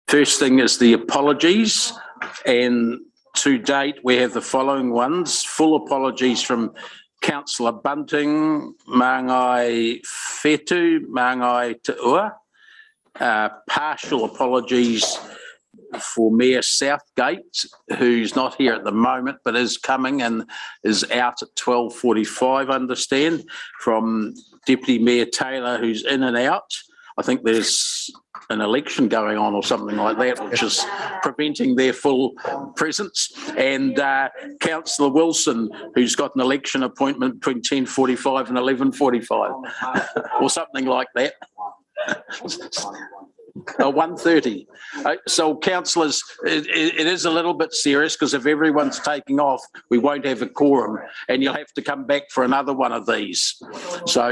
First thing is the apologies, and to date we have the following ones. Full apologies from Councillor Bunting, Māngai Whetu, Māngai Te Ua. Partial apologies for Mayor Southgate, who's not here at the moment but is coming and is out at 12:45, I understand, from Deputy Mayor Taylor, who's in and out. I think there's an election going on or something like that, which is preventing their full presence. And Councillor Wilson, who's got an election appointment between 10:45 and 11:45, or something like that. 1:30. So, councillors, it is a little bit serious, because if everyone's taking off, we won't have a quorum, and you'll have to come back for another one of these. So,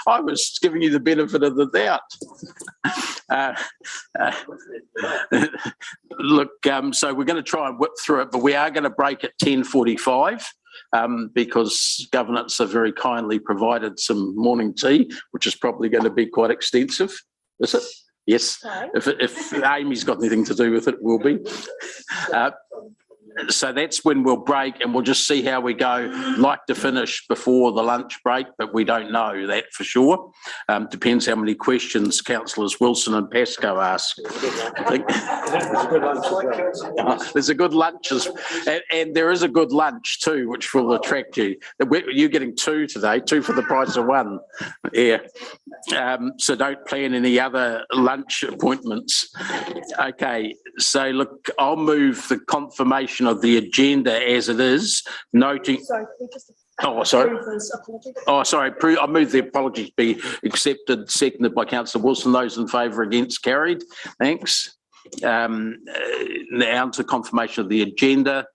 I was giving you the benefit of the doubt. Look, so we're going to try and whip through it, but we are going to break at 10:45. Because governance have very kindly provided some morning tea, which is probably going to be quite extensive. Is it? Yes. No. If Amy's got anything to do with it, will be. So that's when we'll break, and we'll just see how we go. Like to finish before the lunch break, but we don't know that for sure. Depends how many questions Councillors Wilson and Pascoe ask. I think. There's a good lunch, and there is a good lunch too, which will attract you. You're getting two today, two for the price of one. Yeah. So don't plan any other lunch appointments. Okay. So look, I'll move the confirmation of the agenda as it is, noting. Sorry, I move the apologies be accepted, seconded by Councillor Wilson. Those in favour, against, carried. Thanks. Now to confirmation of the agenda.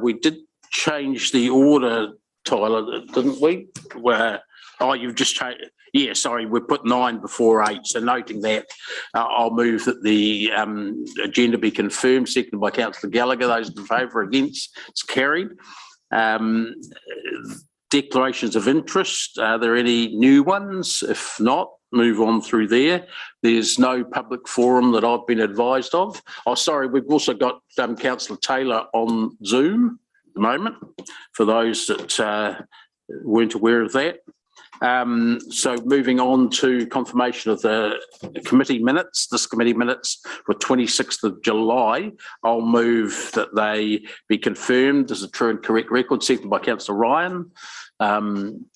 We did change the order, Tyler, didn't we? You've just changed. Yeah, sorry, we put 9 before 8. So noting that, I'll move that the agenda be confirmed, seconded by Councillor Gallagher. Those in favour, against, it's carried. Declarations of interest. Are there any new ones? If not, move on through there. There's no public forum that I've been advised of. Oh, sorry, we've also got Councillor Taylor on Zoom at the moment, for those that weren't aware of that. So moving on to confirmation of the committee minutes, this committee minutes for 26th of July, I'll move that they be confirmed as a true and correct record, seconded by Councillor Ryan.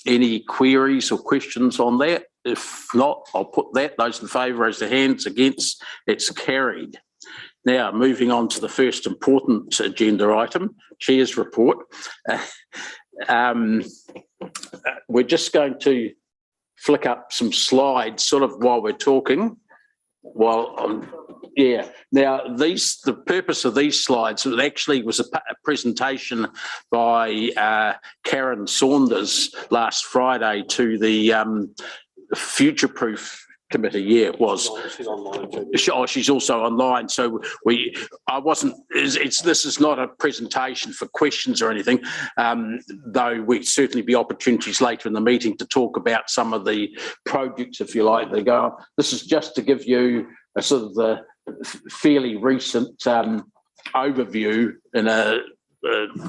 Any queries or questions on that? If not, I'll put that. Those in favour, raise their hands. Against, it's carried. Now, moving on to the first important agenda item, Chair's report. We're just going to flick up some slides sort of while we're talking. Now, the purpose of these slides actually was a presentation by Karen Saunders last Friday to the Future Proof Committee. Yeah, it was. She's online too. She's also online. So this is not a presentation for questions or anything, though we certainly be opportunities later in the meeting to talk about some of the projects, if you like. They go. This is just to give you a sort of the fairly recent overview in a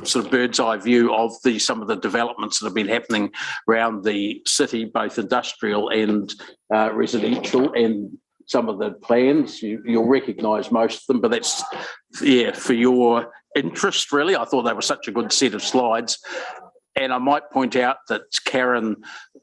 sort of bird's eye view of some of the developments that have been happening around the city, both industrial and residential, and some of the plans. You'll recognise most of them, but that's, for your interest, really. I thought they were such a good set of slides. And I might point out that Karen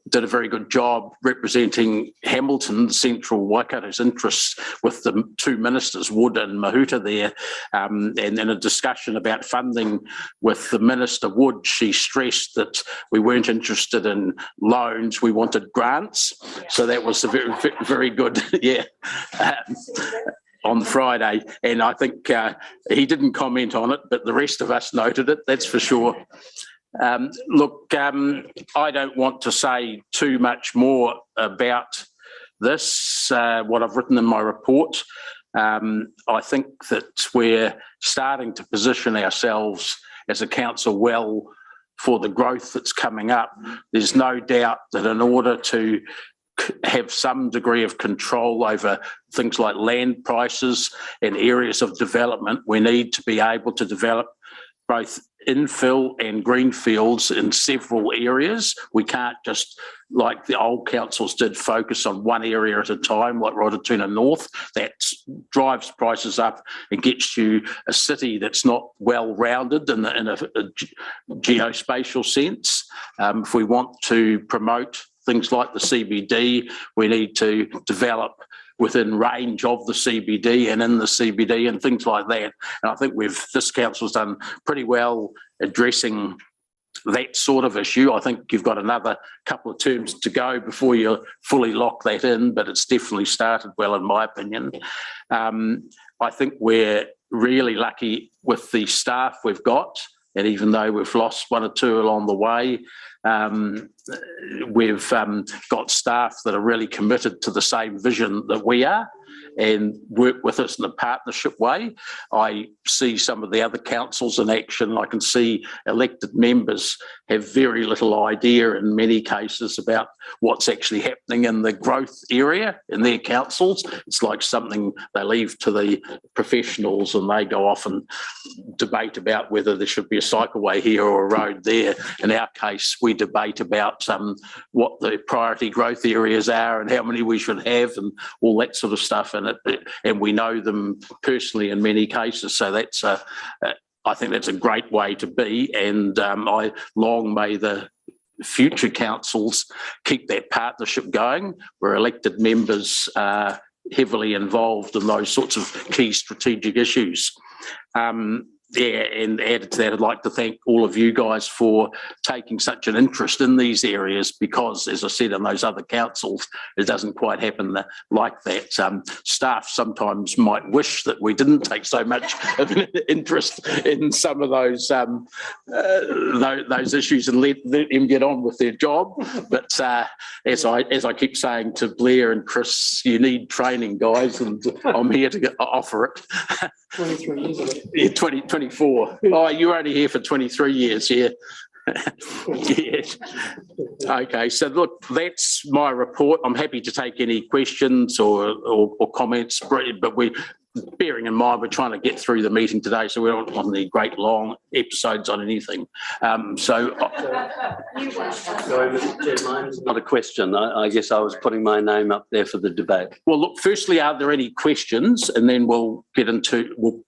did a very good job representing Hamilton, Central Waikato's interests with the two ministers, Wood and Mahuta there. And in a discussion about funding with the Minister Wood, she stressed that we weren't interested in loans, we wanted grants. So that was a very, very good, on Friday. And I think he didn't comment on it, but the rest of us noted it, that's for sure. Look, I don't want to say too much more about this, what I've written in my report. I think that we're starting to position ourselves as a council well for the growth that's coming up, there's no doubt that in order to have some degree of control over things like land prices and areas of development, we need to be able to develop both infill and greenfields in several areas. We can't just, like the old councils did, focus on one area at a time, like Rotorua North. That drives prices up and gets you a city that's not well-rounded in a geospatial sense. If we want to promote things like the CBD, we need to develop within range of the CBD and in the CBD and things like that. And I think this council's done pretty well addressing that sort of issue. I think you've got another couple of terms to go before you fully lock that in, but it's definitely started well, in my opinion. I think we're really lucky with the staff we've got, and even though we've lost one or two along the way, we've got staff that are really committed to the same vision that we are and work with us in a partnership way. I see some of the other councils in action. I can see elected members have very little idea in many cases about what's actually happening in the growth area in their councils. It's like something they leave to the professionals, and they go off and debate about whether there should be a cycleway here or a road there. In our case, we debate about what the priority growth areas are and how many we should have and all that sort of stuff. And we know them personally in many cases. So that's I think that's a great way to be. And I long may the future councils keep that partnership going, where elected members are heavily involved in those sorts of key strategic issues. And added to that, I'd like to thank all of you guys for taking such an interest in these areas, because, as I said, in those other councils, it doesn't quite happen like that. Staff sometimes might wish that we didn't take so much of an interest in some of those issues and let them get on with their job. But as I keep saying to Blair and Chris, you need training, guys, and I'm here to offer it. 23 years ago. Yeah, 24. Oh, you were only here for 23 years, yeah. Yes. Okay, so look, that's my report. I'm happy to take any questions or comments, but bearing in mind we're trying to get through the meeting today, so we don't want any great long episodes on anything. Sorry, Mr. Chair, mine's not a question. I guess I was putting my name up there for the debate. Well, look, firstly, are there any questions? And then we'll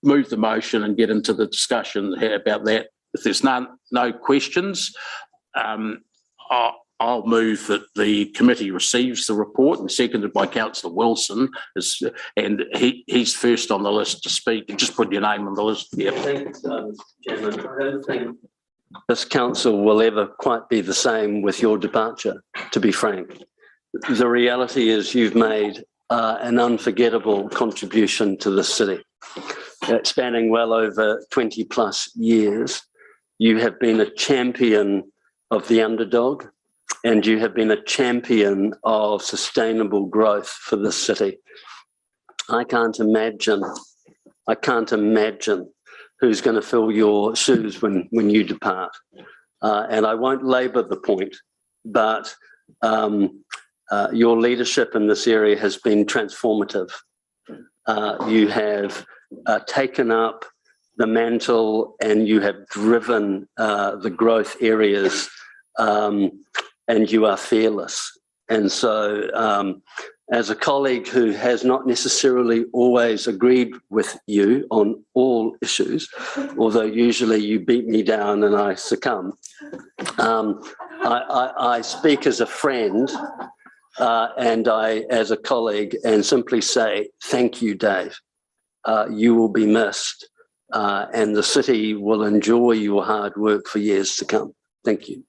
move the motion and get into the discussion about that. If there's no questions, I'll move that the committee receives the report, and seconded by Councillor Wilson, and he's first on the list to speak. And just put your name on the list. Yep. Thanks, Chairman. I don't think this council will ever quite be the same with your departure, to be frank. The reality is you've made an unforgettable contribution to the city, spanning well over 20 plus years. You have been a champion of the underdog, and you have been a champion of sustainable growth for the city. I can't imagine who's going to fill your shoes when you depart. And I won't labour the point, but your leadership in this area has been transformative. You have taken up the mantle, and you have driven the growth areas, and you are fearless. And so as a colleague who has not necessarily always agreed with you on all issues, although usually you beat me down and I succumb, I speak as a friend and I as a colleague, and simply say, thank you, Dave. You will be missed, and the city will enjoy your hard work for years to come. Thank you.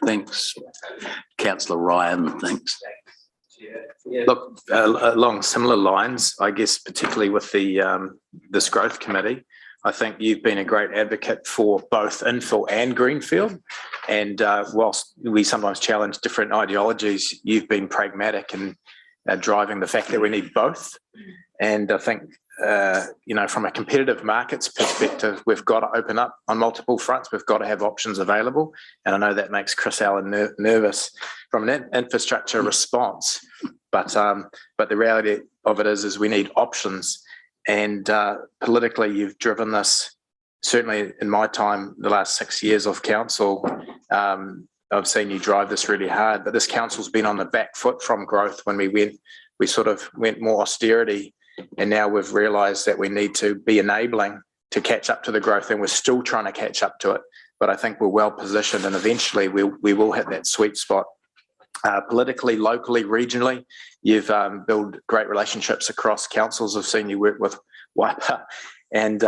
Thanks. Councillor Ryan, thanks. Yeah. Look, along similar lines, I guess, particularly with this growth committee, I think you've been a great advocate for both infill and greenfield. And whilst we sometimes challenge different ideologies, you've been pragmatic in driving the fact that we need both. And I think from a competitive markets perspective, we've got to open up on multiple fronts. We've got to have options available. And I know that makes Chris Allen nervous from an infrastructure response. But the reality of it is we need options. And politically, you've driven this, certainly in my time, the last 6 years of council, I've seen you drive this really hard. But this council's been on the back foot from growth when we sort of went more austerity. And now we've realised that we need to be enabling to catch up to the growth, and we're still trying to catch up to it. But I think we're well positioned, and eventually we will hit that sweet spot. Politically, locally, regionally, you've built great relationships across councils. I've seen you work with Waipa and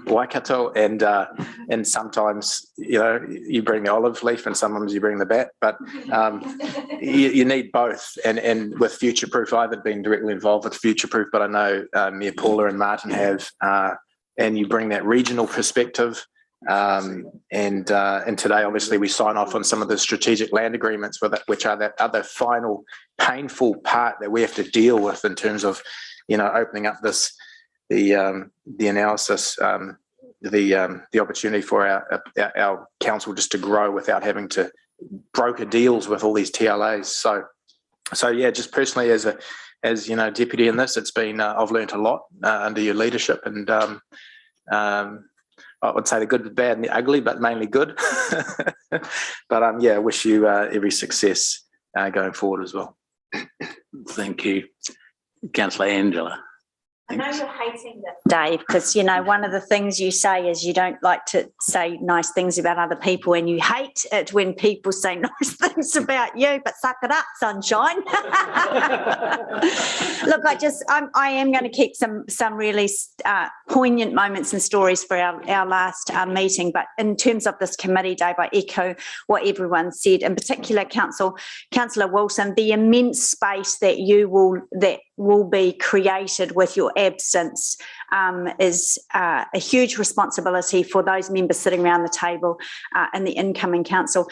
Waikato, and sometimes you bring the olive leaf, and sometimes you bring the bat. But you need both. And with Future Proof, I haven't been directly involved with Future Proof, but I know Mayor Paula and Martin have, and you bring that regional perspective. And today, obviously, we sign off on some of the strategic land agreements, which are that other final painful part that we have to deal with in terms of, opening up the analysis, the opportunity for our council just to grow without having to broker deals with all these TLAs. So yeah, just personally as deputy in this, it's been I've learned a lot under your leadership, and I would say the good, the bad, and the ugly, but mainly good. But I wish you every success going forward as well. Thank you, Councillor Angela. I know you're hating this, Dave, because, one of the things you say is you don't like to say nice things about other people, and you hate it when people say nice things about you, but suck it up, sunshine. Look, I am going to keep some really poignant moments and stories for our last meeting, but in terms of this committee, Dave, I echo what everyone said, in particular Councillor Wilson, the immense space that will be created with your absence is a huge responsibility for those members sitting around the table in the incoming council.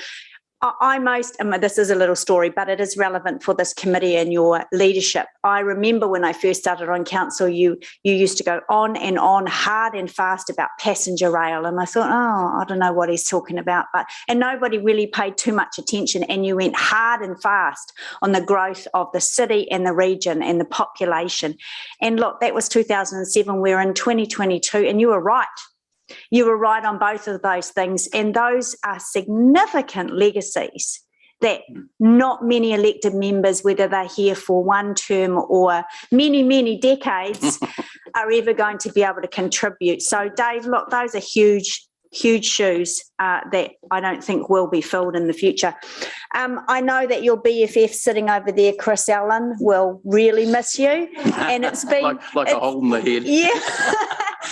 This is a little story, but it is relevant for this committee and your leadership. I remember when I first started on council, you used to go on and on hard and fast about passenger rail. And I thought, I don't know what he's talking about. And nobody really paid too much attention. And you went hard and fast on the growth of the city and the region and the population. And look, that was 2007. We're in 2022, and you were right. You were right on both of those things, and those are significant legacies that not many elected members, whether they're here for one term or many, many decades, are ever going to be able to contribute. So, Dave, look, those are huge shoes that I don't think will be filled in the future. I know that your BFF sitting over there, Chris Allen, will really miss you, and it's been like a hole in the head. Yeah.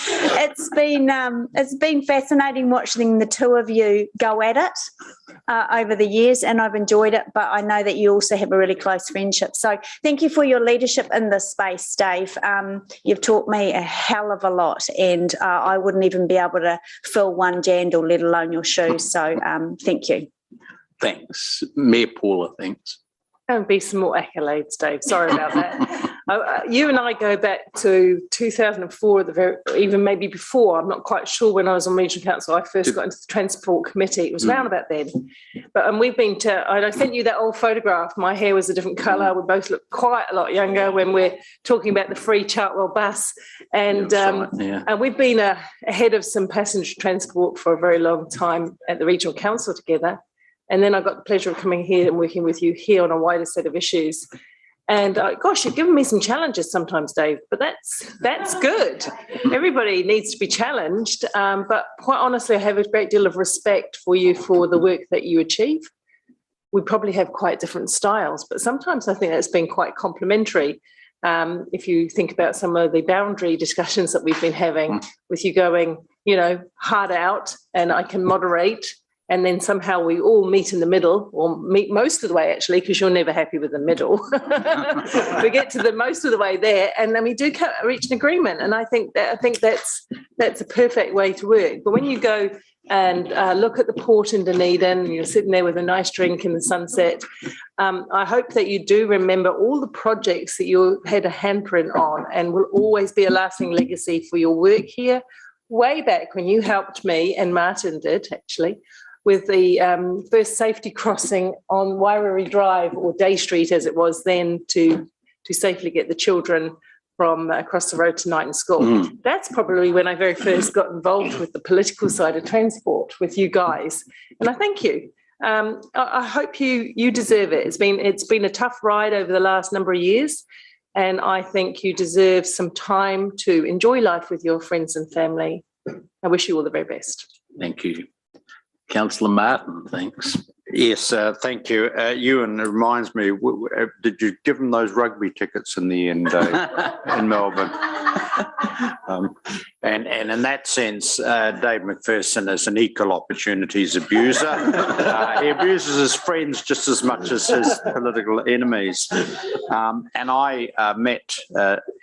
It's been fascinating watching the two of you go at it over the years, and I've enjoyed it, but I know that you also have a really close friendship. So thank you for your leadership in this space, Dave. You've taught me a hell of a lot, and I wouldn't even be able to fill one jandal, let alone your shoes. So thank you. Thanks. Mayor Paula, thanks. Don't be some more accolades, Dave. Sorry about that. You and I go back to 2004, even maybe before. I'm not quite sure when I was on Regional Council. I first got into the Transport Committee. It was around about then. But we've been I sent you that old photograph. My hair was a different colour. We both look quite a lot younger when we're talking about the free Chartwell bus. And and we've been ahead of some passenger transport for a very long time at the Regional Council together. And then I got the pleasure of coming here and working with you here on a wider set of issues. And gosh, you've given me some challenges sometimes, Dave, but that's good. Everybody needs to be challenged. But quite honestly, I have a great deal of respect for you for the work that you achieve. We probably have quite different styles, but sometimes I think that's been quite complementary. If you think about some of the boundary discussions that we've been having with you going, hard out, and I can moderate. And then somehow we all meet in the middle, or meet most of the way, actually, because you're never happy with the middle. We get to the most of the way there, and then we do reach an agreement. And I think that's a perfect way to work. But when you go and look at the port in Dunedin. You're sitting there with a nice drink in the sunset. I hope that you do remember all the projects that you had a handprint on, and will always be a lasting legacy for your work here. Way back when you helped me, and Martin did actually, with the first safety crossing on Wairiri Drive, or Day Street as it was then, to safely get the children from across the road to Knighton School. That's probably when I very first got involved with the political side of transport with you guys. And I thank you. I hope you deserve it. It's been a tough ride over the last number of years, and I think you deserve some time to enjoy life with your friends and family. I wish you all the very best. Thank you. Councillor Martin, thanks. Yes, thank you. Ewan, it reminds me, did you give them those rugby tickets in the end in Melbourne? And in that sense, Dave McPherson is an equal opportunities abuser. He abuses his friends just as much as his political enemies. And I met,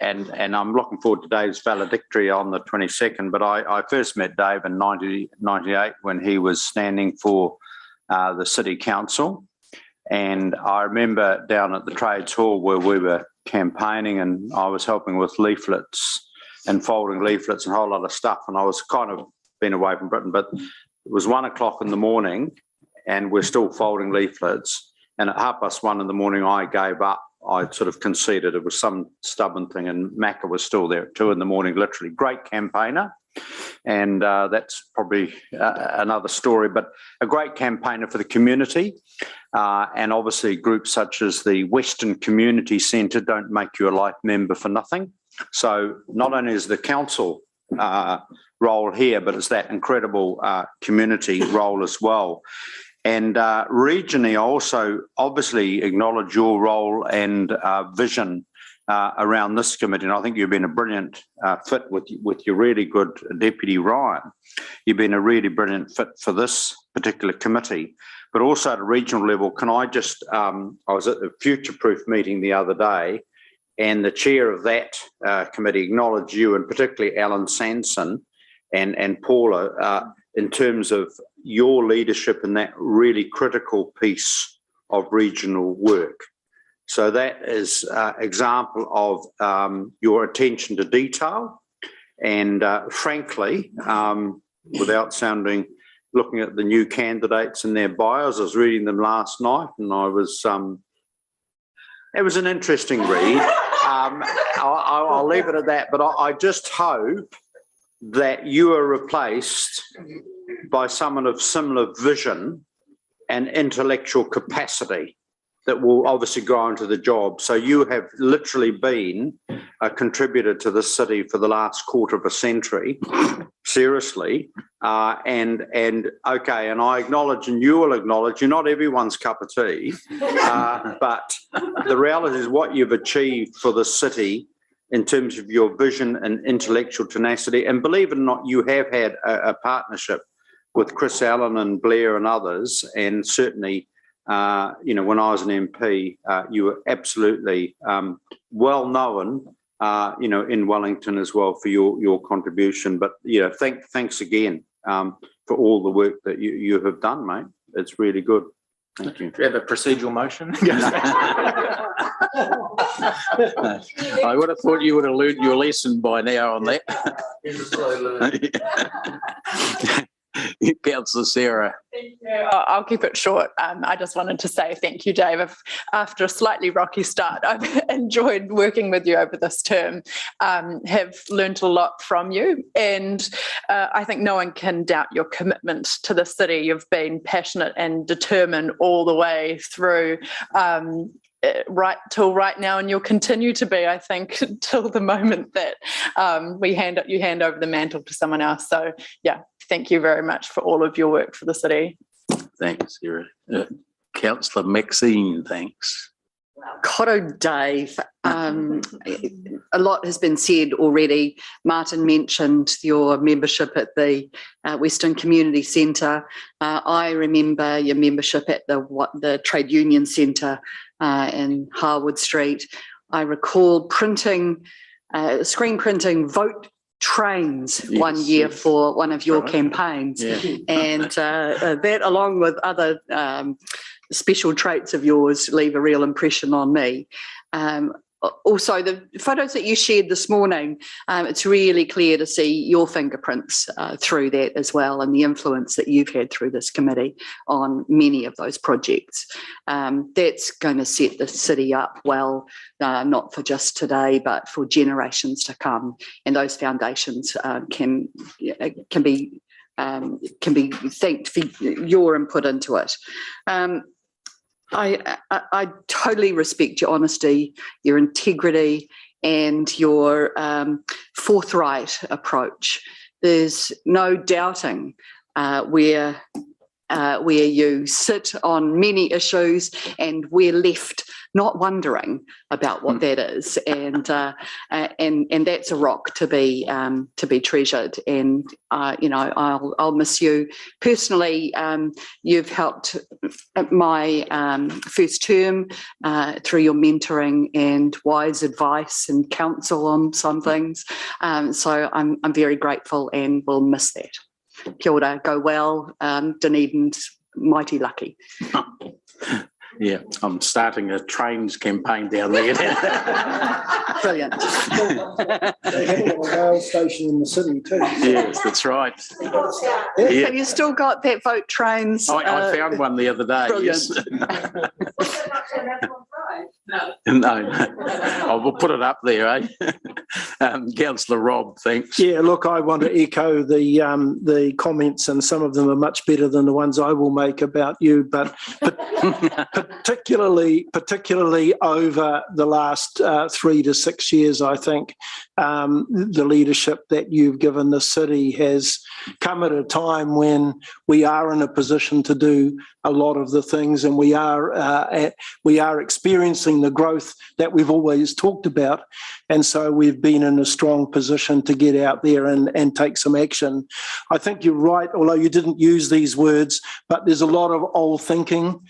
and I'm looking forward to Dave's valedictory on the 22nd, but I first met Dave in 1998 when he was standing for the City Council. And I remember down at the Trades Hall where we were campaigning, and I was helping with leaflets and folding leaflets and a whole lot of stuff. And I was kind of been away from Britain, but it was 1 o'clock in the morning and we're still folding leaflets. And at 1:30 in the morning, I gave up. I sort of conceded. It was some stubborn thing, and Macca was still there at 2 in the morning, literally. Great campaigner. And that's probably another story, but a great campaigner for the community. And obviously groups such as the Western Community Centre don't make you a life member for nothing. So not only is the council role here, but it's that incredible community role as well. And regionally, I also obviously acknowledge your role and vision around this committee. And I think you've been a brilliant fit with your really good Deputy Ryan. You've been a really brilliant fit for this particular committee. But also at a regional level, can I just, I was at the Future Proof meeting the other day, and the chair of that committee acknowledged you, and particularly Alan Sanson and Paula, in terms of your leadership in that really critical piece of regional work. So that is an example of your attention to detail. And frankly, without looking at the new candidates and their bios, I was reading them last night, and I was, it was an interesting read. I'll leave it at that, but I just hope that you are replaced by someone of similar vision and intellectual capacity that will obviously go into the job. So you have literally been a contributor to the city for the last quarter of a century, seriously. And okay, and I acknowledge, and you will acknowledge, you're not everyone's cup of tea, but the reality is what you've achieved for the city in terms of your vision and intellectual tenacity. And believe it or not, you have had a partnership with Chris Allen and Blair and others, and certainly when I was an MP, you were absolutely well known, in Wellington as well for your contribution. But thanks again for all the work that you have done, mate. It's really good. Thank you. Do you have a procedural motion? I would have thought you would have learned your lesson by now on that. Councillor Sarah. Thank you. I'll keep it short. I just wanted to say thank you, Dave. After a slightly rocky start, I've enjoyed working with you over this term, have learnt a lot from you, and I think no one can doubt your commitment to the city. You've been passionate and determined all the way through right till right now, and you'll continue to be, I think, till the moment that you hand over the mantle to someone else. So yeah, thank you very much for all of your work for the city. Thanks, Sarah. Councillor Maxine, thanks. Koto Dave, a lot has been said already. Martin mentioned your membership at the Western Community Centre. I remember your membership at the Trade Union Centre in Harwood Street. I recall screen printing vote trains one year for one of your campaigns. And that, along with other special traits of yours, leave a real impression on me. Also, the photos that you shared this morning, it's really clear to see your fingerprints through that as well, and the influence that you've had through this committee on many of those projects. That's going to set the city up well, not for just today, but for generations to come. And those foundations can be thanked for your input into it. I totally respect your honesty, your integrity, and your forthright approach. There's no doubting where you sit on many issues, and we're left not wondering about what that is, and that's a rock to be treasured. And I'll miss you personally. You've helped my first term through your mentoring and wise advice and counsel on some things. So I'm very grateful, and will miss that. Kia ora, go well. Dunedin's mighty lucky. Yeah, I'm starting a trains campaign down there. Brilliant. They have a rail station in the city too. Yes, that's right. So you still got that vote trains? I found one the other day. Brilliant. Yes. No. Oh, we'll put it up there, eh? Councillor Rob, thanks. Yeah, look, I want to echo the comments, and some of them are much better than the ones I will make about you, but particularly over the last 3 to 6 years, I think the leadership that you've given the city has come at a time when we are in a position to do a lot of the things, and we are experiencing the growth that we've always talked about. And so we've been in a strong position to get out there and take some action. I think you're right, although you didn't use these words, but there's a lot of old thinking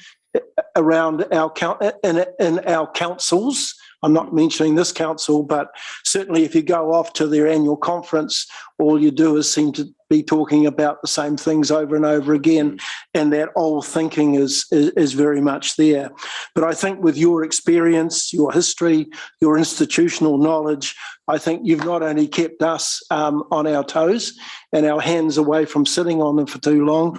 around in our councils. I'm not mentioning this council, but certainly if you go off to their annual conference, all you do is seem to be talking about the same things over and over again, and that old thinking is very much there. But I think with your experience, your history, your institutional knowledge, I think you've not only kept us on our toes and our hands away from sitting on them for too long,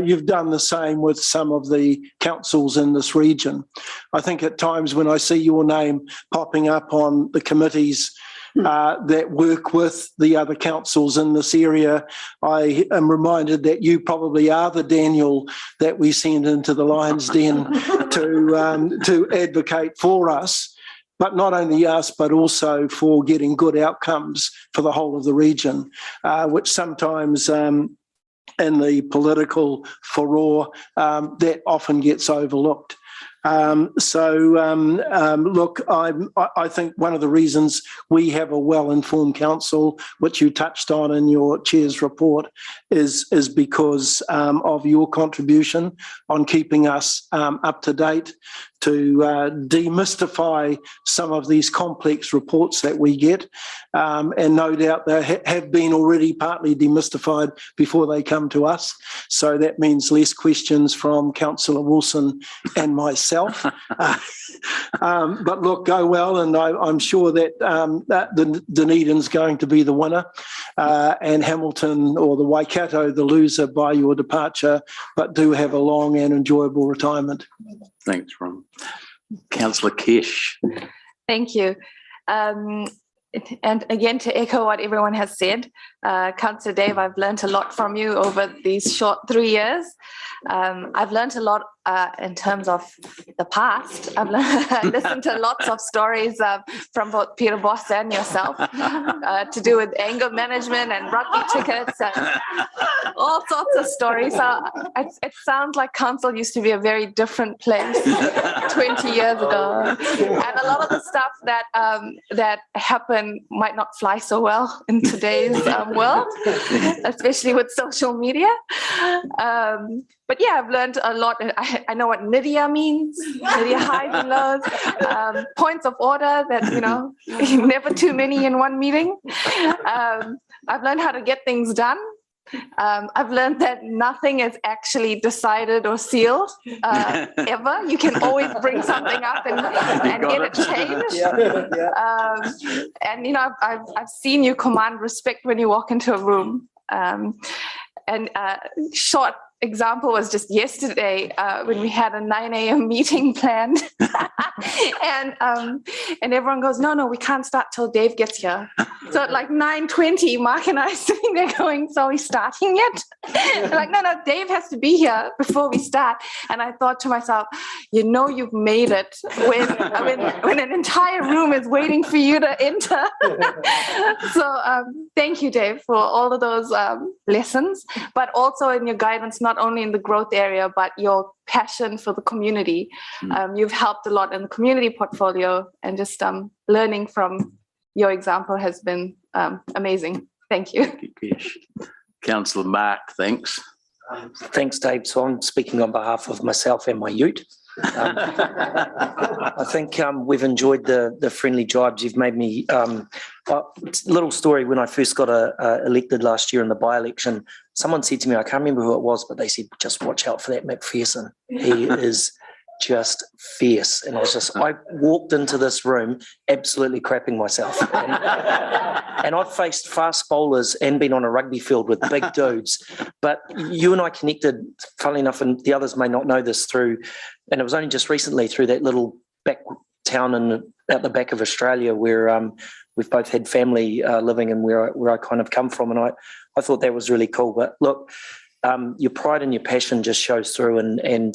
you've done the same with some of the councils in this region. I think at times when I see your name popping up on the committees that work with the other councils in this area, I am reminded that you probably are the Daniel that we send into the lion's den to advocate for us. But not only us, but also for getting good outcomes for the whole of the region, which sometimes in the political furore, that often gets overlooked. Look, I think one of the reasons we have a well-informed council, which you touched on in your chair's report, is because of your contribution on keeping us up to date, to demystify some of these complex reports that we get. And no doubt they have been already partly demystified before they come to us. So that means less questions from Councillor Wilson and myself. But look, go well, and I'm sure that the Dunedin's going to be the winner, and Hamilton or the Waikato the loser by your departure, but do have a long and enjoyable retirement. Thanks, Ron. Councillor Kesh. Thank you. And again, to echo what everyone has said, Councillor Dave, I've learned a lot from you over these short 3 years. I've learned a lot in terms of the past. I listened to lots of stories from both Peter Boss and yourself to do with anger management and rugby tickets and all sorts of stories. So it sounds like council used to be a very different place 20 years ago. And a lot of the stuff that happened might not fly so well in today's world, especially with social media. but yeah, I've learned a lot. I know what Nydia means, Nydia highs and lows, points of order that, never too many in one meeting. I've learned how to get things done. I've learned that nothing is actually decided or sealed ever. You can always bring something up and get it changed. And I've seen you command respect when you walk into a room. And short example was just yesterday when we had a 9 a.m. meeting planned, and everyone goes, no, we can't start till Dave gets here. So at like 9:20, Mark and I are sitting there going, so are we starting yet? Like, no, Dave has to be here before we start. And I thought to myself, you've made it when an entire room is waiting for you to enter. So thank you, Dave, for all of those lessons, but also in your guidance, not only in the growth area, but your passion for the community. You've helped a lot in the community portfolio, and just learning from your example has been amazing. Thank you. Councillor Mark, thanks. Thanks, Dave. So I'm speaking on behalf of myself and my ute. I think we've enjoyed the friendly jibes. You've made me little story. When I first got elected last year in the by-election, someone said to me, I can't remember who it was, but they said, just watch out for that McPherson. He is just fierce. And I walked into this room absolutely crapping myself. And I've faced fast bowlers and been on a rugby field with big dudes. But you and I connected, funnily enough, and the others may not know this, and it was only just recently through that little back town out the back of Australia where we've both had family living, and where I kind of come from. And I thought that was really cool. But look, your pride and your passion just shows through, and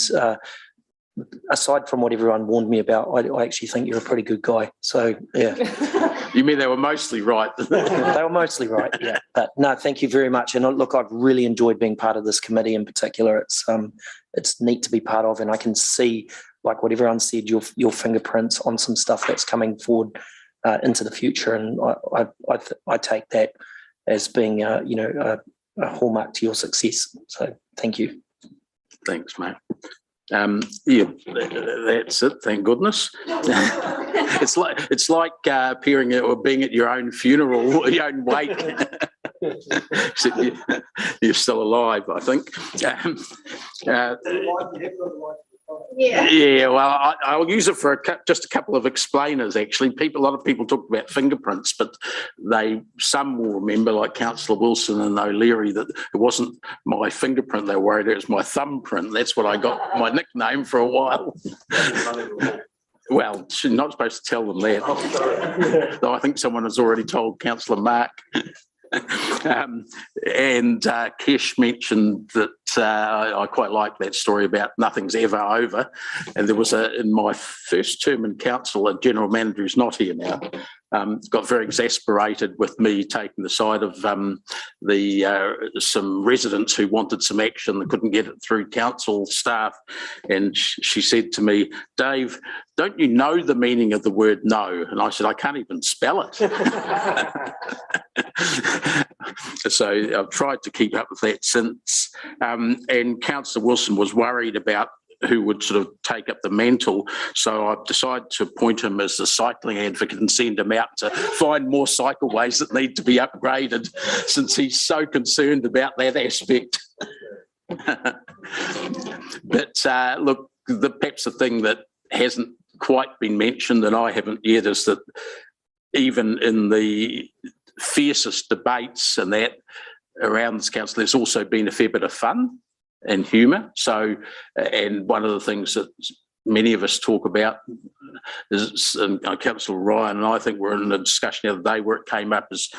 aside from what everyone warned me about, I actually think you're a pretty good guy. So, yeah. You mean they were mostly right? They were mostly right, yeah. But no, thank you very much. And look, I've really enjoyed being part of this committee in particular. It's neat to be part of, and I can see, like what everyone said, your fingerprints on some stuff that's coming forward into the future. And I take that as being, a hallmark to your success. So thank you. Thanks, mate. Yeah, that's it. Thank goodness. It's like appearing or being at your own funeral, your own wake. You're still alive, I think. Yeah, well, I'll use it for just a couple of explainers, actually. A lot of people talk about fingerprints, but some will remember, like Councillor Wilson and O'Leary, that it wasn't my fingerprint they were worried, it was my thumbprint. That's what I got my nickname for a while. Well, you're not supposed to tell them that. Though I think someone has already told Councillor Mark. And Kesh mentioned that I quite like that story about nothing's ever over. And there was in my first term in council, a general manager who's not here now, got very exasperated with me taking the side of some residents who wanted some action that couldn't get it through council staff. And she said to me, Dave, don't you know the meaning of the word no? And I said, I can't even spell it. So I've tried to keep up with that since. And Councillor Wilson was worried about who would sort of take up the mantle. So I've decided to appoint him as the cycling advocate and send him out to find more cycleways that need to be upgraded, since he's so concerned about that aspect. But look, perhaps the thing that hasn't quite been mentioned, and I haven't yet, is that even in the fiercest debates and that around this council, there's also been a fair bit of fun and humour. So, and one of the things that many of us talk about is, and Councillor Ryan and I think we're in a discussion the other day where it came up, is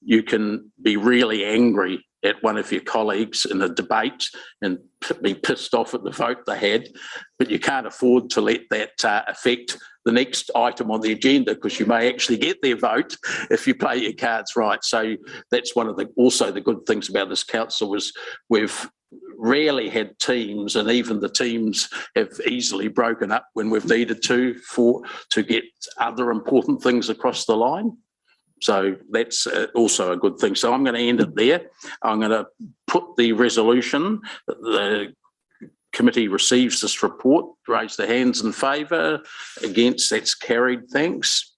you can be really angry at one of your colleagues in a debate and be pissed off at the vote they had, but you can't afford to let that affect the next item on the agenda, because you may actually get their vote if you play your cards right. So that's one of also the good things about this council, was we've rarely had teams, and even the teams have easily broken up when we've needed to get other important things across the line. So that's also a good thing. So I'm going to end it there. I'm going to put the resolution, the committee receives this report, raise their hands in favour. Against, that's carried. Thanks.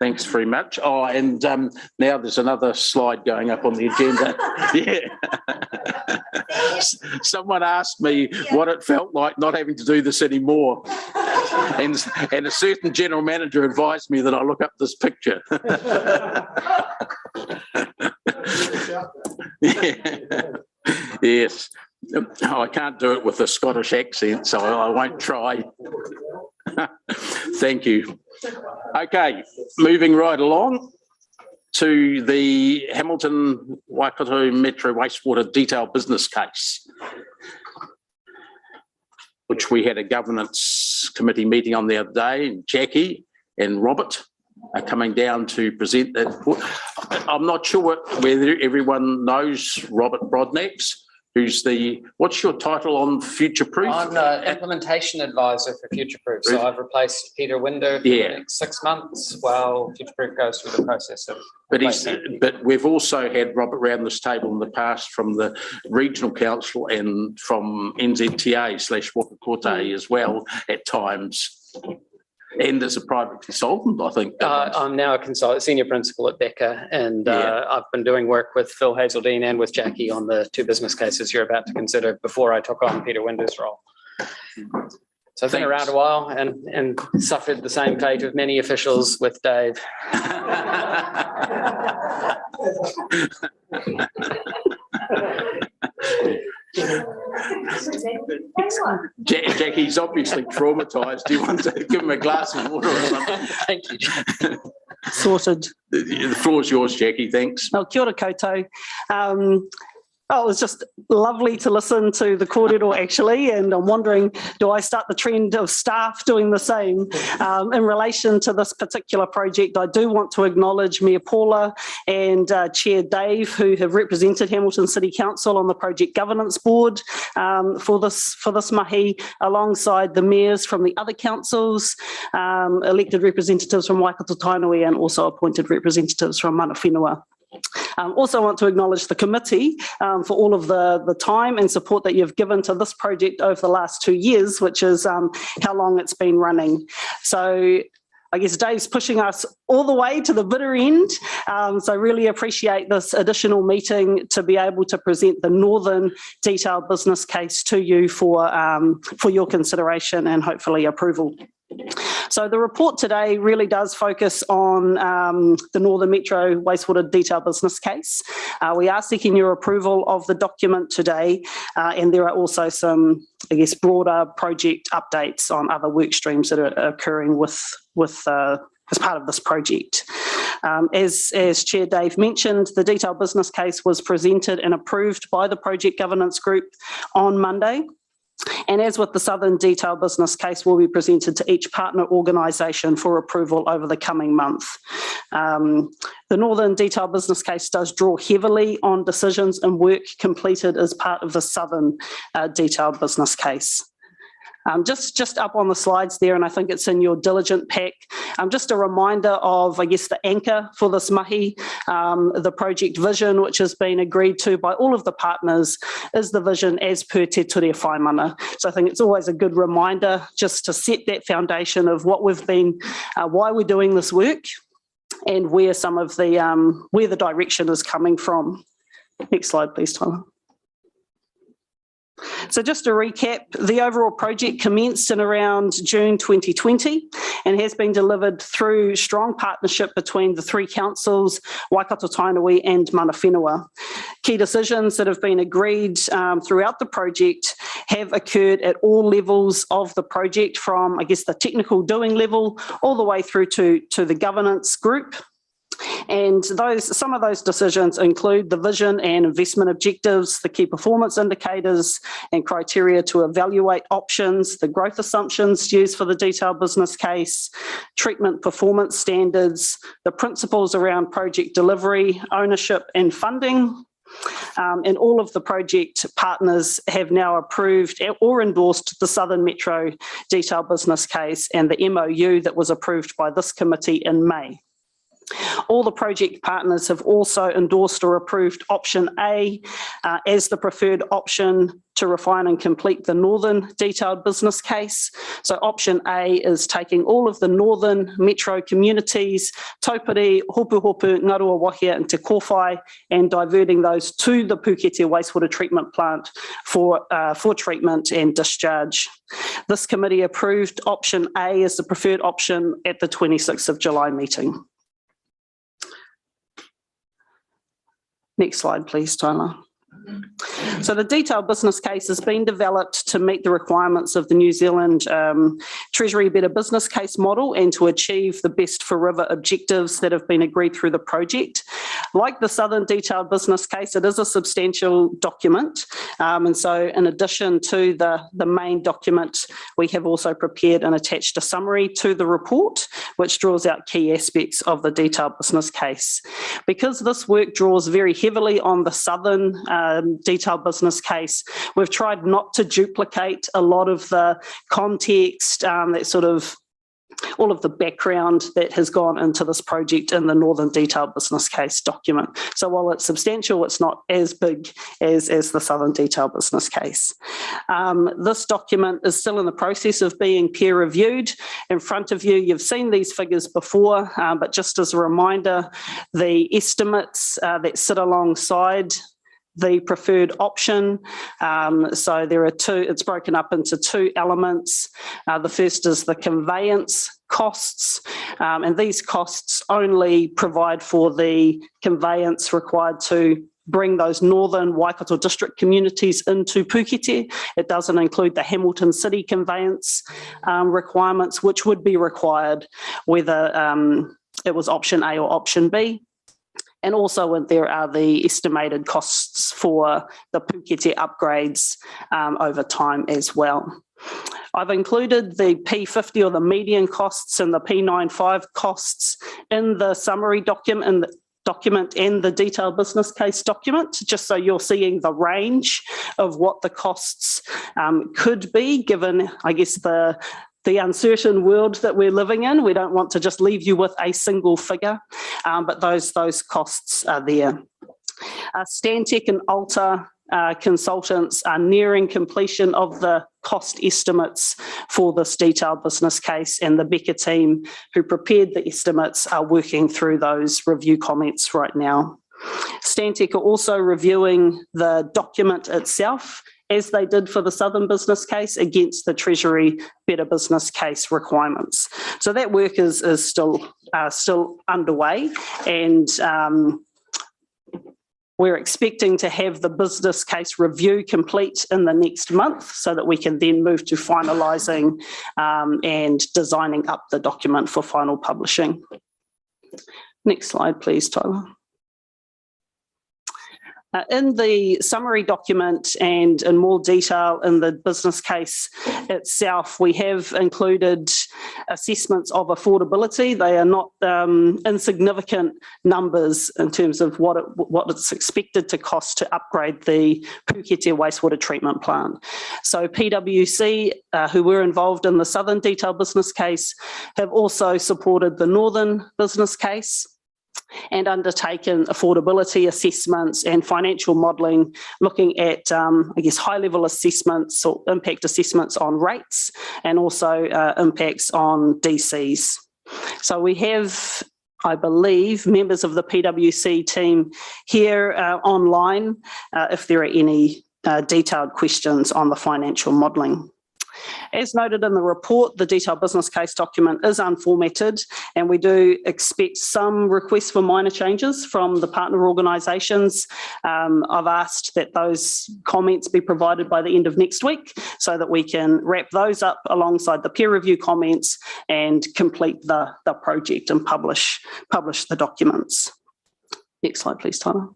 Thanks very much. Oh, and now there's another slide going up on the agenda. Yeah. Someone asked me what it felt like not having to do this anymore. And a certain general manager advised me that I look up this picture. Yeah. Yes. Oh, I can't do it with a Scottish accent, so I won't try. Thank you. Okay, moving right along to the Hamilton Waikato Metro Wastewater Detailed Business Case, which we had a governance committee meeting on the other day. Jackie and Robert are coming down to present that report. I'm not sure whether everyone knows Robert Brodnax, who's what's your title on Future Proof? I'm the implementation advisor for Future Proof. So I've replaced Peter Winder for the next 6 months while Future Proof goes through the process of. But we've also had Robert around this table in the past from the Regional Council and from NZTA/Waikato as well at times. And as a private consultant, I think. I'm now a senior principal at Becker, and I've been doing work with Phil Hazeldine and with Jackie on the 2 business cases you're about to consider before I took on Peter Winder's role. So I've been around a while and suffered the same fate of many officials with Dave. Jackie's obviously traumatised. Do you want to give him a glass of water or something? Thank you. Sorted. The floor's yours, Jackie. Thanks. Oh, kia ora koutou. It was just lovely to listen to the kōrero actually, and I'm wondering, do I start the trend of staff doing the same? In relation to this particular project, I do want to acknowledge Mayor Paula and Chair Dave, who have represented Hamilton City Council on the Project Governance Board for this mahi, alongside the mayors from the other councils, elected representatives from Waikato Tainui, and also appointed representatives from Mana Whenua. Also want to acknowledge the committee for all of the time and support that you've given to this project over the last 2 years, which is how long it's been running. So I guess Dave's pushing us all the way to the bitter end. So really appreciate this additional meeting to be able to present the Northern Detailed Business Case to you for your consideration and hopefully approval. So the report today really does focus on the Northern Metro Wastewater Detailed Business Case. We are seeking your approval of the document today, and there are also some, I guess, broader project updates on other work streams that are occurring with as part of this project. As Chair Dave mentioned, the detailed business case was presented and approved by the Project Governance Group on Monday. And as with the Southern Detailed Business Case, will be presented to each partner organisation for approval over the coming month. The Northern Detailed Business Case does draw heavily on decisions and work completed as part of the Southern Detailed Business Case. Just up on the slides there, and I think it's in your diligent pack, just a reminder of, I guess, the anchor for this mahi, the project vision, which has been agreed to by all of the partners, is the vision as per Te Ture Whaimana. So I think it's always a good reminder just to set that foundation of what we've been, why we're doing this work, and where some of the, where the direction is coming from. Next slide, please, Tyler. So just to recap, the overall project commenced in around June 2020 and has been delivered through strong partnership between the 3 councils, Waikato Tainui and Mana Whenua. Key decisions that have been agreed throughout the project have occurred at all levels of the project, from, I guess, the technical doing level all the way through to the governance group. And some of those decisions include the vision and investment objectives, the key performance indicators and criteria to evaluate options, the growth assumptions used for the detailed business case, treatment performance standards, the principles around project delivery, ownership and funding. And all of the project partners have now approved or endorsed the Southern Metro Detailed Business Case and the MOU that was approved by this committee in May. All the project partners have also endorsed or approved option A as the preferred option to refine and complete the northern detailed business case. So option A is taking all of the northern metro communities, Taupiri, Hopu Hopu, Ngarua Wahia and Te Kōwhai, and diverting those to the Pukete wastewater treatment plant for treatment and discharge. This committee approved option A as the preferred option at the 26th of July meeting. Next slide, please, Tyler. So the detailed business case has been developed to meet the requirements of the New Zealand Treasury Better Business Case model and to achieve the best for river objectives that have been agreed through the project. Like the Southern Detailed Business Case, it is a substantial document. And so in addition to the main document, we have also prepared and attached a summary to the report, which draws out key aspects of the detailed business case. Because this work draws very heavily on the Southern detailed business case, we've tried not to duplicate a lot of the context, that sort of all of the background that has gone into this project in the Northern Detailed Business Case document. So while it's substantial, it's not as big as the Southern Detailed Business Case. This document is still in the process of being peer reviewed. In front of you, you've seen these figures before, but just as a reminder, the estimates that sit alongside the preferred option. So there are two, it's broken up into two elements. The first is the conveyance costs, and these costs only provide for the conveyance required to bring those northern Waikato district communities into Pukete. It doesn't include the Hamilton City conveyance requirements, which would be required whether it was option A or option B. And also there are the estimated costs for the Pukete upgrades over time as well. I've included the P50 or the median costs and the P95 costs in the summary document and the detailed business case document, just so you're seeing the range of what the costs could be, given, I guess, the uncertain world that we're living in. We don't want to just leave you with a single figure, but those costs are there. Stantec and Alta consultants are nearing completion of the cost estimates for this detailed business case, and the Becker team who prepared the estimates are working through those review comments right now. Stantec are also reviewing the document itself, as they did for the Southern business case, against the Treasury Better Business Case requirements. So that work is still underway, and we're expecting to have the business case review complete in the next month so that we can then move to finalising and designing up the document for final publishing. Next slide, please, Tyler. In the summary document and in more detail in the business case itself, we have included assessments of affordability. They are not insignificant numbers in terms of what it's expected to cost to upgrade the Pukete wastewater treatment plant. So PwC, who were involved in the Southern detailed business case, have also supported the Northern business case and undertaken affordability assessments and financial modelling, looking at, I guess, high-level assessments or impact assessments on rates and also impacts on DCs. So we have, I believe, members of the PwC team here online if there are any detailed questions on the financial modelling. As noted in the report, the detailed business case document is unformatted, and we do expect some requests for minor changes from the partner organisations. I've asked that those comments be provided by the end of next week so that we can wrap those up alongside the peer review comments and complete the project and publish the documents. Next slide, please, Tyler.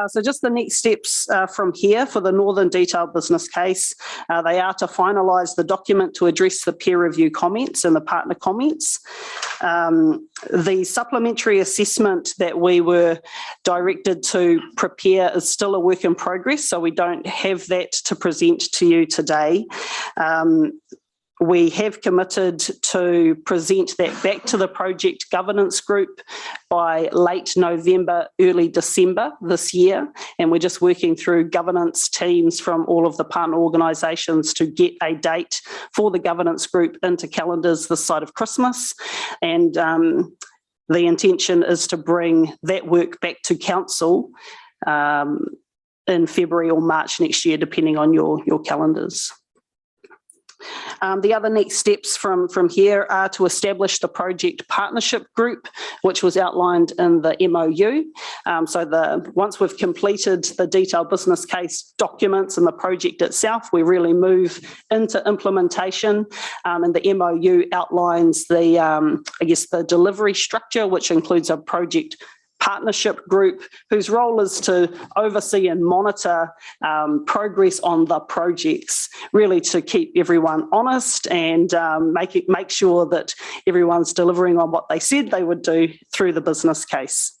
So just the next steps from here for the Northern detailed business case, they are to finalise the document to address the peer review comments and the partner comments. The supplementary assessment that we were directed to prepare is still a work in progress, so we don't have that to present to you today. We have committed to present that back to the project governance group by late November, early December this year. And we're just working through governance teams from all of the partner organisations to get a date for the governance group into calendars this side of Christmas. And the intention is to bring that work back to council in February or March next year, depending on your calendars. The other next steps from here are to establish the project partnership group, which was outlined in the MOU. Once we've completed the detailed business case documents and the project itself, we really move into implementation. And the MOU outlines the delivery structure, which includes a project partnership group whose role is to oversee and monitor progress on the projects, really to keep everyone honest and make sure that everyone's delivering on what they said they would do through the business case.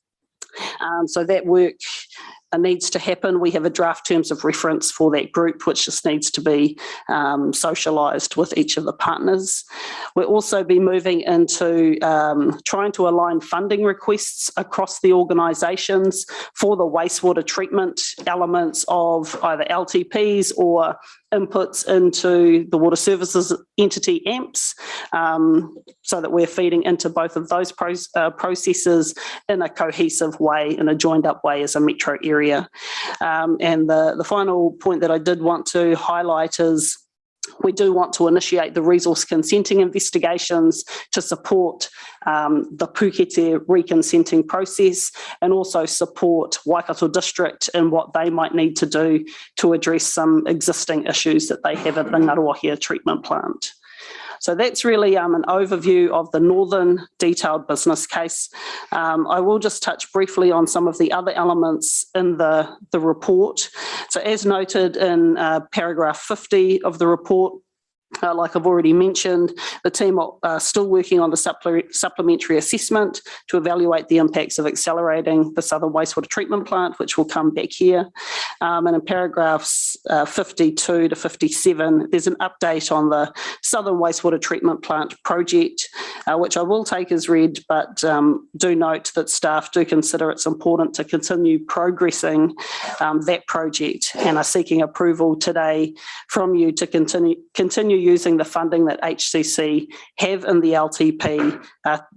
So that work needs to happen. We have a draft terms of reference for that group, which just needs to be socialised with each of the partners. We'll also be moving into trying to align funding requests across the organisations for the wastewater treatment elements of either LTPs or inputs into the water services entity AMPs, so that we're feeding into both of those processes in a cohesive way, in a joined up way as a metro area. And the final point that I did want to highlight is we do want to initiate the resource consenting investigations to support the Pukete reconsenting process and also support Waikato District in what they might need to do to address some existing issues that they have at the Ngaruahia treatment plant. So that's really an overview of the Northern detailed business case. I will just touch briefly on some of the other elements in the report. So as noted in paragraph 50 of the report, like I've already mentioned, the team are still working on the supplementary assessment to evaluate the impacts of accelerating the Southern Wastewater Treatment Plant, which will come back here. And in paragraphs 52 to 57, there's an update on the Southern Wastewater Treatment Plant project, which I will take as read, but do note that staff do consider it's important to continue progressing that project and are seeking approval today from you to continue using the funding that HCC have in the LTP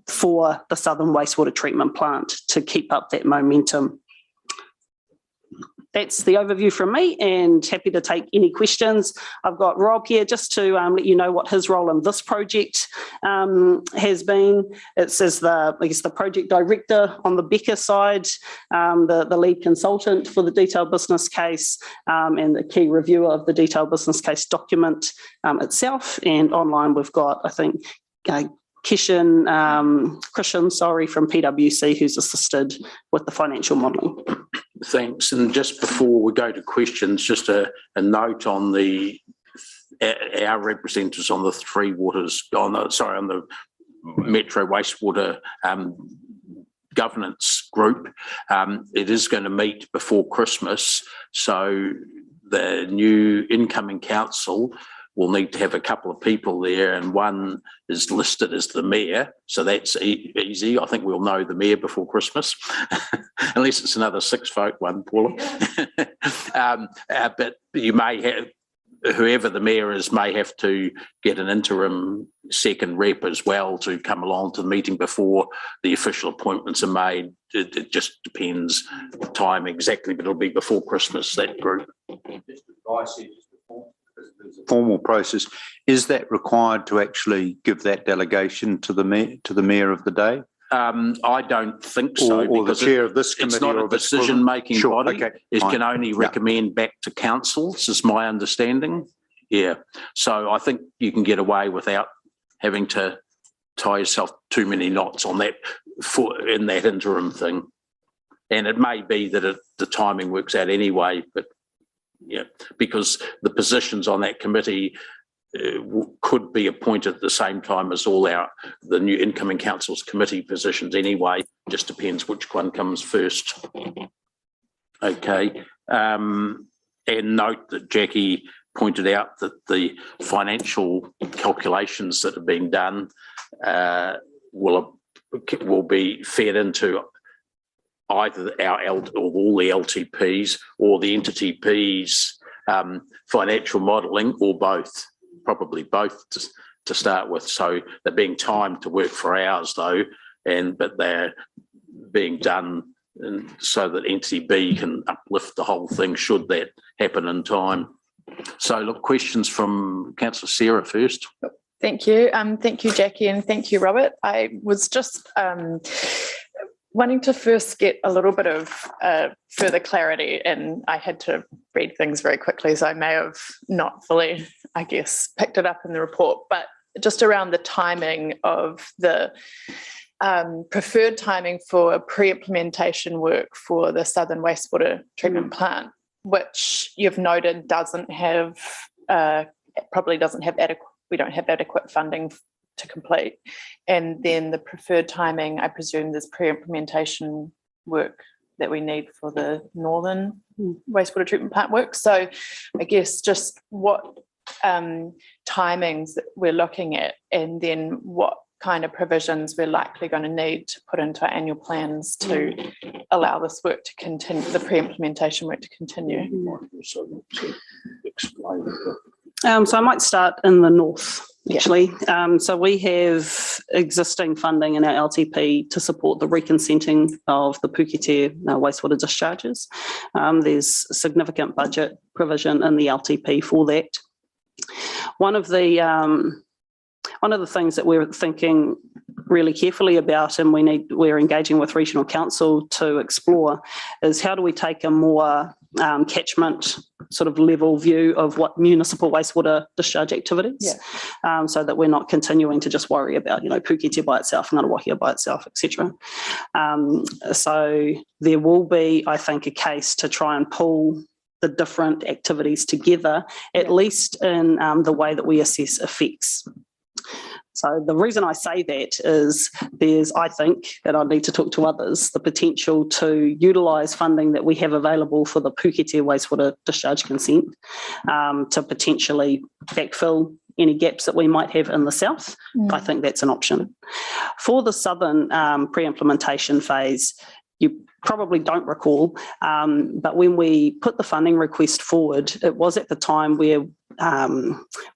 for the Southern Wastewater Treatment Plant to keep up that momentum. That's the overview from me, and happy to take any questions. I've got Rob here just to let you know what his role in this project has been. It's as the project director on the Becker side, the lead consultant for the detailed business case, and the key reviewer of the detailed business case document itself. And online we've got, I think, Christian, from PwC, who's assisted with the financial modelling. Thanks. And just before we go to questions, just a note on our representatives on the on the Metro Wastewater governance group. It is going to meet before Christmas, so the new incoming council will need to have a couple of people there, and one is listed as the mayor, so that's easy. I think we'll know the mayor before Christmas, unless it's another 6 vote one, Paula. But you may have, whoever the mayor is may have to get an interim second rep as well to come along to the meeting before the official appointments are made. It just depends the time exactly, but it'll be before Christmas, that group. Formal process, is that required to actually give that delegation to the mayor of the day? I don't think so, or the chair of this committee. It's not a decision-making body. Okay, it can only recommend back to councils, is my understanding. Yeah, so I think you can get away without having to tie yourself too many knots on that in that interim thing. And it may be that the timing works out anyway, but yeah, because the positions on that committee could be appointed at the same time as all the new incoming council's committee positions anyway. Just depends which one comes first. Okay, and note that Jackie pointed out that the financial calculations that are being done will be fed into either all the LTPs or the entity P's financial modelling, or both, probably both to start with. So they're being timed to work for hours though, but they're being done so that entity B can uplift the whole thing should that happen in time. So look, questions from Councillor Sarah first. Thank you. Thank you, Jackie, and thank you, Robert. I was just wanting to first get a little bit of further clarity, and I had to read things very quickly, so I may have not fully, I guess, picked it up in the report, but just around the timing of the preferred timing for pre-implementation work for the Southern Wastewater Treatment Plant, which you've noted probably doesn't have adequate, we don't have adequate funding to complete. And then the preferred timing, I presume there's pre-implementation work that we need for the Northern Wastewater Treatment Plant work. So I guess just what timings that we're looking at, and then what kind of provisions we're likely going to need to put into our annual plans to allow this work to continue, the pre-implementation work to continue. So I might start in the north, actually. So we have existing funding in our LTP to support the reconsenting of the Pukete wastewater discharges. There's significant budget provision in the LTP for that. One of the things that we're thinking really carefully about, and we're engaging with regional council to explore, is how do we take a more catchment sort of level view of what municipal wastewater discharge activities, so that we're not continuing to just worry about, Pukete by itself, Ngārawahia by itself, etc. So there will be, I think, a case to try and pull the different activities together, at least in the way that we assess effects. So the reason I say that is there's, I think, and I need to talk to others, the potential to utilise funding that we have available for the Pukete wastewater discharge consent to potentially backfill any gaps that we might have in the south. I think that's an option. For the southern pre-implementation phase, you probably don't recall, but when we put the funding request forward, it was at the time where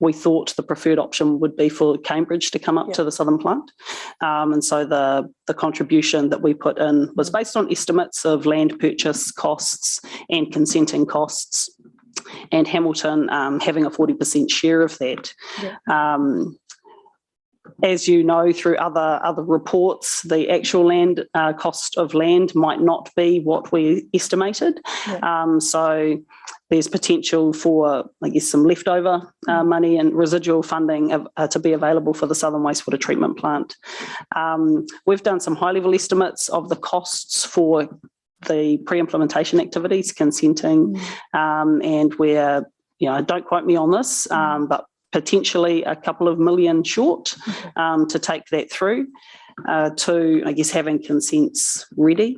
we thought the preferred option would be for Cambridge to come up to the southern plant. And so the contribution that we put in was based on estimates of land purchase costs and consenting costs, and Hamilton having a 40% share of that. As you know, through other reports, the actual land cost of land might not be what we estimated. So there's potential for, I guess, some leftover money and residual funding to be available for the Southern Wastewater Treatment Plant. We've done some high-level estimates of the costs for the pre-implementation activities, consenting, and we're, don't quote me on this, but potentially a couple of million short to take that through to, I guess, having consents ready.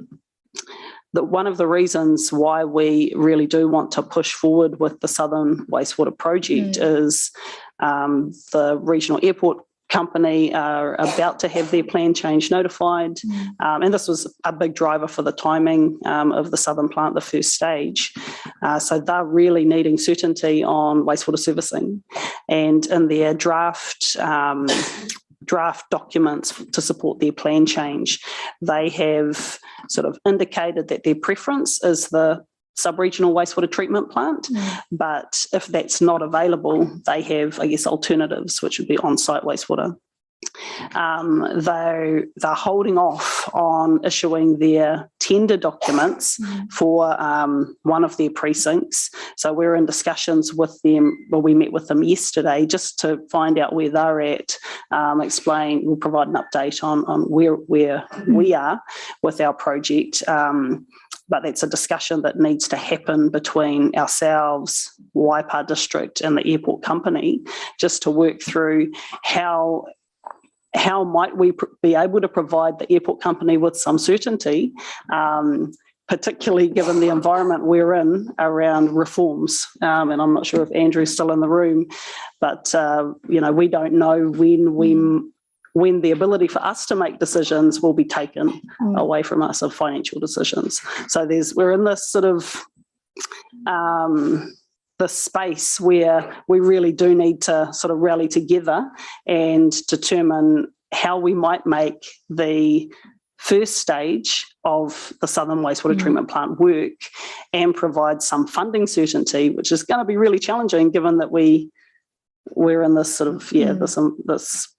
That one of the reasons why we really do want to push forward with the Southern Wastewater Project is the regional airport company are about to have their plan change notified, and this was a big driver for the timing of the southern plant, the first stage. So they're really needing certainty on wastewater servicing, and in their draft documents to support their plan change, they have sort of indicated that their preference is the sub-regional wastewater treatment plant, but if that's not available, they have, I guess, alternatives, which would be on-site wastewater. They're holding off on issuing their tender documents for one of their precincts. So we're in discussions with them, well, we met with them yesterday just to find out where they're at, we'll provide an update on where we are with our project. But that's a discussion that needs to happen between ourselves, Waipā District, and the airport company, just to work through how might we be able to provide the airport company with some certainty, particularly given the environment we're in around reforms. And I'm not sure if Andrew's still in the room, but, we don't know when the ability for us to make decisions will be taken away from us of financial decisions. So we're in this sort of the space where we really do need to sort of rally together and determine how we might make the first stage of the Southern Wastewater Treatment Plant work and provide some funding certainty, which is going to be really challenging given that we're in this sort of, this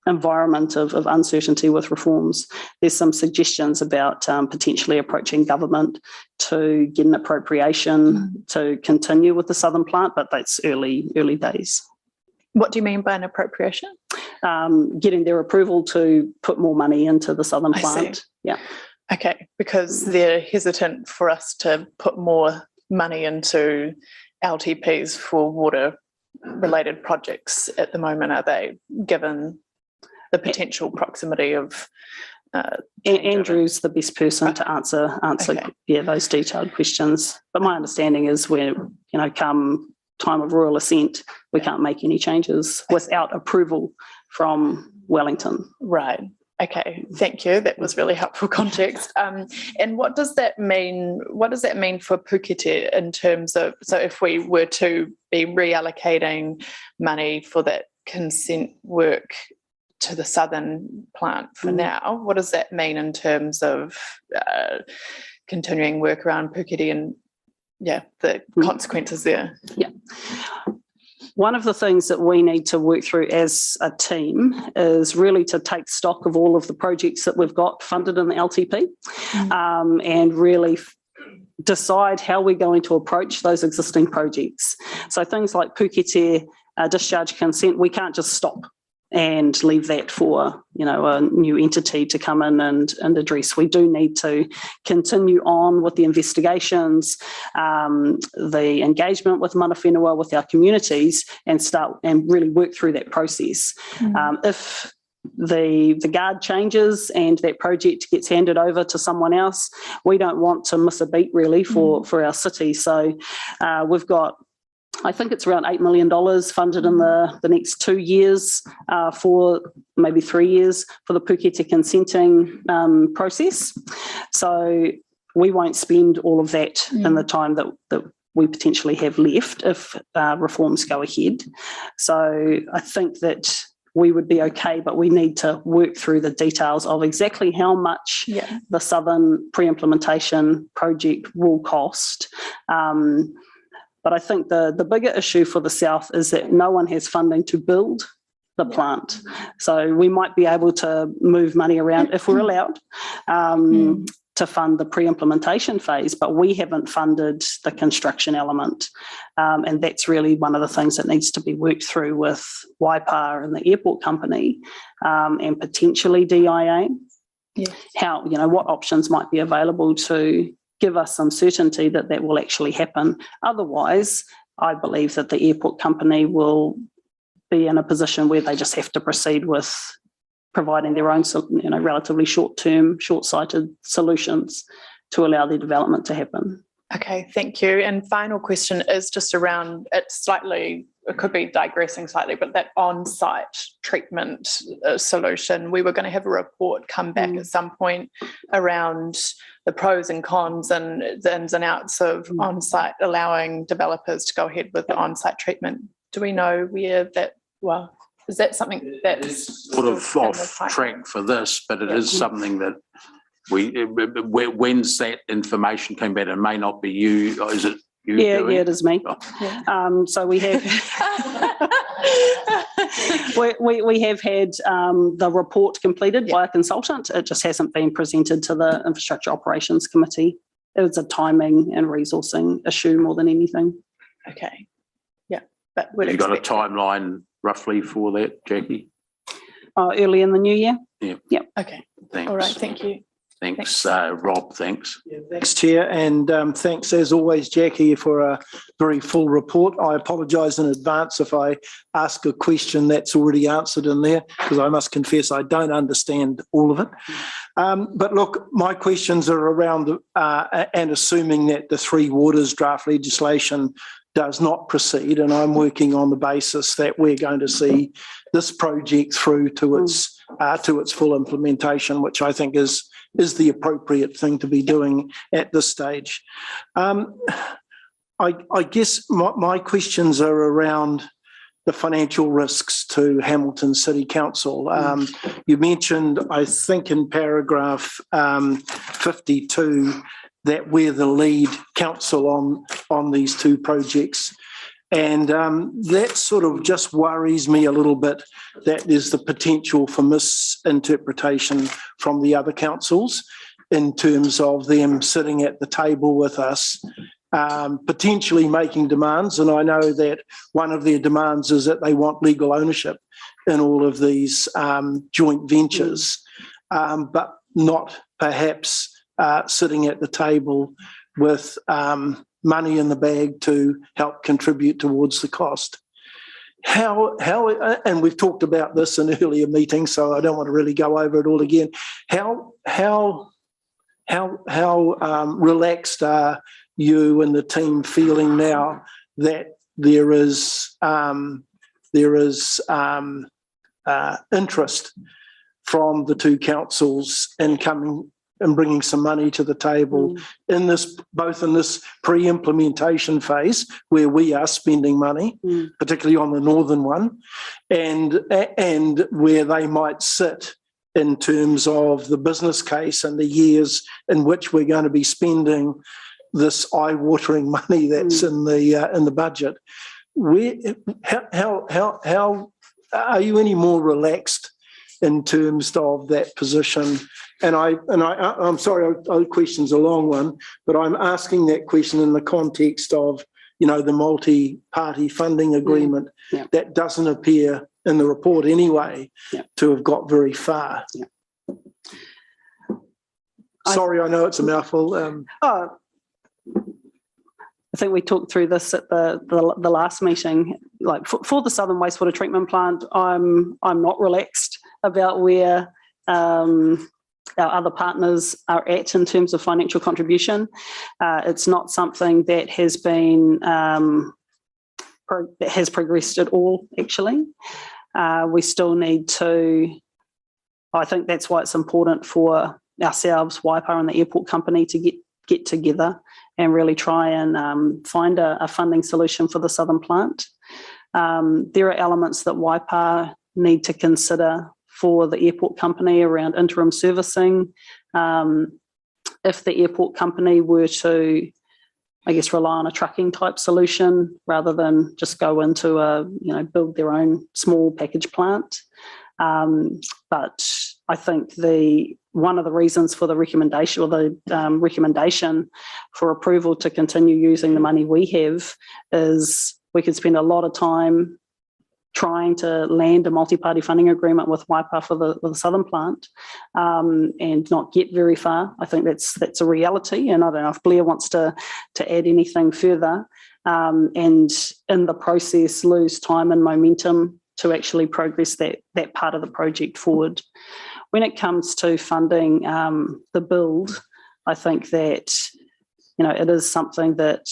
environment of uncertainty with reforms. There's some suggestions about potentially approaching government to get an appropriation to continue with the Southern plant, but that's early days. What do you mean by an appropriation? Getting their approval to put more money into the Southern plant. Yeah. Okay, because they're hesitant for us to put more money into LTPs for water-related projects at the moment, are they, given the potential proximity of Andrew's the best person to answer those detailed questions. But my understanding is come time of royal assent, we can't make any changes without approval from Wellington. Right. Okay. Thank you. That was really helpful context. And what does that mean? What does that mean for Pukete in terms of, so if we were to be reallocating money for that consent work to the Southern plant for now, what does that mean in terms of continuing work around Pukete and the consequences there? Yeah. One of the things that we need to work through as a team is really to take stock of all of the projects that we've got funded in the LTP and really decide how we're going to approach those existing projects. So things like Pukete discharge consent, we can't just stop and leave that for a new entity to come in and address. We do need to continue on with the investigations, the engagement with mana whenua, with our communities, and start and really work through that process. If the guard changes and that project gets handed over to someone else, we don't want to miss a beat really for our city. So we've got, I think it's around $8 million funded in the next 2 years for maybe 3 years for the Pukete consenting process. So we won't spend all of that in the time that we potentially have left if reforms go ahead. So I think that we would be okay, but we need to work through the details of exactly how much the Southern pre-implementation project will cost. But I think the bigger issue for the South is that no one has funding to build the plant. So we might be able to move money around if we're allowed to fund the pre-implementation phase, but we haven't funded the construction element. And that's really one of the things that needs to be worked through with Waipā and the airport company and potentially DIA. How, what options might be available to give us some certainty that will actually happen. Otherwise, I believe that the airport company will be in a position where they just have to proceed with providing their own, relatively short-term, short-sighted solutions to allow their development to happen. Okay, thank you. And final question is just around, it could be digressing slightly, but that on-site treatment solution, we were going to have a report come back at some point around the pros and cons and the ins and outs of on-site, allowing developers to go ahead with the on-site treatment. Do we know where that, is that something that's sort of off track for this, but it is something that when's that information came back? It may not be you. Is it you? Yeah, it is me. So we have we have had the report completed by a consultant. It just hasn't been presented to the Infrastructure Operations Committee. It was a timing and resourcing issue more than anything. Okay. Yeah. But have you got a timeline roughly for that, Jackie? Early in the new year. Yeah. Yep. Okay. Thanks. All right. Thank you. Thanks, Rob. Thanks. Yeah, thanks, Chair, and thanks as always, Jackie, for a very full report. I apologise in advance if I ask a question that's already answered in there, because I must confess I don't understand all of it. But look, my questions are around and assuming that the Three Waters draft legislation does not proceed, and I'm working on the basis that we're going to see this project through to its full implementation, which I think is the appropriate thing to be doing at this stage. I guess my questions are around the financial risks to Hamilton City Council. You mentioned, I think in paragraph 52, that we're the lead council on these two projects. And that sort of just worries me a little bit, that there's the potential for misinterpretation from the other councils in terms of them sitting at the table with us, potentially making demands. And I know that one of their demands is that they want legal ownership in all of these joint ventures, but not perhaps sitting at the table with money in the bag to help contribute towards the cost. How, and we've talked about this in earlier meetings, so I don't want to really go over it all again. How relaxed are you and the team feeling now that there is interest from the two councils in coming and bringing some money to the table in this, both in this pre-implementation phase where we are spending money, particularly on the northern one, and where they might sit in terms of the business case and the years in which we're going to be spending this eye-watering money that's in the budget. How are you any more relaxed in terms of that position? And I'm sorry, our question's a long one, but I'm asking that question in the context of, the multi-party funding agreement that doesn't appear in the report anyway to have got very far. Sorry, I know it's a mouthful. I think we talked through this at the last meeting. Like for the Southern Wastewater Treatment Plant, I'm not relaxed about where our other partners are at in terms of financial contribution. It's not something that has been progressed at all, actually. We still need to, I think that's why it's important for ourselves, Waipara and the airport company to get together and really try and find a funding solution for the Southern plant. There are elements that Waipara need to consider for the airport company around interim servicing. If the airport company were to, I guess, rely on a trucking type solution rather than just go into build their own small package plant. But I think one of the reasons for the recommendation, or the recommendation for approval to continue using the money we have, is we could spend a lot of time trying to land a multi-party funding agreement with Waipara for the Southern plant and not get very far. I think that's a reality, and I don't know if Blair wants to add anything further, and in the process lose time and momentum to actually progress that part of the project forward. When it comes to funding the build, I think that it is something that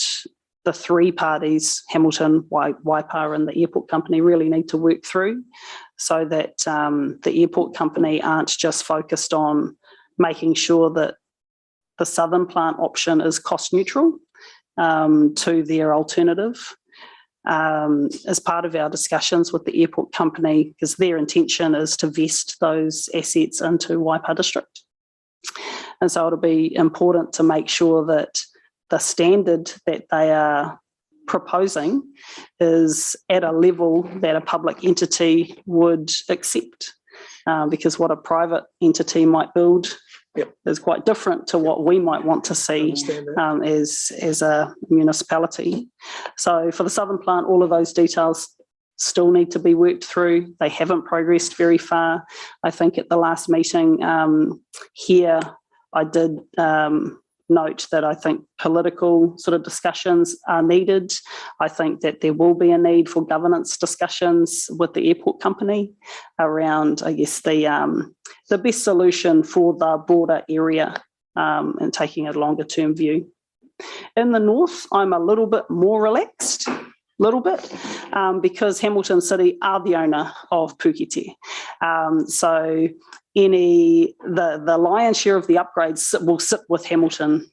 the three parties, Hamilton, Waipara and the airport company, really need to work through, so that the airport company aren't just focused on making sure that the Southern plant option is cost neutral to their alternative. As part of our discussions with the airport company, because their intention is to vest those assets into Waipara District. And so it'll be important to make sure that the standard that they are proposing is at a level that a public entity would accept, because what a private entity might build is quite different to what we might want to see as a municipality. So for the Southern plant, all of those details still need to be worked through. They haven't progressed very far. I think at the last meeting here, I did note that I think political sort of discussions are needed. I think that there will be a need for governance discussions with the airport company around, I guess, the best solution for the broader area and taking a longer term view. In the north, I'm a little bit more relaxed, because Hamilton City are the owner of Puketi. So the lion's share of the upgrades will sit with Hamilton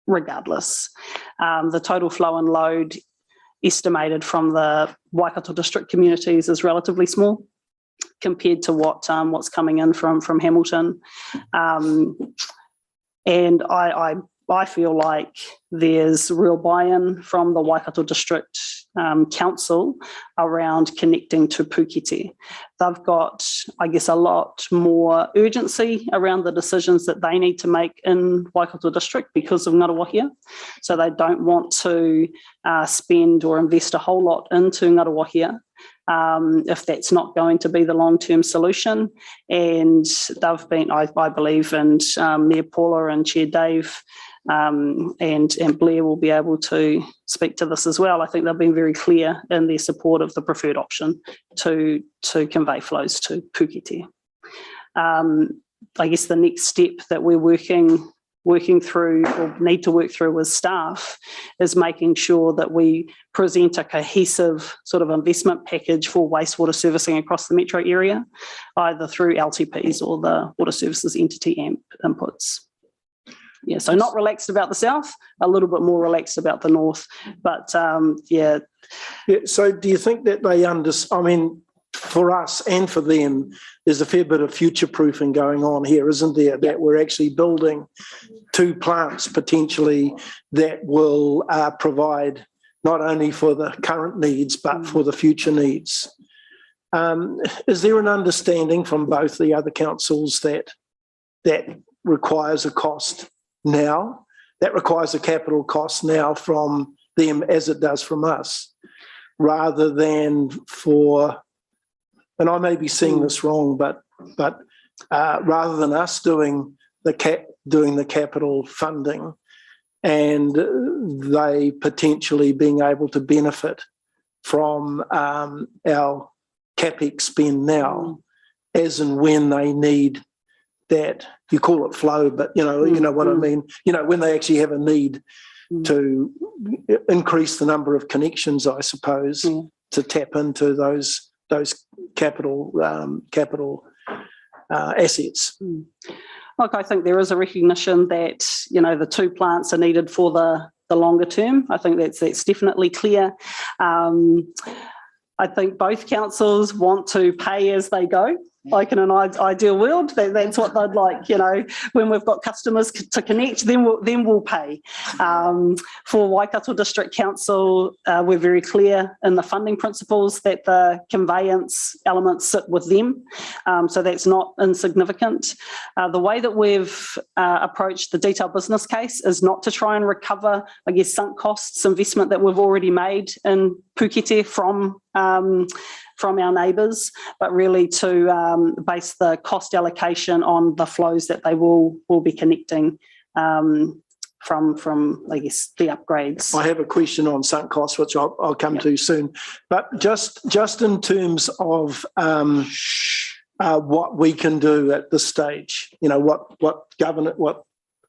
regardless. The total flow and load estimated from the Waikato district communities is relatively small compared to what's coming in from Hamilton. And I feel like there's real buy-in from the Waikato District Council around connecting to Puketi. They've got, I guess, a lot more urgency around the decisions that they need to make in Waikato District because of Ngaruawahia. So they don't want to spend or invest a whole lot into Ngaruawahia if that's not going to be the long-term solution. And they've been, I believe, and Mayor Paula and Chair Dave and Blair will be able to speak to this as well. I think they've been very clear in their support of the preferred option to convey flows to Puketi. I guess the next step that we're working through or need to work through with staff is making sure that we present a cohesive sort of investment package for wastewater servicing across the metro area, either through LTPs or the Water Services Entity AMP inputs. Yeah, so not relaxed about the south, a little bit more relaxed about the north, but yeah. So do you think that they I mean, for us and for them, there's a fair bit of future-proofing going on here, isn't there? That we're actually building 2 plants potentially that will provide not only for the current needs, but for the future needs. Is there an understanding from both the other councils that requires a cost now, that requires a capital cost now from them as it does from us, rather than for, and I may be seeing this wrong, but rather than us doing the capital funding and they potentially being able to benefit from our CapEx spend now, as and when they need that, you call it flow, but you know what I mean. You know, when they actually have a need to increase the number of connections, I suppose, to tap into those capital assets. Look, I think there is a recognition that the 2 plants are needed for the longer term. I think that's definitely clear. I think both councils want to pay as they go. Like in an ideal world, that's what they'd like. When we've got customers to connect, then we'll pay. For Waikato District Council, we're very clear in the funding principles that the conveyance elements sit with them. So that's not insignificant. The way that we've approached the detailed business case is not to try and recover, I guess, sunk costs, investment that we've already made in Puketi from our neighbours, but really to base the cost allocation on the flows that they will be connecting from I guess the upgrades. I have a question on sunk costs, which I'll come to soon, but just in terms of what we can do at this stage, what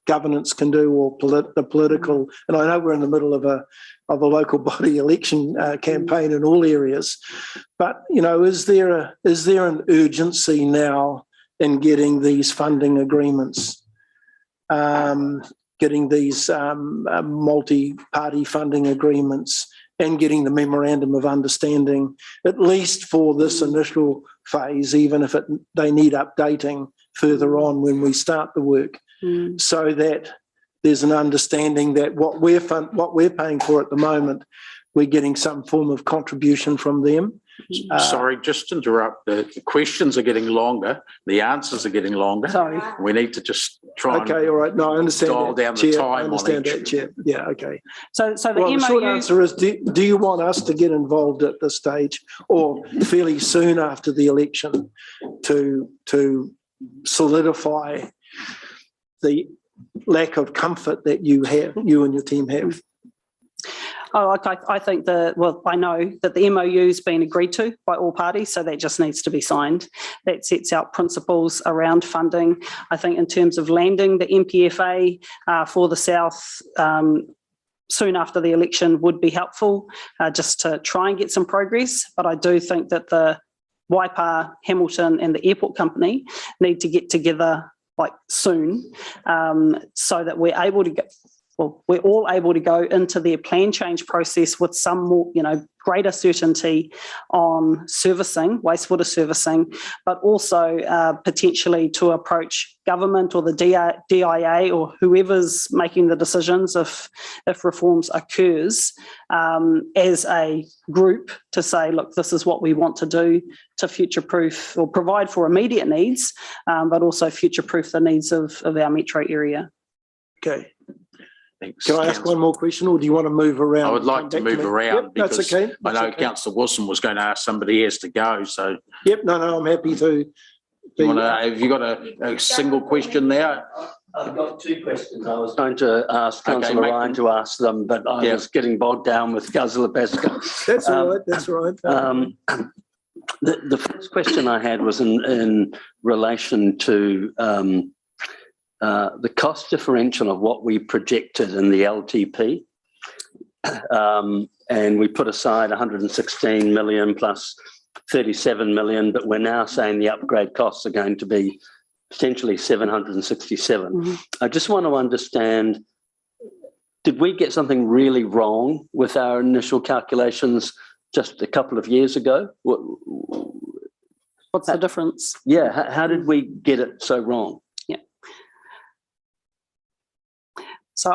governance can do, or the political, and I know we're in the middle of a local body election campaign in all areas, but is there an urgency now in getting these funding agreements, getting these multi-party funding agreements, and getting the memorandum of understanding, at least for this initial phase, even if they need updating further on when we start the work, so that there's an understanding that what we're paying for at the moment, we're getting some form of contribution from them. Sorry, just to interrupt. The questions are getting longer. The answers are getting longer. Sorry. We need to just try Okay, all right. No, I understand dial that, down Chair. the time I understand on that, each. Chair. Yeah, okay. So the Well, MOU... the short answer is, do you want us to get involved at this stage, or fairly soon after the election, to solidify the lack of comfort that you and your team have? Oh, I think I know that the MOU's been agreed to by all parties, so that just needs to be signed. That sets out principles around funding. I think in terms of landing the MPFA for the South soon after the election would be helpful, just to try and get some progress. But I do think that the Waipa, Hamilton and the airport company need to get together like soon, so that we're able to get, well, we're all able to go into their plan change process with some more, greater certainty on servicing, wastewater servicing, but also potentially to approach government or the DIA or whoever's making the decisions if reforms occurs, as a group to say, look, this is what we want to do to future-proof or provide for immediate needs, but also future-proof the needs of our metro area. Okay. Thanks, Can I ask one more question, or do you want to move around? I would like to move around because that's okay. I know Councillor Wilson was going to ask somebody else to go. So yep, no, I'm happy to. Have you got a single question there? I've got two questions. I was going to ask Councillor Ryan to ask them, but I was getting bogged down with Councillor Pascoe. That's all right. That's all right. The first question I had was in relation to the cost differential of what we projected in the LTP. And we put aside 116 million plus 37 million, but we're now saying the upgrade costs are going to be potentially 767. Mm-hmm. I just want to understand, did we get something really wrong with our initial calculations just a couple of years ago? What's the difference? Yeah, how did we get it so wrong? So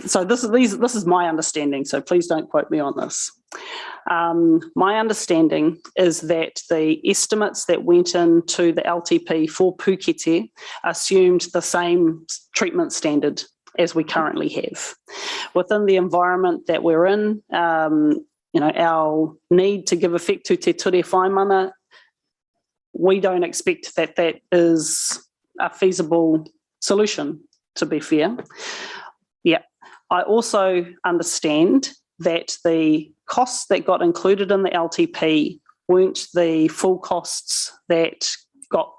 So this is my understanding. So please don't quote me on this. My understanding is that the estimates that went into the LTP for Pukete assumed the same treatment standard as we currently have. Within the environment that we're in, our need to give effect to Te Ture Whaimana, we don't expect that is a feasible solution, to be fair. Yeah. I also understand that the costs that got included in the LTP weren't the full costs that got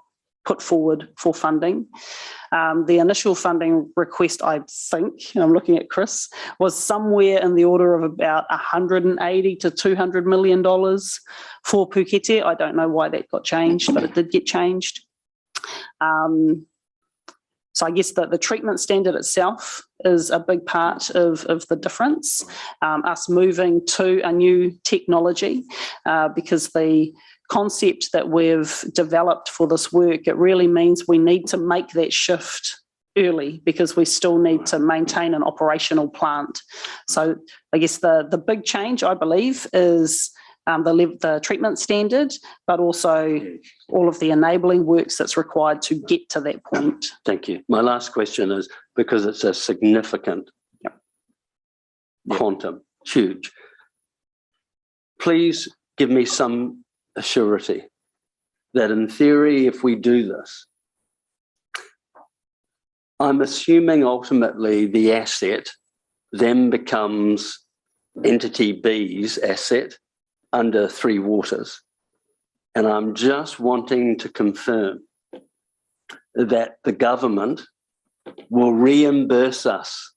put forward for funding. The initial funding request, I think, and I'm looking at Chris, was somewhere in the order of about $180 to $200 million for Pukete. I don't know why that got changed, but it did get changed. So I guess that the treatment standard itself is a big part of the difference, us moving to a new technology, because the concept that we've developed for this work, it really means we need to make that shift early because we still need to maintain an operational plant. So I guess the big change, I believe, is the treatment standard, but also all of the enabling works that's required to get to that point. Thank you. My last question is, because it's a significant quantum, huge, please give me some assurity that in theory, if we do this, I'm assuming ultimately the asset then becomes entity B's asset under Three Waters. And I'm just wanting to confirm that the government will reimburse us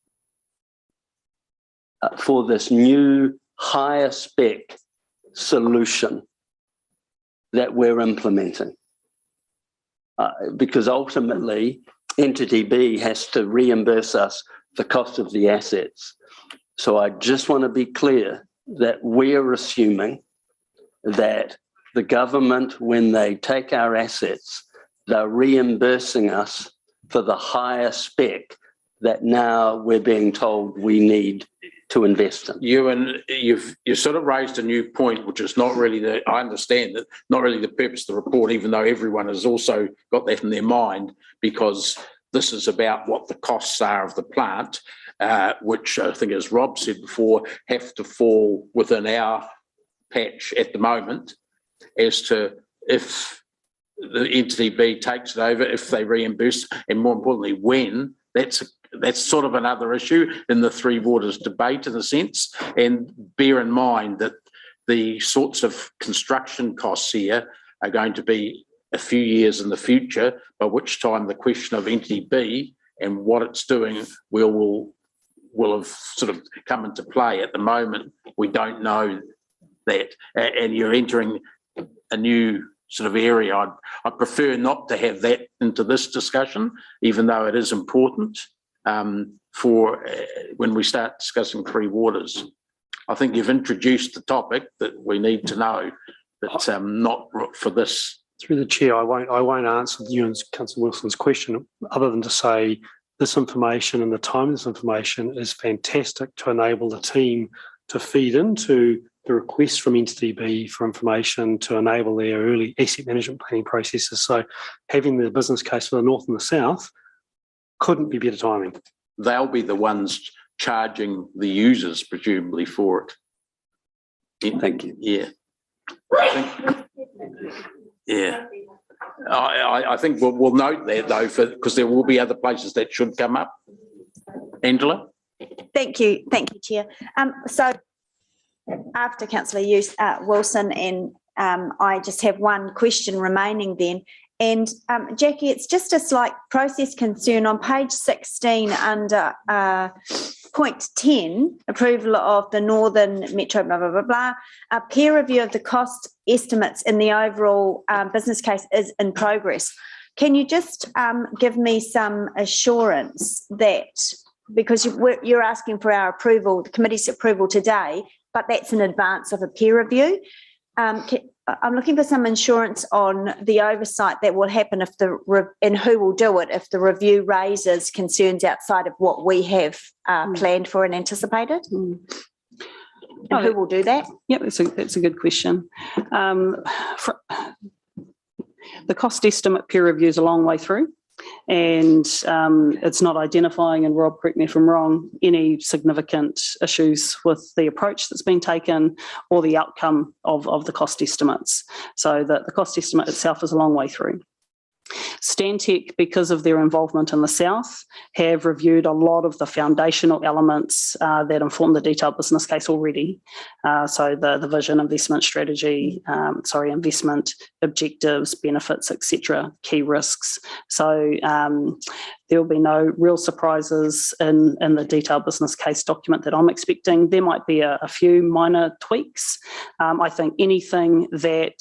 for this new higher spec solution that we're implementing. Because ultimately, entity B has to reimburse us the cost of the assets. So I just want to be clear that we're assuming that the government, when they take our assets, they're reimbursing us for the higher spec that now we're being told we need to invest in. You've sort of raised a new point, which is not really I understand that, not really the purpose of the report, even though everyone has also got that in their mind, because this is about what the costs are of the plant, which I think, as Rob said before, have to fall within our patch at the moment as to if the entity B takes it over, if they reimburse, and more importantly, when, that's sort of another issue in the Three Waters debate in a sense. And bear in mind that the sorts of construction costs here are going to be a few years in the future, by which time the question of entity B and what it's doing will have sort of come into play. At the moment, we don't know that, and you're entering a new sort of area. I prefer not to have that into this discussion, even though it is important for when we start discussing Three Waters. I think you've introduced the topic that we need to know, but not for this. Through the chair, I won't answer you and Councillor Wilson's question, other than to say this information and the time of this information is fantastic to enable the team to feed into the request from Entity B for information to enable their early asset management planning processes. So having the business case for the north and the south couldn't be better timing. They'll be the ones charging the users, presumably, for it. Thank you. Yeah. Yeah. I think we'll note that, though, because there will be other places that should come up. Angela? Thank you, Chair. So after Councillor Wilson, and I just have one question remaining then. And Jackie, it's just a slight process concern on page 16 under point 10, approval of the Northern Metro, blah, blah, blah, blah. A peer review of the cost estimates in the overall business case is in progress. Can you just give me some assurance that, because you're asking for our approval, the committee's approval today, but that's in advance of a peer review. I'm looking for some assurance on the oversight that will happen if and who will do it if the review raises concerns outside of what we have planned for and anticipated. And who will do that? Yep, that's a good question. The cost estimate peer review is a long way through, and it's not identifying, and Rob, correct me if I'm wrong, any significant issues with the approach that's been taken or the outcome of the cost estimates. So that the cost estimate itself is a long way through. Stantec, because of their involvement in the south, have reviewed a lot of the foundational elements that inform the detailed business case already. So the vision, investment strategy, investment objectives, benefits, etc., key risks. So there will be no real surprises in the detailed business case document that I'm expecting. There might be a few minor tweaks. I think anything that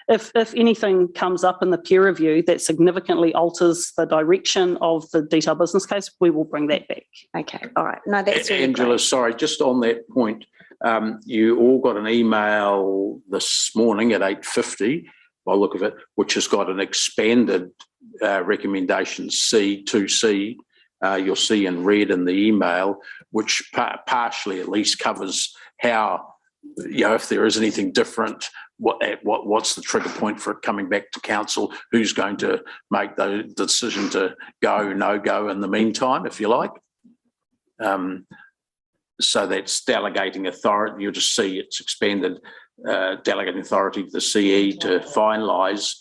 If anything comes up in the peer review that significantly alters the direction of the detailed business case, we will bring that back. Okay, all right. No, that's really Angela, great. sorry, just on that point, you all got an email this morning at 8:50, by the look of it, which has got an expanded recommendation C2C. You'll see in red in the email, which partially at least covers how, if there is anything different, what's the trigger point for it coming back to council, who's going to make the decision to go, no go in the meantime, if you like. So that's delegating authority. You'll just see it's expanded, delegating authority to the CE to finalise,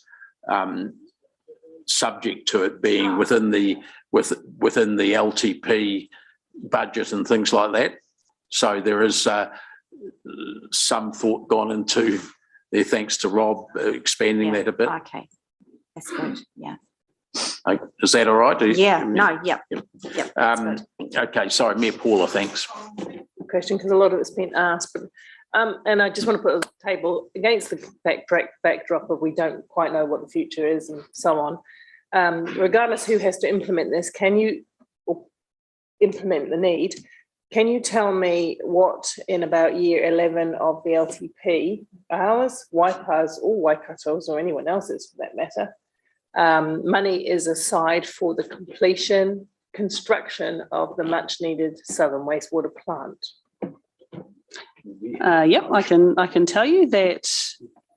subject to it being within the LTP budget and things like that. So there is some thought gone into there, thanks to Rob expanding that a bit. Okay, that's good. Yeah. Is that all right? Yep. That's good. Okay, sorry, Mayor Paula, thanks. Question, because a lot of it's been asked, but and I just want to put a table against the backdrop of we don't quite know what the future is and so on. Regardless who has to implement this, can you implement the need? Can you tell me what in about year 11 of the LTP, ours, Waipa's or Waikato's or anyone else's for that matter, money is aside for the construction of the much needed southern wastewater plant? Yep, I can tell you that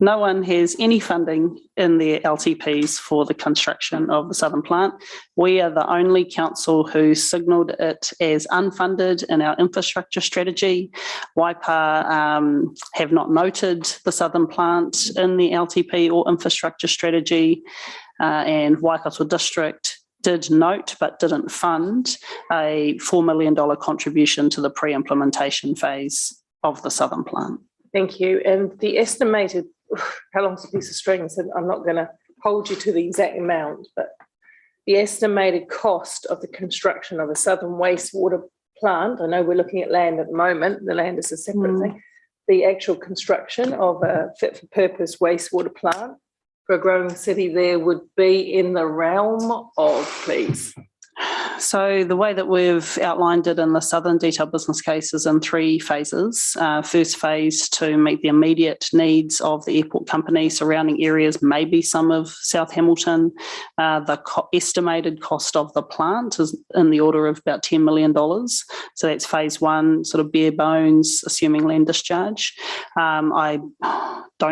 No one has any funding in their LTPs for the construction of the southern plant. We are the only council who signalled it as unfunded in our infrastructure strategy. Waipa have not noted the southern plant in the LTP or infrastructure strategy, and Waikato District did note but didn't fund a $4 million contribution to the pre-implementation phase of the southern plant. Thank you. And the estimated, how long's a piece of string? So I'm not going to hold you to the exact amount, but the estimated cost of the construction of a southern wastewater plant, I know we're looking at land at the moment, the land is a separate thing, the actual construction of a fit for purpose wastewater plant for a growing city there would be in the realm of, please? So the way that we've outlined it in the Southern Detailed Business Case is in 3 phases. First phase to meet the immediate needs of the airport company, surrounding areas, maybe some of South Hamilton. The estimated cost of the plant is in the order of about $10 million. So that's phase 1, sort of bare bones, assuming land discharge. Don't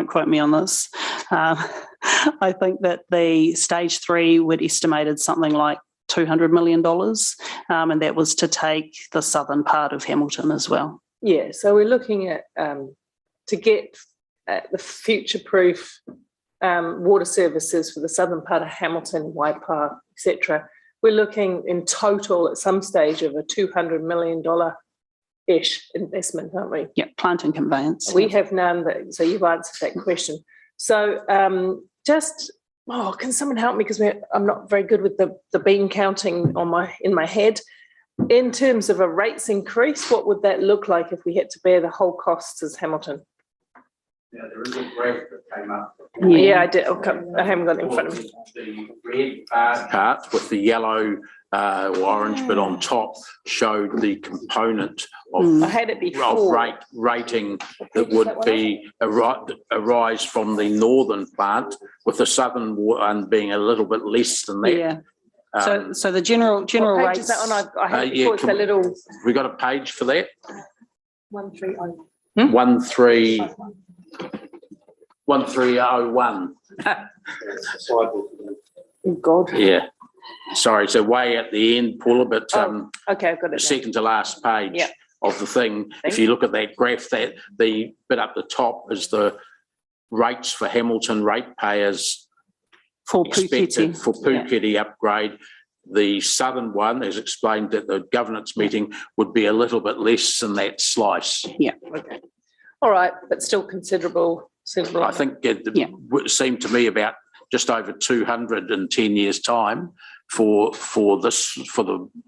quote me on this. I think that the stage 3 would estimated something like $200 million, and that was to take the southern part of Hamilton as well. Yeah, so we're looking at to get the future-proof water services for the southern part of Hamilton, Waipa, etc. We're looking in total at some stage of a $200 million-ish investment, aren't we? Yeah, plant and conveyance. We have none, so you've answered that question. So can someone help me, because I'm not very good with the bean counting in my head. In terms of a rates increase, what would that look like if we had to bear the whole costs as Hamilton? Yeah, there is a graph that came up. Yeah, I did. Okay. I haven't got it in front of me. The red part with the yellow or orange bit on top showed the component of, I had it before. of rating that would be arise from the northern plant, with the southern one being a little bit less than that. Yeah. So the general what page rates. is that on? I had it before. It's a little. We got a page for that. 1301. 1301. Oh God. Yeah. Sorry, so way at the end, Paula, but okay, I've got it. Second to last page of the thing. If you look at that graph, that the bit up the top is the rates for Hamilton ratepayers for Puketi upgrade. The southern one, as explained at the governance meeting, would be a little bit less than that slice. Yeah. Okay. All right, but still considerable. I think it would seem to me about just over 200 in 10 years' time for the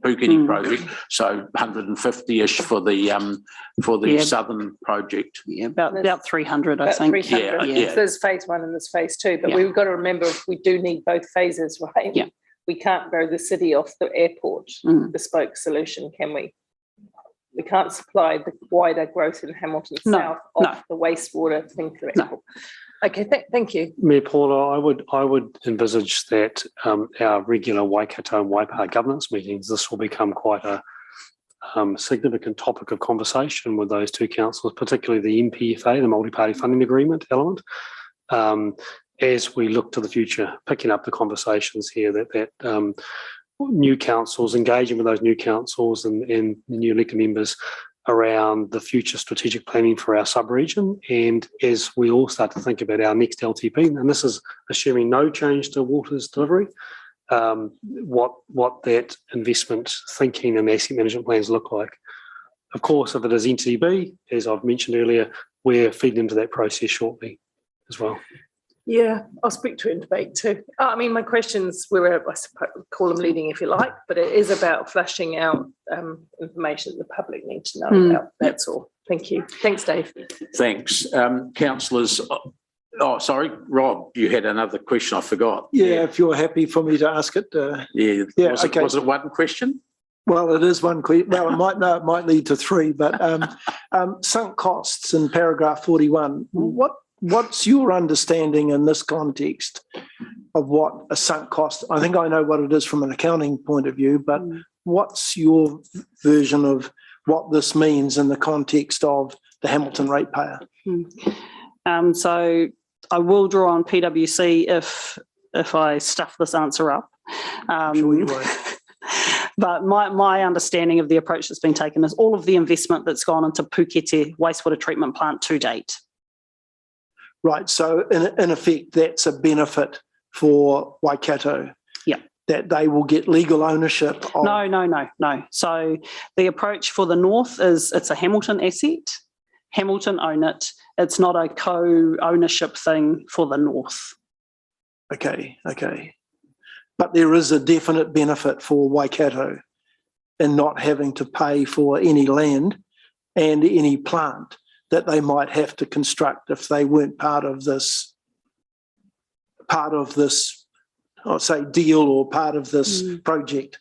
Puketi project. So 150-ish for the southern project. Yeah, about 300, I think. 300. Yeah. So there's phase 1 and there's phase 2, but we've got to remember we do need both phases, right? Yeah. We can't grow the city off the airport bespoke solution, can we? We can't supply the wider growth in Hamilton South off the wastewater thing for the airport. Okay, thank you. Mayor Paula, I would envisage that our regular Waikato and Waipa governance meetings, this will become quite a significant topic of conversation with those two councils, particularly the MPFA, the multi-party funding agreement element, as we look to the future, picking up the conversations here that new councils, engaging with those new councils and the new elected members around the future strategic planning for our sub-region. And as we all start to think about our next LTP, and this is assuming no change to water's delivery, what that investment thinking and asset management plans look like. Of course, if it is NTB, as I've mentioned earlier, we're feeding into that process shortly as well. Yeah, I'll speak to it in debate too. I mean, my questions were, I suppose, call them leading if you like, but it is about fleshing out information that the public needs to know about. That's all. Thank you. Thanks, Dave. Thanks. Councillors, sorry, Rob, you had another question, I forgot. Yeah, if you're happy for me to ask it. Was it one question? Well, it is one question. Well, it might lead to 3, but sunk costs in paragraph 41. What's your understanding in this context of what a sunk cost? I think I know what it is from an accounting point of view, but what's your version of what this means in the context of the Hamilton ratepayer? So I will draw on PwC if I stuff this answer up. Sure you won't. But my understanding of the approach that's been taken is all of the investment that's gone into Pukete wastewater treatment plant to date. Right, so in effect, that's a benefit for Waikato. Yeah. That they will get legal ownership of. No. So the approach for the north is it's a Hamilton asset. Hamilton own it. It's not a co-ownership thing for the north. Okay. But there is a definite benefit for Waikato in not having to pay for any land and any plant that they might have to construct if they weren't part of this, I'd say, deal or part of this project.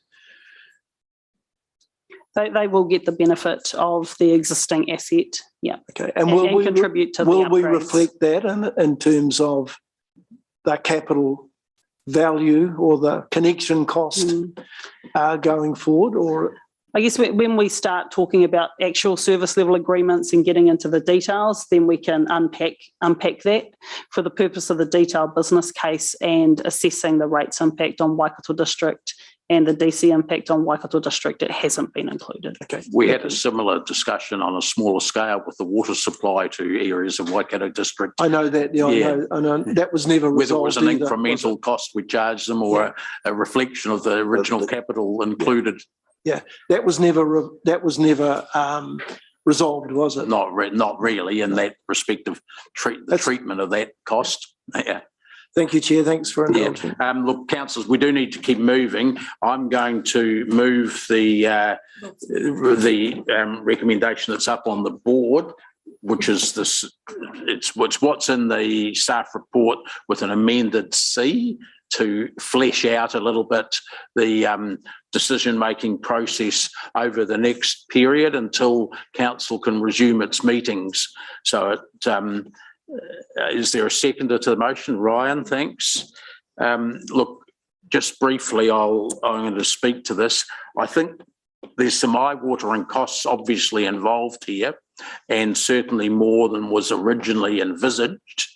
They will get the benefit of the existing asset, yeah. Okay, and will we contribute to will the we upgrades. reflect that in terms of the capital value or the connection cost going forward? Or I guess when we start talking about actual service level agreements and getting into the details, then we can unpack that for the purpose of the detailed business case and assessing the rates impact on Waikato District and the DC impact on Waikato District. It hasn't been included. Okay. We had a similar discussion on a smaller scale with the water supply to areas of Waikato District. I know that. Yeah, I know that was never resolved. Whether it was an either, incremental cost we charged them or a reflection of the original capital included. Yeah, that was never resolved, was it? Not really in that respect of treatment of that cost. Yeah. Thank you, Chair. Thanks for indulging. Look, councillors, we do need to keep moving. I'm going to move the recommendation that's up on the board, which is this. It's what's in the staff report with an amended C to flesh out a little bit the decision-making process over the next period until council can resume its meetings. So is there a seconder to the motion? Ryan, thanks. Look, just briefly, I'm going to speak to this. I think there's some eye-watering costs obviously involved here, and certainly more than was originally envisaged.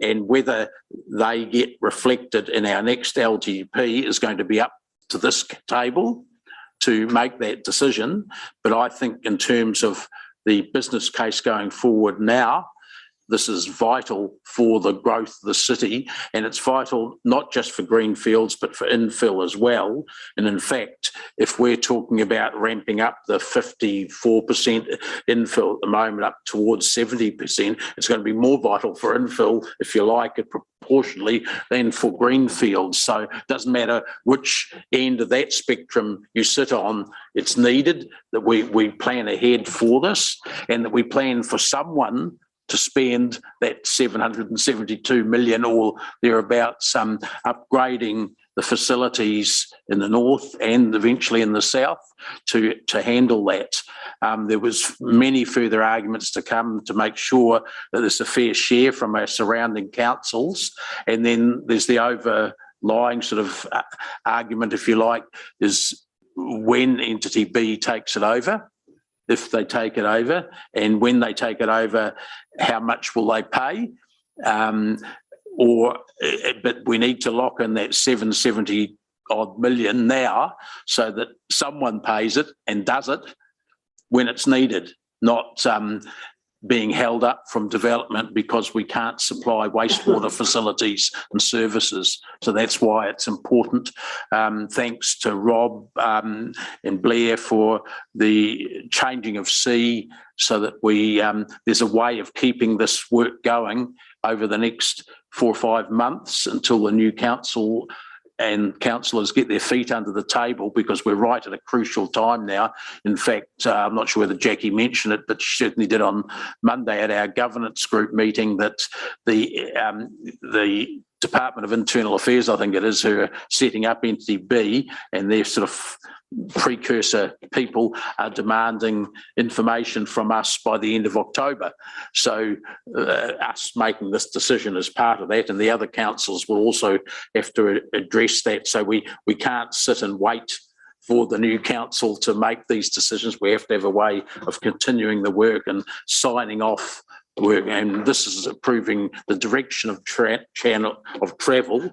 And whether they get reflected in our next LTP is going to be up to this table to make that decision. But I think in terms of the business case going forward now, this is vital for the growth of the city, and it's vital not just for greenfields but for infill as well. And in fact, if we're talking about ramping up the 54% infill at the moment up towards 70%, it's going to be more vital for infill, if you like it, proportionally than for greenfields. So it doesn't matter which end of that spectrum you sit on, it's needed that we plan ahead for this, and that we plan for someone to spend that 772 million or thereabouts upgrading the facilities in the north and eventually in the south to handle that. There was many further arguments to come to make sure that there's a fair share from our surrounding councils. And then there's the overlying sort of argument, if you like, is when entity B takes it over, if they take it over, and when they take it over, how much will they pay? But we need to lock in that 770 odd million now so that someone pays it and does it when it's needed, not being held up from development because we can't supply wastewater facilities and services. So that's why it's important. Thanks to Rob and Blair for the changing of C so that there's a way of keeping this work going over the next 4 or 5 months until the new council and councillors get their feet under the table, because we're right at a crucial time now. In fact, I'm not sure whether Jackie mentioned it, but she certainly did on Monday at our governance group meeting, that the Department of Internal Affairs, I think it is, who are setting up Entity B, and their sort of precursor people are demanding information from us by the end of October. So us making this decision as part of that, and the other councils will also have to address that. So we can't sit and wait for the new council to make these decisions. We have to have a way of continuing the work and signing off work, and this is approving the direction of channel of travel.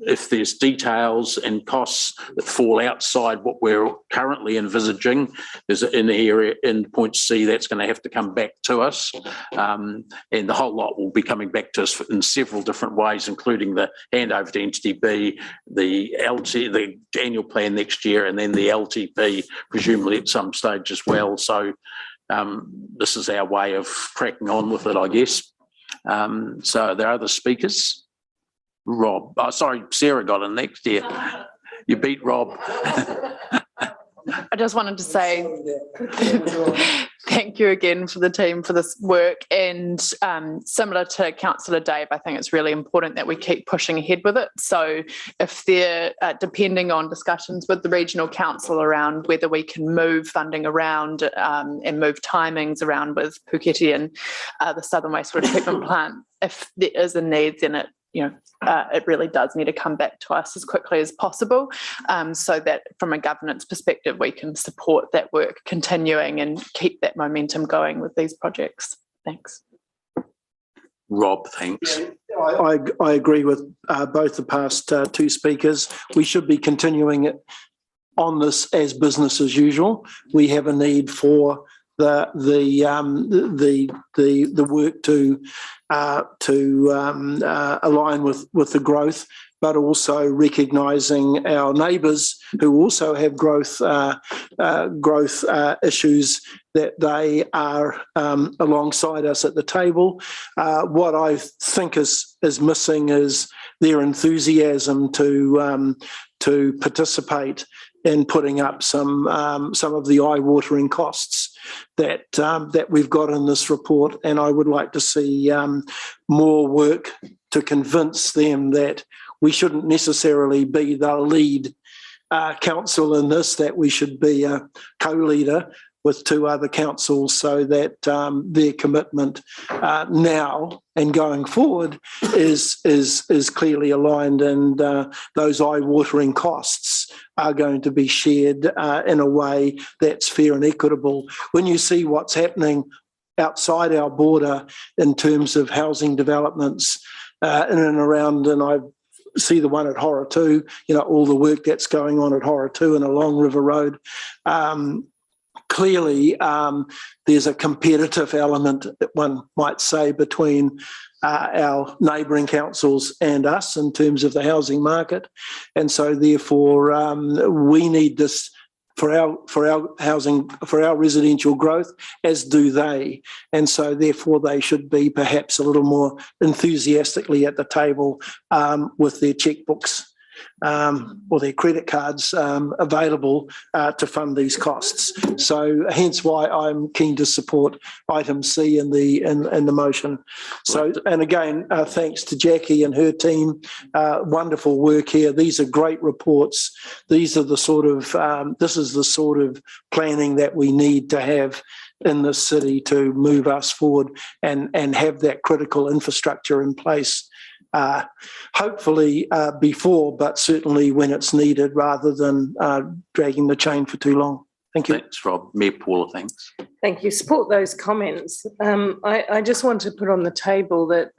If there's details and costs that fall outside what we're currently envisaging, there's in the area in point C that's going to have to come back to us, and the whole lot will be coming back to us in several different ways, including the handover to Entity B, the annual plan next year, and then the LTP presumably at some stage as well. So this is our way of cracking on with it, I guess. So there are other speakers. Rob, sorry, Sarah got in next year. You beat Rob. I just wanted to say thank you again for the team for this work, and similar to Councillor Dave, I think it's really important that we keep pushing ahead with it. So if they're depending on discussions with the regional council around whether we can move funding around and move timings around with Puketi and the Southern Wastewater Treatment Plant, if there is a need, then it really does need to come back to us as quickly as possible, so that from a governance perspective we can support that work continuing and keep that momentum going with these projects. Thanks. Rob, thanks. I agree with both the past two speakers. We should be continuing it on this as business as usual. We have a need for the work to align with the growth, but also recognising our neighbours who also have growth issues, that they are alongside us at the table. What I think is missing is their enthusiasm to participate in putting up some of the eye-watering costs that we've got in this report, and I would like to see more work to convince them that we shouldn't necessarily be the lead council in this, that we should be a co-leader with two other councils, so that their commitment now and going forward is clearly aligned, and those eye-watering costs are going to be shared in a way that's fair and equitable. When you see what's happening outside our border in terms of housing developments in and around, and I see the one at Horotū, all the work that's going on at Horotū and along River Road. Clearly, there's a competitive element, that one might say, between our neighbouring councils and us in terms of the housing market, and so therefore we need this for our housing, for our residential growth, as do they, and so therefore they should be perhaps a little more enthusiastically at the table with their checkbooks or their credit cards available to fund these costs. So hence why I'm keen to support item C in the motion. So, and again, thanks to Jackie and her team. Wonderful work here. These are great reports. These are the sort of this is the sort of planning that we need to have in this city to move us forward and have that critical infrastructure in place. Hopefully before, but certainly when it's needed, rather than dragging the chain for too long. Thank you. Thanks, Rob. Mayor Paula, thanks. Thank you. Support those comments. I just want to put on the table that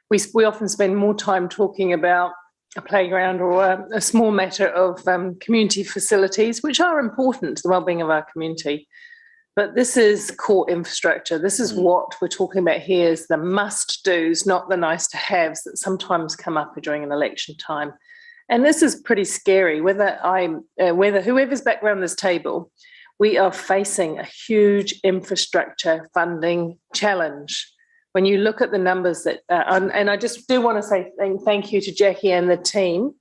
we often spend more time talking about a playground or a small matter of community facilities, which are important to the wellbeing of our community. But this is core infrastructure. This is what we're talking about here, is the must-dos, not the nice-to-haves that sometimes come up during an election time. And this is pretty scary. Whether whoever's back around this table, we are facing a huge infrastructure funding challenge. When you look at the numbers that, and I just do want to say thank you to Jackie and the team.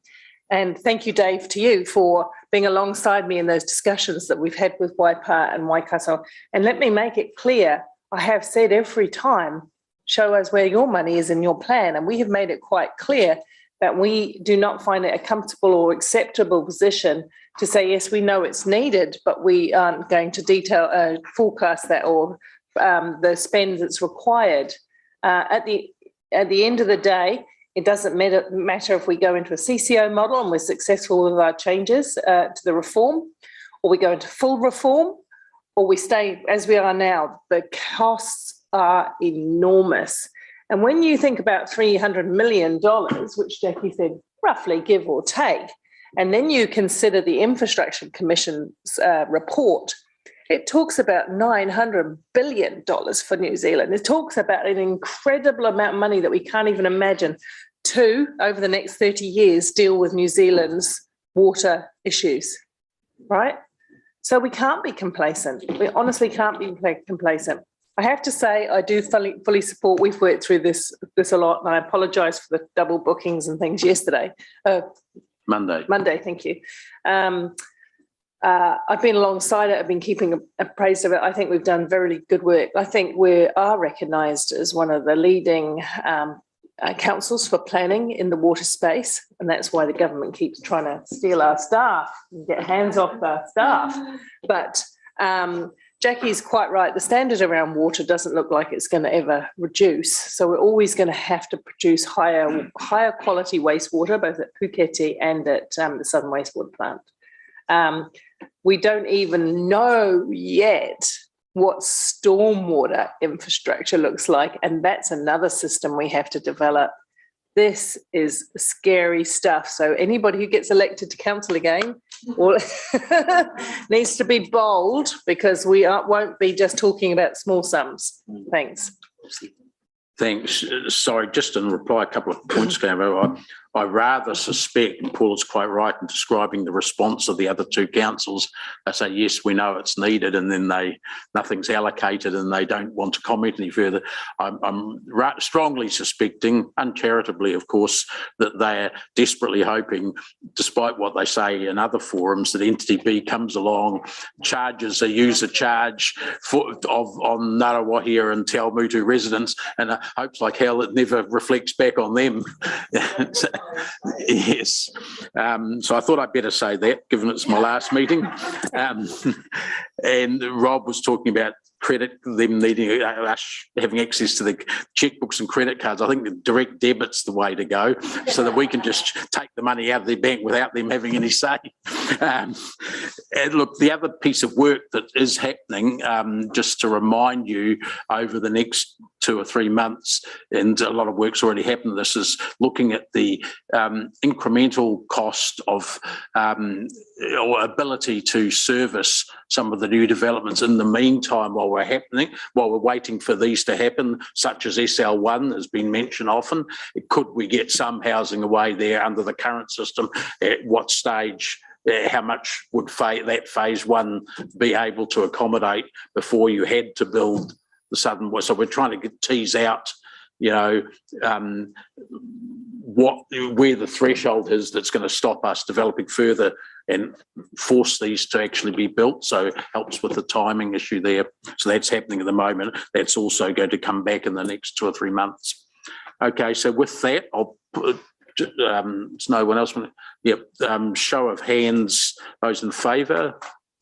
And thank you, Dave, to you for being alongside me in those discussions that we've had with Waipa and Waikato. And let me make it clear, I have said every time, show us where your money is in your plan. And we have made it quite clear that we do not find it a comfortable or acceptable position to say, yes, we know it's needed, but we aren't going to forecast that or the spend that's required. At the end of the day, it doesn't matter if we go into a CCO model and we're successful with our changes to the reform, or we go into full reform, or we stay as we are now. The costs are enormous. And when you think about $300 million, which Jackie said, roughly give or take, and then you consider the Infrastructure Commission's report, it talks about $900 billion for New Zealand. It talks about an incredible amount of money that we can't even imagine to, over the next 30 years, deal with New Zealand's water issues, right? So we can't be complacent. We honestly can't be complacent. I have to say, I do fully support, we've worked through this a lot, and I apologise for the double bookings and things yesterday. Monday, thank you. I've been alongside it. I've been keeping appraised of it. I think we've done very good work. I think we are recognised as one of the leading councils for planning in the water space, and that's why the government keeps trying to steal our staff and get hands off our staff. But Jackie's quite right. The standard around water doesn't look like it's going to ever reduce. So we're always going to have to produce higher quality wastewater, both at Puketi and at the Southern Wastewater Plant. We don't even know yet what stormwater infrastructure looks like, and that's another system we have to develop. This is scary stuff. So anybody who gets elected to council again needs to be bold, because we won't be just talking about small sums. Thanks. Thanks. Sorry, just in reply, a couple of points came over. I rather suspect, and Paul is quite right in describing the response of the other two councils. They say, yes, we know it's needed, and then nothing's allocated and they don't want to comment any further. I'm strongly suspecting, uncharitably of course, that they're desperately hoping, despite what they say in other forums, that Entity B comes along, charges a user charge on Ngarawahia and Te Awamutu residents, and hopes like hell it never reflects back on them. Yes. So I thought I'd better say that, given it's my last meeting. And Rob was talking about them needing us having access to the checkbooks and credit cards. I think the direct debit's the way to go, so that we can just take the money out of their bank without them having any say. And look, the other piece of work that is happening, just to remind you, over the next 2 or 3 months, and a lot of work's already happened, this is looking at the incremental cost of or ability to service some of the new developments in the meantime while we're waiting for these to happen, such as SL1 has been mentioned often. Could we get some housing away there under the current system? At what stage? How much would that phase one be able to accommodate before you had to build the southern? So we're trying to tease out, where the threshold is that's going to stop us developing further and force these to actually be built. So it helps with the timing issue there. So that's happening at the moment. That's also going to come back in the next 2 or 3 months. Okay, so with that, I'll put, it's no one else. Yep. Show of hands, those in favour.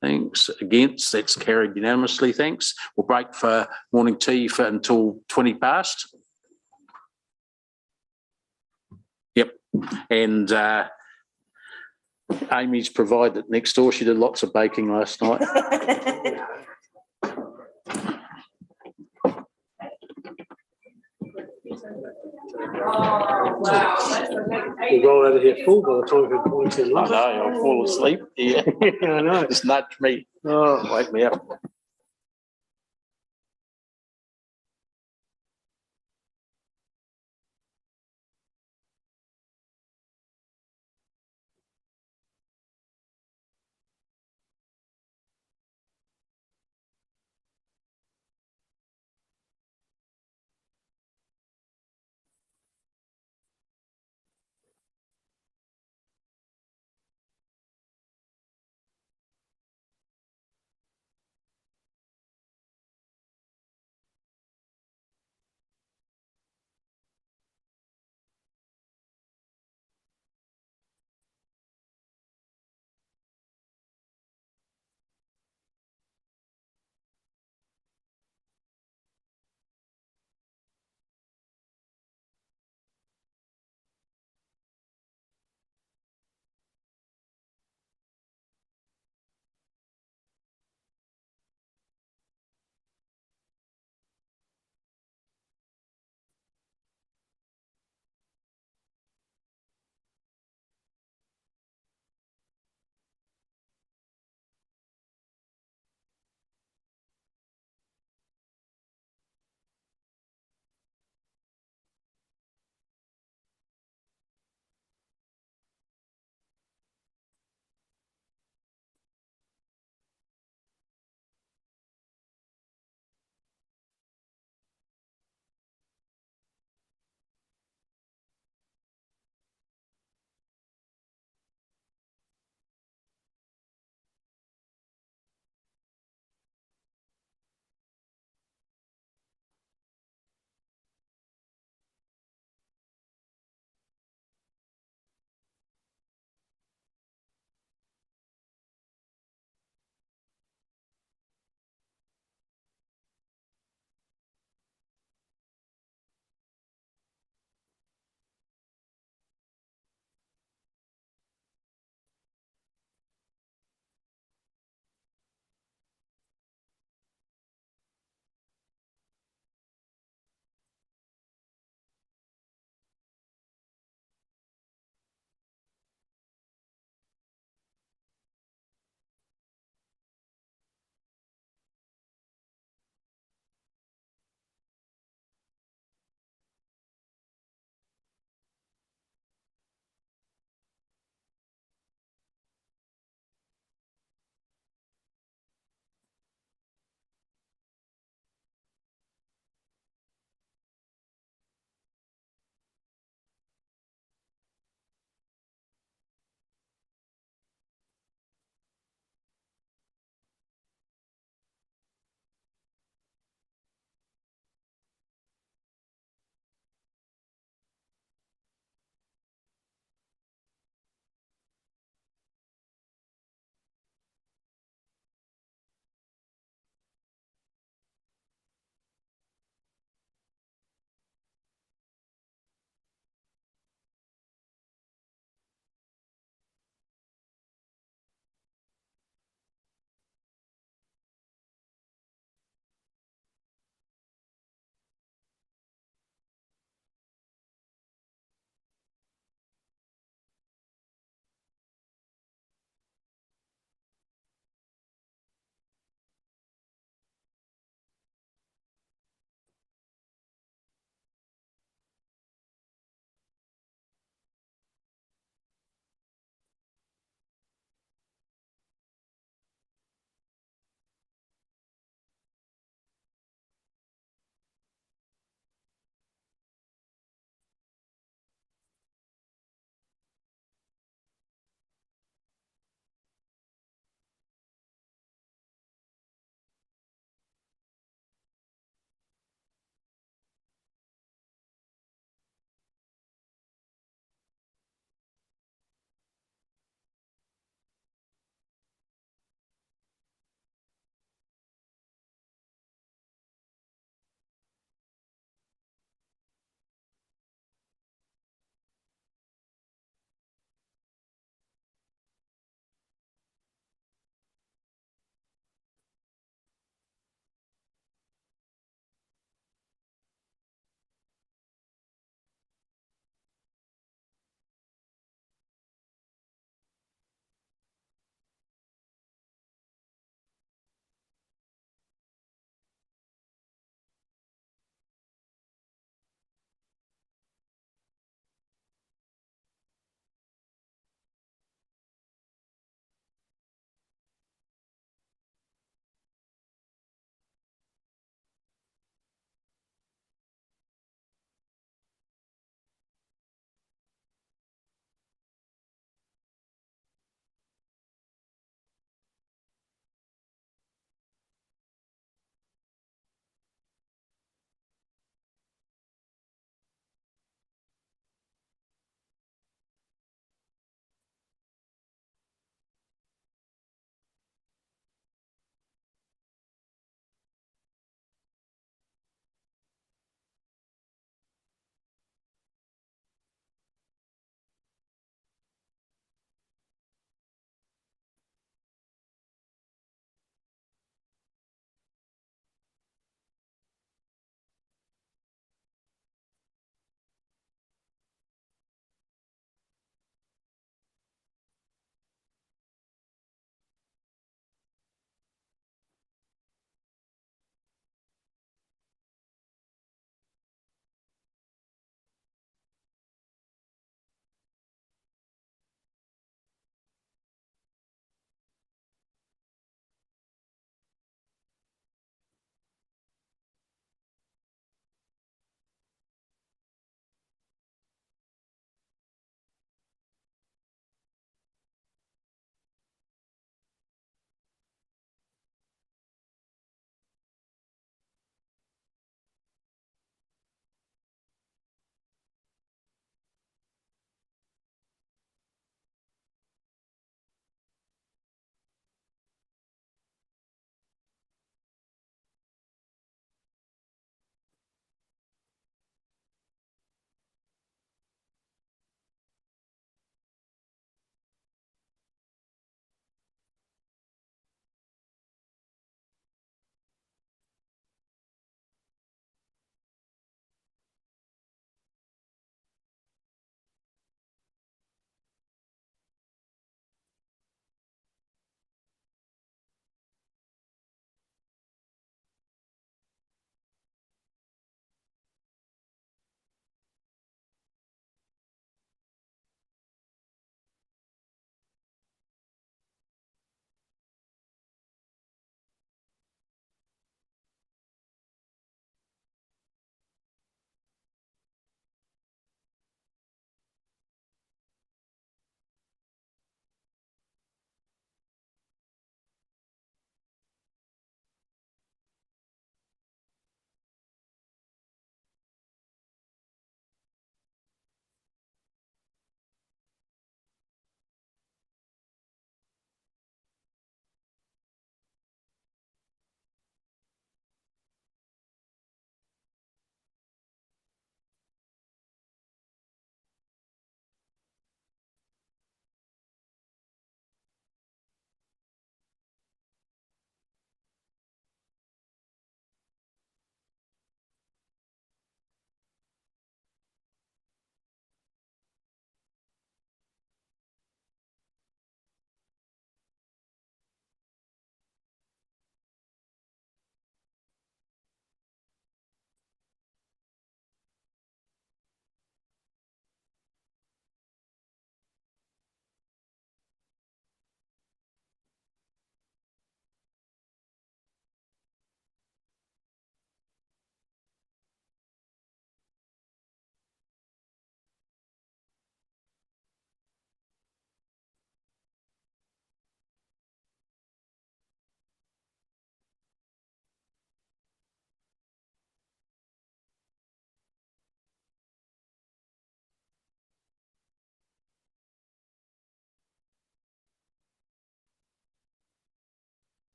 Thanks. Against, that's carried unanimously. Thanks. We'll break for morning tea until 20 past. Yep. And Amy's provided next door. She did lots of baking last night. We'll roll out of here full by the time we're going to lunch. I know, I'll fall asleep. Yeah, I know. Just nudge me. Oh, wake me up.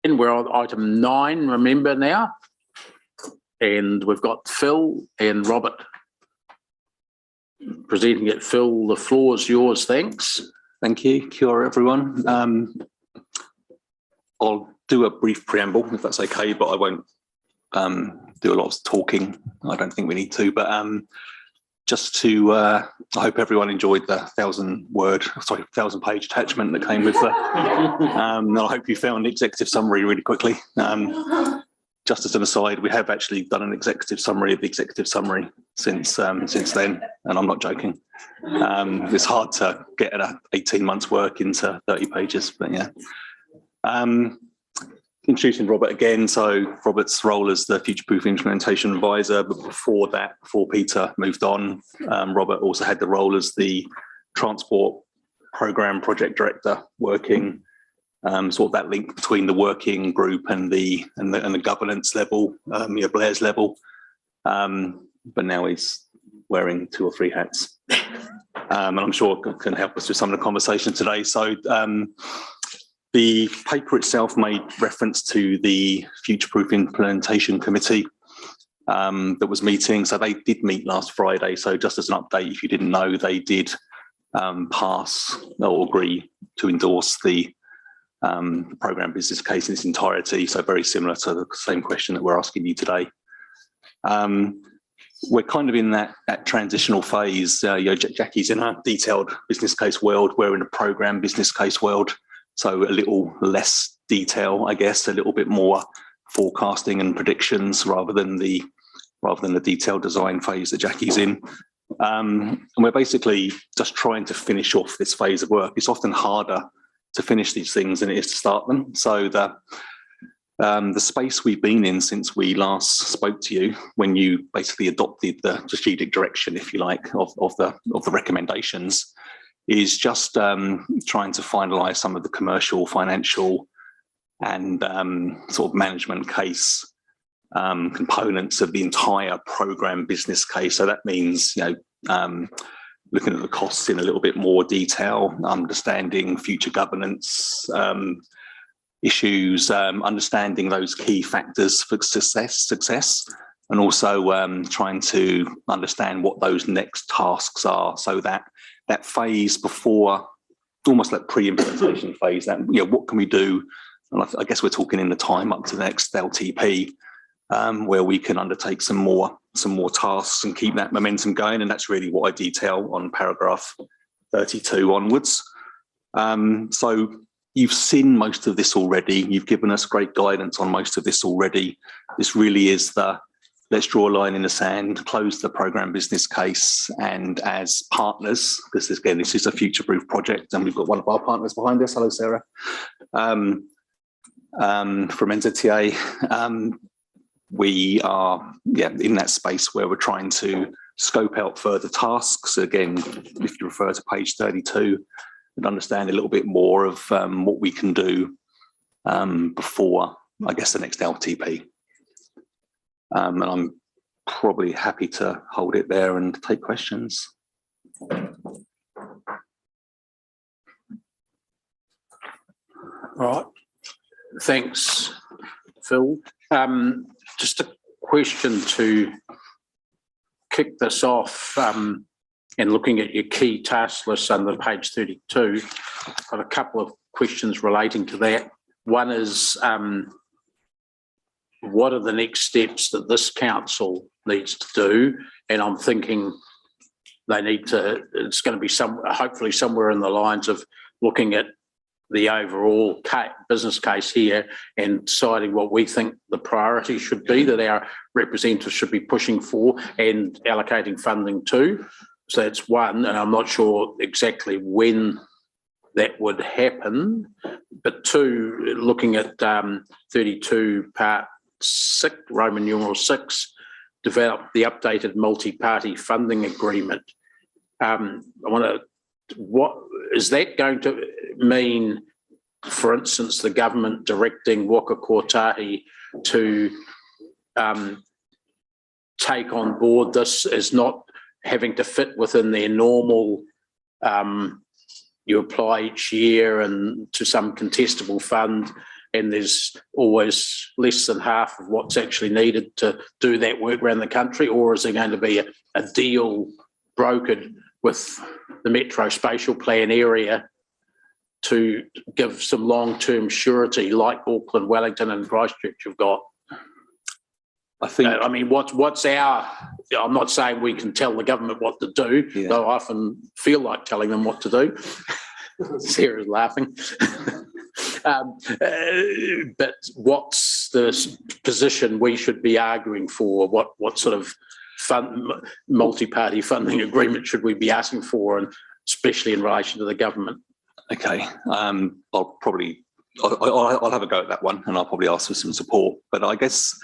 And we're on item 9, remember now. And we've got Phil and Robert presenting it. Phil, the floor is yours. Thanks. Thank you. Kia ora, everyone. I'll do a brief preamble, if that's okay, but I won't do a lot of talking. I don't think we need to, but just to, I hope everyone enjoyed the 1,000-page attachment that came with the, and I hope you found the executive summary really quickly. Just as an aside, we have actually done an executive summary of the executive summary since then, and I'm not joking. It's hard to get 18 months work into 30 pages, but yeah. Introducing Robert again. So Robert's role as the Future-Proof Implementation Advisor, but before that, before Peter moved on, Robert also had the role as the Transport Programme Project Director, working sort of that link between the working group and the governance level, Blair's level. But now he's wearing 2 or 3 hats, and I'm sure can help us with some of the conversation today. So the paper itself made reference to the Future-Proof Implementation Committee that was meeting. So they did meet last Friday. So just as an update, if you didn't know, they did pass or agree to endorse the programme business case in its entirety. So very similar to the same question that we're asking you today. We're kind of in that transitional phase. Jackie's in a detailed business case world. We're in a programme business case world. So a little less detail, I guess, a little bit more forecasting and predictions rather than the detailed design phase that Jackie's in. And we're basically just trying to finish off this phase of work. It's often harder to finish these things than it is to start them. So the space we've been in since we last spoke to you, when you basically adopted the strategic direction, if you like, of the recommendations, is just trying to finalise some of the commercial, financial, and sort of management case components of the entire programme business case. So that means, looking at the costs in a little bit more detail, understanding future governance issues, understanding those key factors for success, and also trying to understand what those next tasks are, so that phase before, almost like pre-implementation phase, that what can we do? And I guess we're talking in the time up to the next LTP, where we can undertake some more tasks and keep that momentum going. And that's really what I detail on paragraph 32 onwards. So you've seen most of this already. You've given us great guidance on most of this already. This really is let's draw a line in the sand, close the programme business case, and as partners, because this is a future-proof project, and we've got one of our partners behind us. Hello, Sarah, from NZTA. We are in that space where we're trying to scope out further tasks. Again, if you refer to page 32, and understand a little bit more of what we can do before, I guess, the next LTP. And I'm probably happy to hold it there and take questions. All right. Thanks, Phil. Just a question to kick this off, and looking at your key task list under page 32, I've got a couple of questions relating to that. One is, what are the next steps that this council needs to do? And I'm thinking it's going to be hopefully somewhere in the lines of looking at the overall business case here and deciding what we think the priority should be that our representatives should be pushing for and allocating funding to. So that's one, and I'm not sure exactly when that would happen. But 2, looking at 32 part 6, Roman numeral 6, develop the updated multi-party funding agreement. What is that going to mean? For instance, the government directing Waka Kotahi to take on board this as not having to fit within their normal, you apply each year and to some contestable fund, and there's always less than half of what's actually needed to do that work around the country? Or is there going to be a deal brokered with the Metro Spatial Plan area to give some long-term surety like Auckland, Wellington and Christchurch have got? I think. I mean, what's our? I'm not saying we can tell the government what to do, though I often feel like telling them what to do. Sarah's laughing. But what's the position we should be arguing for? What sort of multi-party funding agreement should we be asking for, and especially in relation to the government? Okay, I'll have a go at that one, and I'll probably ask for some support. But I guess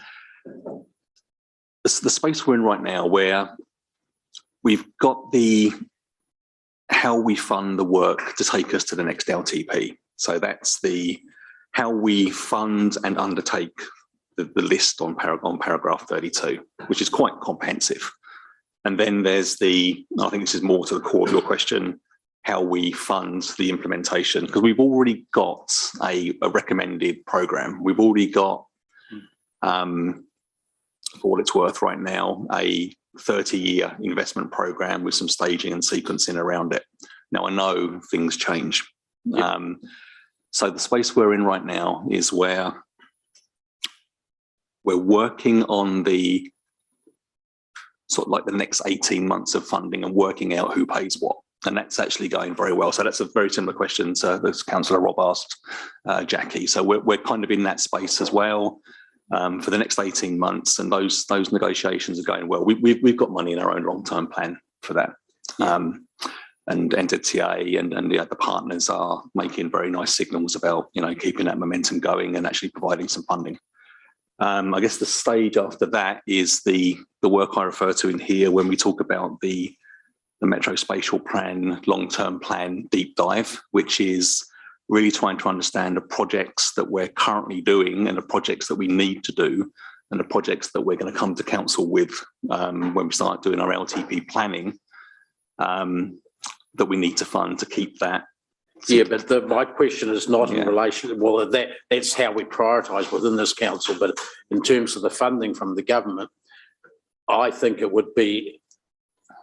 the space we're in right now, where we've got how we fund the work to take us to the next LTP. So that's how we fund and undertake the list on paragraph 32, which is quite comprehensive. And then there's I think this is more to the core of your question, how we fund the implementation, because we've already got a recommended program. We've already got, for what it's worth right now, a 30-year investment program with some staging and sequencing around it. Now, I know things change. Yep. So the space we're in right now is where we're working on the sort of like the next 18 months of funding and working out who pays what. And that's actually going very well. So that's a very similar question to the Councillor Rob asked Jackie. So we're kind of in that space as well for the next 18 months, and those negotiations are going well. We've got money in our own long-term plan for that. And NZTA and the other partners are making very nice signals about, keeping that momentum going and actually providing some funding. I guess the stage after that is the work I refer to in here when we talk about the Metro Spatial Plan, long-term plan deep dive, which is really trying to understand the projects that we're currently doing and the projects that we need to do and the projects that we're going to come to council with when we start doing our LTP planning that we need to fund to keep that. Yeah, but my question is not in relation, that's how we prioritise within this council, but in terms of the funding from the government, I think it would be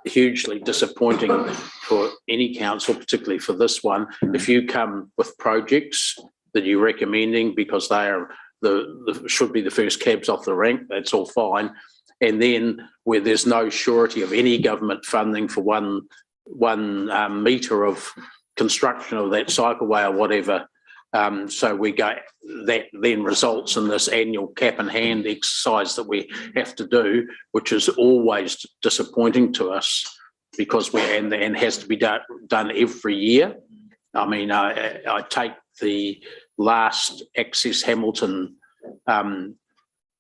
hugely disappointing for any council, particularly for this one, if you come with projects that you're recommending because they are should be the first cabs off the rank, that's all fine, and then where there's no surety of any government funding for one metre of construction of that cycleway or whatever. So we go, that then results in this annual cap in hand exercise that we have to do, which is always disappointing to us because and has to be done every year. I mean, I take the last Access Hamilton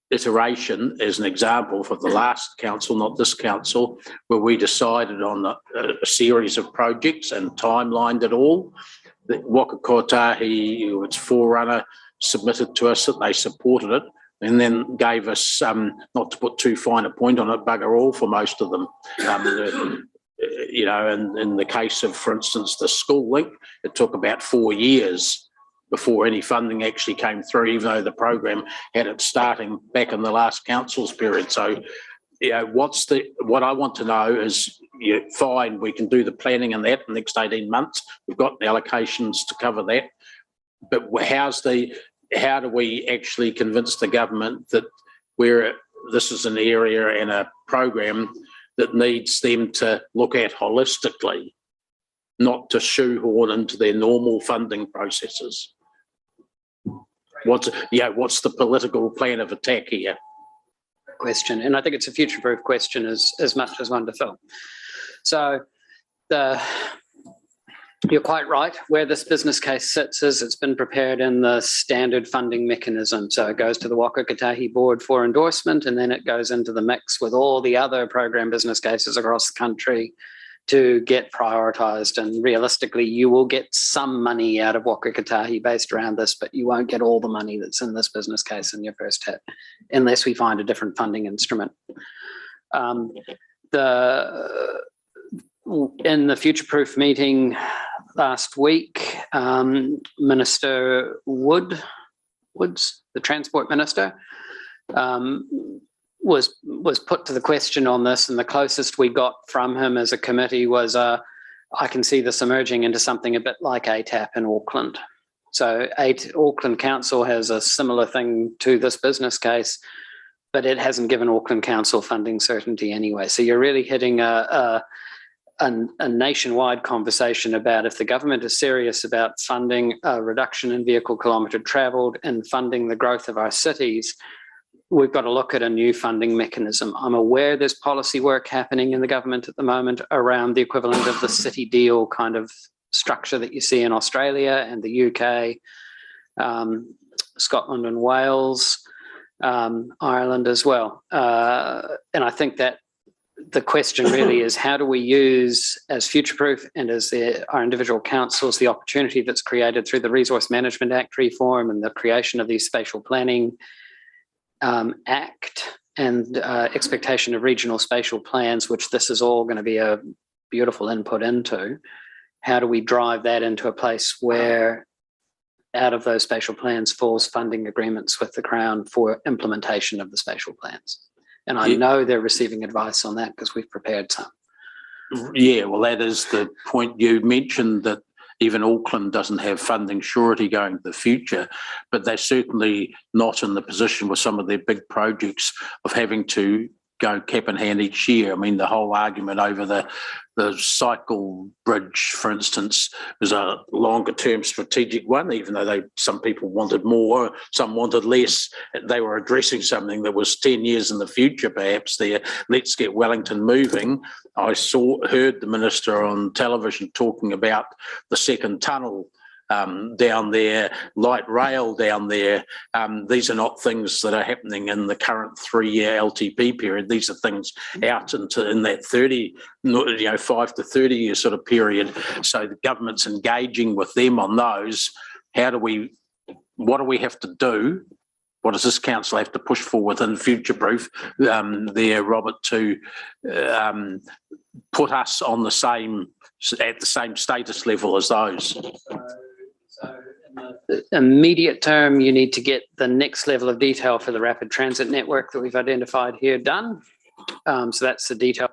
iteration as an example for the last council, not this council, where we decided on a series of projects and timelined it all. The Waikato, its forerunner, submitted to us that they supported it and then gave us, not to put too fine a point on it, bugger all for most of them. And in the case of, for instance, the school link, it took about 4 years before any funding actually came through, even though the program had it starting back in the last council's period. So, what I want to know is, fine, we can do the planning and that in the next 18 months. We've got the allocations to cover that. But how do we actually convince the government that this is an area and a program that needs them to look at holistically, not to shoehorn into their normal funding processes? What's the political plan of attack here? Question, and I think it's a future-proof question as much as one to fill. So you're quite right. Where this business case sits is it's been prepared in the standard funding mechanism. So it goes to the Waikato board for endorsement, and then it goes into the mix with all the other program business cases across the country to get prioritised. And realistically, you will get some money out of Waikato based around this, but you won't get all the money that's in this business case in your first hit, unless we find a different funding instrument. In the future-proof meeting last week, Minister Wood Woods, the Transport Minister, was put to the question on this, and the closest we got from him as a committee was, I can see this emerging into something a bit like ATAP in Auckland. So Auckland Council has a similar thing to this business case, but it hasn't given Auckland Council funding certainty anyway. So you're really hitting a nationwide conversation about if the government is serious about funding a reduction in vehicle kilometre travelled and funding the growth of our cities, we've got to look at a new funding mechanism. I'm aware there's policy work happening in the government at the moment around the equivalent of the city deal kind of structure that you see in Australia and the UK, Scotland and Wales, Ireland as well. And I think that the question really is, how do we use as Future-Proof and as our individual councils the opportunity that's created through the Resource Management Act reform and the creation of these spatial planning Act and expectation of regional spatial plans, which this is all going to be a beautiful input into. How do we drive that into a place where out of those spatial plans falls funding agreements with the Crown for implementation of the spatial plans? And I know they're receiving advice on that because we've prepared some. Yeah, well, that is the point you mentioned, that even Auckland doesn't have funding surety going to the future, but they're certainly not in the position with some of their big projects of having to go cap in hand each year. I mean, the whole argument over the cycle bridge, for instance, was a longer term strategic one, even though some people wanted more, some wanted less. They were addressing something that was 10 years in the future, perhaps there. Let's get Wellington moving. I heard the minister on television talking about the second tunnel down there, light rail down there. These are not things that are happening in the current 3-year LTP period. These are things out in that 5 to 30 year sort of period. So the government's engaging with them on those. What do we have to do? What does this council have to push for within Future-Proof there, Robert, to put us on at the same status level as those? So in the immediate term, you need to get the next level of detail for the rapid transit network that we've identified here done. So that's the detail.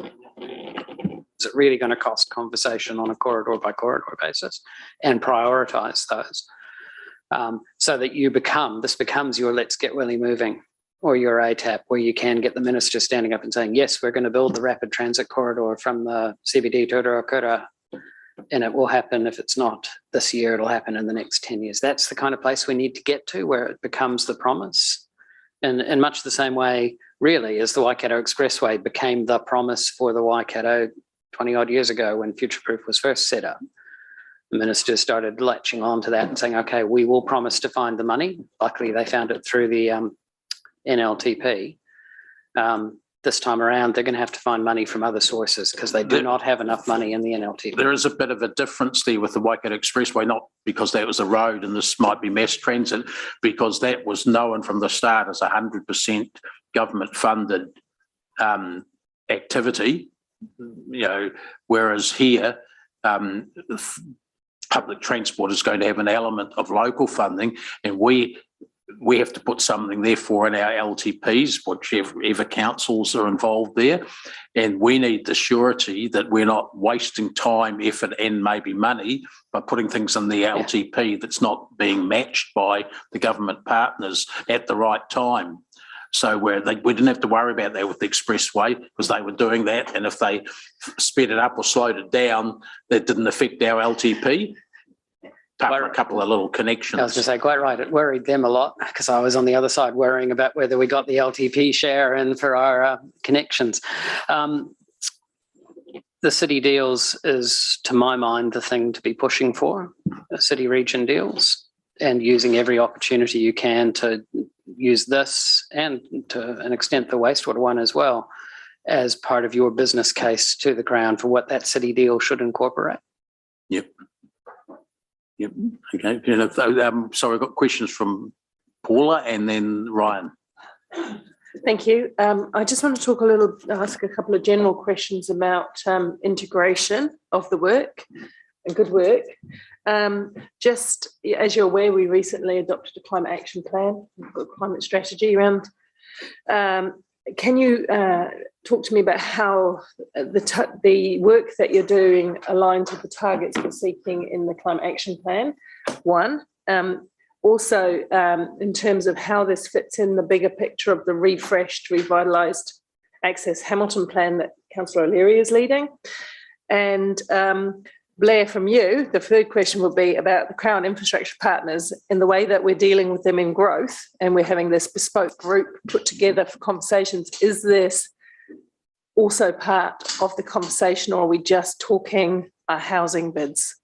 Is it really going to cost conversation on a corridor by corridor basis and prioritise those so that this becomes your let's get Willie moving or your ATAP, where you can get the minister standing up and saying, yes, we're going to build the rapid transit corridor from the CBD to Ruakura. And it will happen. If it's not this year, it'll happen in the next 10 years. That's the kind of place we need to get to, where it becomes the promise. And in much the same way, really, as the Waikato Expressway became the promise for the Waikato 20 odd years ago when Future-Proof was first set up. The ministers started latching on to that and saying, okay, we will promise to find the money. Luckily, they found it through the NLTP. This time around, they're going to have to find money from other sources because they do not have enough money in the NLTP. There is a bit of a difference there with the Waikato Expressway, not because that was a road and this might be mass transit, because that was known from the start as 100% government funded activity, whereas here, public transport is going to have an element of local funding, and we have to put something there for in our LTPs, whichever councils are involved there. And we need the surety that we're not wasting time, effort, and maybe money by putting things in the LTP that's not being matched by the government partners at the right time. So we didn't have to worry about that with the expressway because they were doing that. And if they sped it up or slowed it down, that didn't affect our LTP. A couple of little connections. I was going to say, quite right. It worried them a lot because I was on the other side worrying about whether we got the LTP share in for our connections. The city deals is, to my mind, the thing to be pushing for, the city region deals, and using every opportunity you can to use this and to an extent the wastewater one as well as part of your business case to the Crown for what that city deal should incorporate. Yep. Yep. Okay. So I've got questions from Paula and then Ryan. Thank you. I just want to ask a couple of general questions about integration of the work. and good work. Just as you're aware, we recently adopted a climate action plan, we've got a climate strategy around. Can you talk to me about how the work that you're doing aligns with the targets we're seeking in the climate action plan? One. Also, in terms of how this fits in the bigger picture of the refreshed, revitalised Access Hamilton plan that Councillor O'Leary is leading. And Blair, from you, the third question will be about the Crown Infrastructure Partners and the way that we're dealing with them in growth, and we're having this bespoke group put together for conversations. Is this also part of the conversation, or are we just talking housing bids?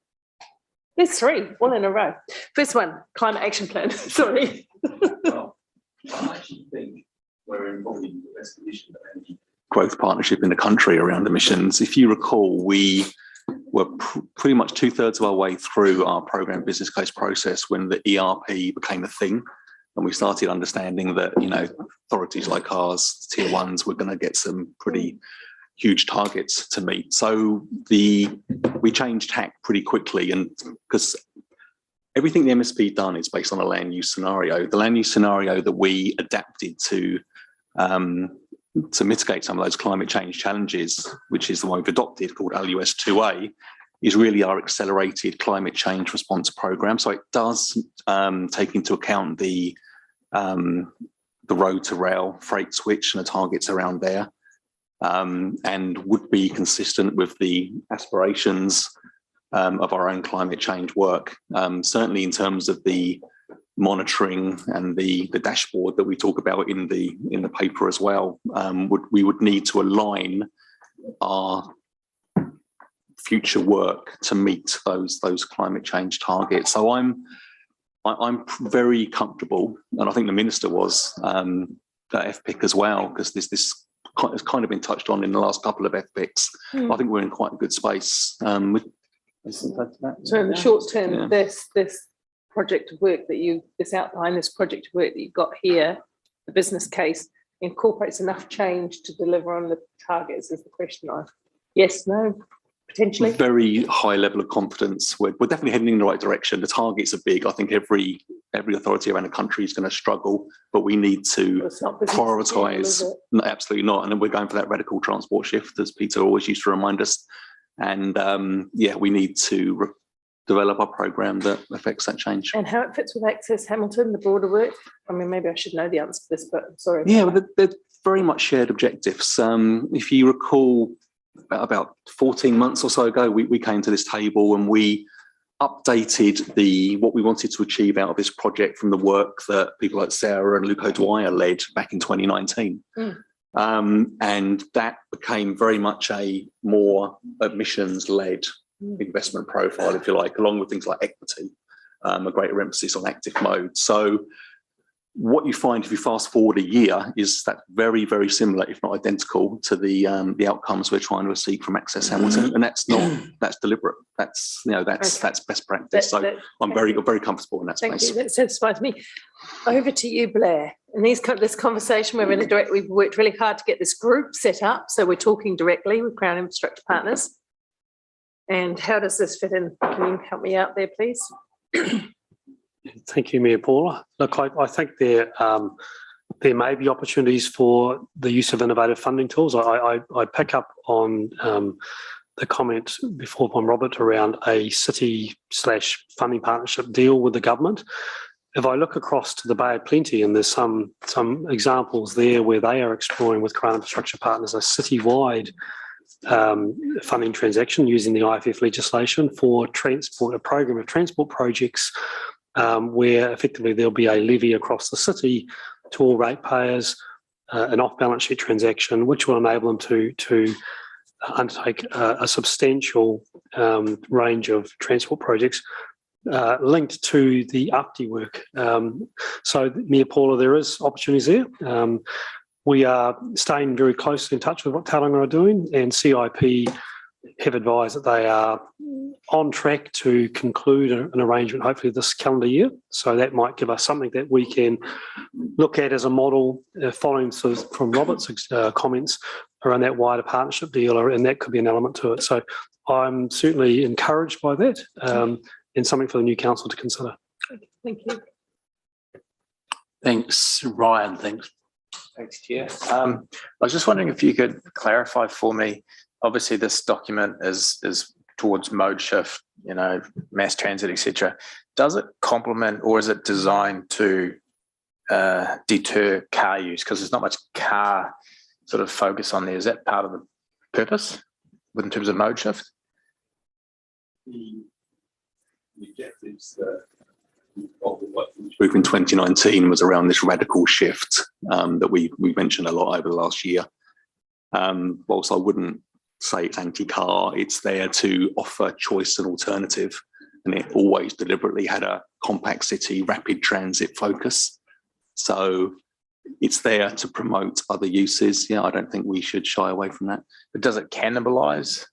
There's three, all in a row. First one, climate action plan. Sorry. Well, I actually think we're in probably the best position of any growth partnership in the country around emissions. If you recall, we were pretty much 2/3 of our way through our program business case process when the ERP became a thing, and we started understanding that, you know, authorities like ours, tier ones, were going to get some pretty huge targets to meet. So we changed tack pretty quickly, and because everything the MSP done is based on a land use scenario. The land use scenario that we adapted to mitigate some of those climate change challenges, which is the one we've adopted called LUS 2A, is really our accelerated climate change response program. So it does take into account the road to rail freight switch and the targets around there. And would be consistent with the aspirations of our own climate change work. Certainly in terms of the monitoring and the dashboard that we talk about in the paper as well, we would need to align our future work to meet those climate change targets. So I'm very comfortable, and I think the Minister was at FPIC as well, because this has kind of been touched on in the last couple of FPICs. I think we're in quite a good space. So in the short term, this project of work that this project of work that you've got here, the business case, incorporates enough change to deliver on the targets, is the question. Yes, no, potentially? Very high level of confidence. We're definitely heading in the right direction. The targets are big. I think every authority around the country is going to struggle, but we need to prioritise. No, absolutely not. And then we're going for that radical transport shift, as Peter always used to remind us. And we need to develop a program that affects that change. And how it fits with Access Hamilton, the broader work? I mean, maybe I should know the answer to this, but I'm sorry. Yeah, well, they're very much shared objectives. If you recall, about 14 months or so ago, we came to this table and we updated what we wanted to achieve out of this project from the work that people like Sarah and Luke O'Dwyer led back in 2019. And that became very much a more emissions-led investment profile, if you like, along with things like equity, a greater emphasis on active mode. So what you find if you fast forward a year is that very, very similar, if not identical, to the outcomes we're trying to seek from Access Hamilton, and that's deliberate. That's best practice. So I'm very comfortable in that space. Thank you. That satisfies me. Over to you, Blair. And this conversation, we've worked really hard to get this group set up, so we're talking directly with Crown Infrastructure Partners. And how does this fit in? Can you help me out there, please? Thank you, Mayor Paula. Look, I think there may be opportunities for the use of innovative funding tools. I pick up on the comment before from Robert around a city/funding partnership deal with the government. If I look across to the Bay of Plenty, and there's some examples there where they are exploring with Crown Infrastructure Partners a city-wide funding transaction using the IFF legislation for transport, a program of transport projects where effectively there'll be a levy across the city to all ratepayers, an off-balance sheet transaction, which will enable them to undertake a substantial range of transport projects linked to the UPTI work. So, Mayor Paula, there is opportunities there. We are staying very closely in touch with what Tauranga are doing, and CIP have advised that they are on track to conclude an arrangement hopefully this calendar year. So that might give us something that we can look at as a model, following from Robert's comments, around that wider partnership deal, and that could be an element to it. So I'm certainly encouraged by that, and something for the new council to consider. Thank you. Thanks, Ryan. Thanks. Thanks, Chair. I was just wondering if you could clarify for me. Obviously, this document is towards mode shift, mass transit, etc. Does it complement or is it designed to deter car use? Because there's not much car sort of focus on there. Is that part of the purpose in terms of mode shift? The objectives group in 2019 was around this radical shift that we mentioned a lot over the last year. Whilst I wouldn't say it's anti-car, it's there to offer choice and alternative, and it always deliberately had a compact city rapid transit focus. So it's there to promote other uses. I don't think we should shy away from that. But does it cannibalise?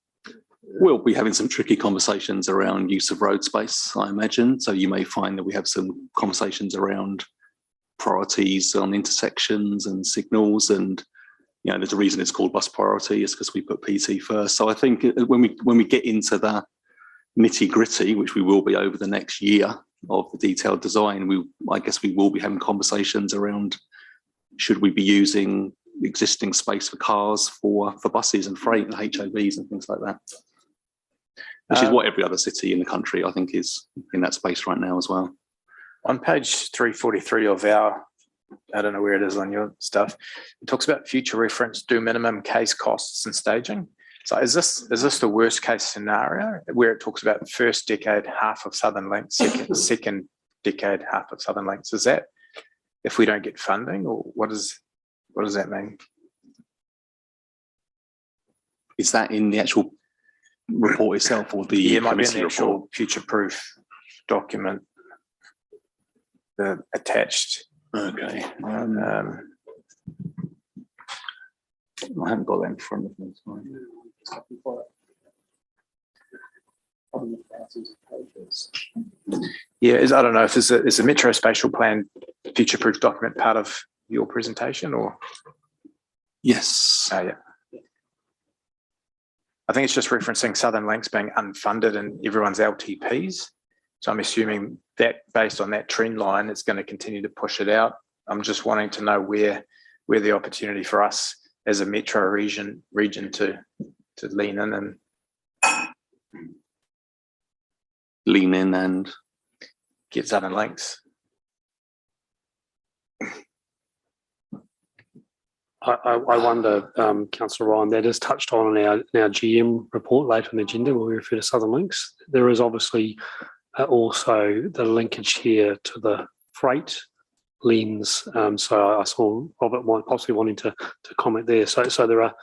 We'll be having some tricky conversations around use of road space, I imagine. So you may find that we have some conversations around priorities on intersections and signals, and there's a reason it's called bus priority. It's because we put PT first. So I think when we get into the nitty gritty, which we will be over the next year of the detailed design, I guess we will be having conversations around should we be using existing space for cars for buses and freight and HOVs and things like that. Which is what every other city in the country, I think, is in that space right now as well. On page 343 of our, I don't know where it is on your stuff, it talks about future reference, do minimum case costs and staging. So is this the worst case scenario where it talks about first decade, half of Southern Links, second decade, half of Southern Links? Is that if we don't get funding, or what does that mean? Is that in the actual report itself or the it might be in the actual report? future-proof document, the attached. Okay. I haven't got that in front of me. Yeah, I don't know if is the Metro Spatial Plan future-proof document part of your presentation or? Yes. Oh, yeah. I think it's just referencing Southern Links being unfunded in everyone's LTPs. So I'm assuming that based on that trend line, it's going to continue to push it out. I'm just wanting to know where the opportunity for us as a metro region to lean in and get Southern Links. I wonder, Councillor Ryan, that is touched on in our GM report later in the agenda where we refer to Southern Links. There is obviously also the linkage here to the freight lens. So I saw Robert possibly wanting to comment there. So there are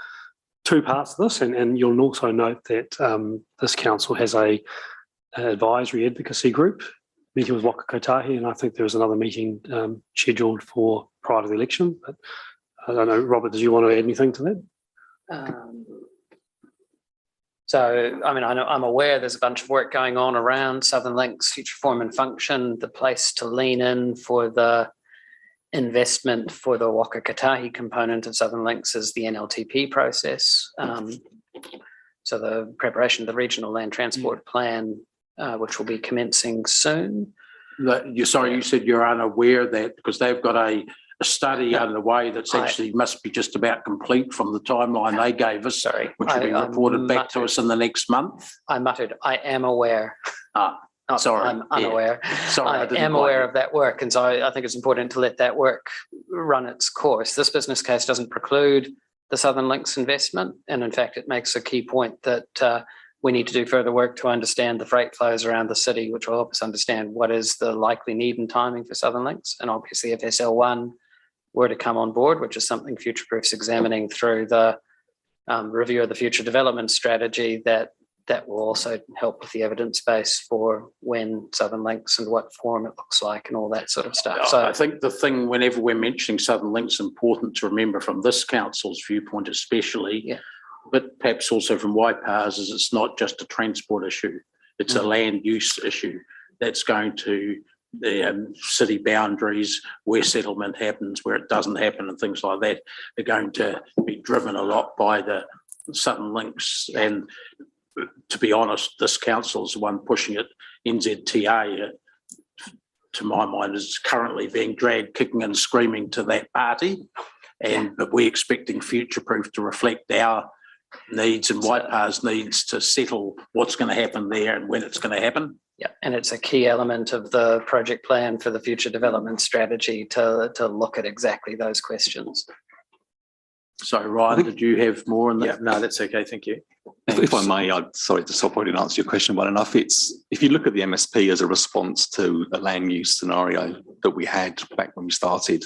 two parts of this, and you'll also note that this council has an advisory advocacy group meeting with Waikato, and I think there was another meeting scheduled for prior to the election. But I don't know, Robert, did you want to add anything to that? So, I mean, I'm aware there's a bunch of work going on around Southern Links, future form and function. The place to lean in for the investment for the Waikato component of Southern Links is the NLTP process. So the preparation of the regional land transport plan, which will be commencing soon. You said you're unaware of that because they've got a study underway that's actually must be just about complete from the timeline they gave us, which will be reported back to us in the next month. I muttered, I am aware. Sorry. I'm unaware. Sorry, I am aware of that work. And so I think it's important to let that work run its course. This business case doesn't preclude the Southern Links investment. And in fact, it makes a key point that we need to do further work to understand the freight flows around the city, which will help us understand what is the likely need and timing for Southern Links. And obviously, if SL1 were to come on board, which is something Futureproof's examining through the review of the future development strategy, that will also help with the evidence base for when Southern Links and what form it looks like and all that sort of stuff. So I think the thing, whenever we're mentioning Southern Links, important to remember from this council's viewpoint especially, but perhaps also from Waipa's, is it's not just a transport issue, it's a land use issue that's going to city boundaries, where settlement happens, where it doesn't happen, and things like that are going to be driven a lot by the Southern Links. And to be honest, this council is the one pushing it. NZTA, to my mind, is currently being dragged kicking and screaming to that party. But we're expecting Future Proof to reflect our needs and Waipara's needs to settle what's going to happen there and when it's going to happen. Yeah, and it's a key element of the project plan for the future development strategy to look at exactly those questions. So, Ryan, did you have more on that? Yeah, no, that's okay. Thank you. If I may, sorry to stop. I didn't answer your question well enough. If you look at the MSP as a response to a land use scenario that we had back when we started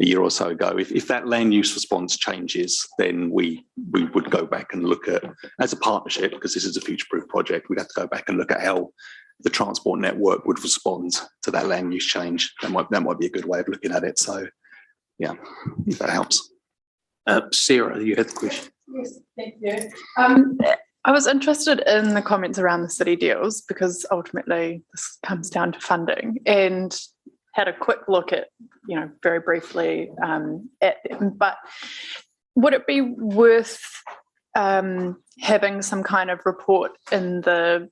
a year or so ago, if that land use response changes, then we would go back and look at, as a partnership, because this is a future-proof project, we'd have to go back and look at how the transport network would respond to that land use change. That might be a good way of looking at it. So, yeah, if that helps. Sarah, you had the question. Yes, thank you. I was interested in the comments around the city deals, because ultimately this comes down to funding, and had a quick look at, very briefly at them. But would it be worth having some kind of report in the,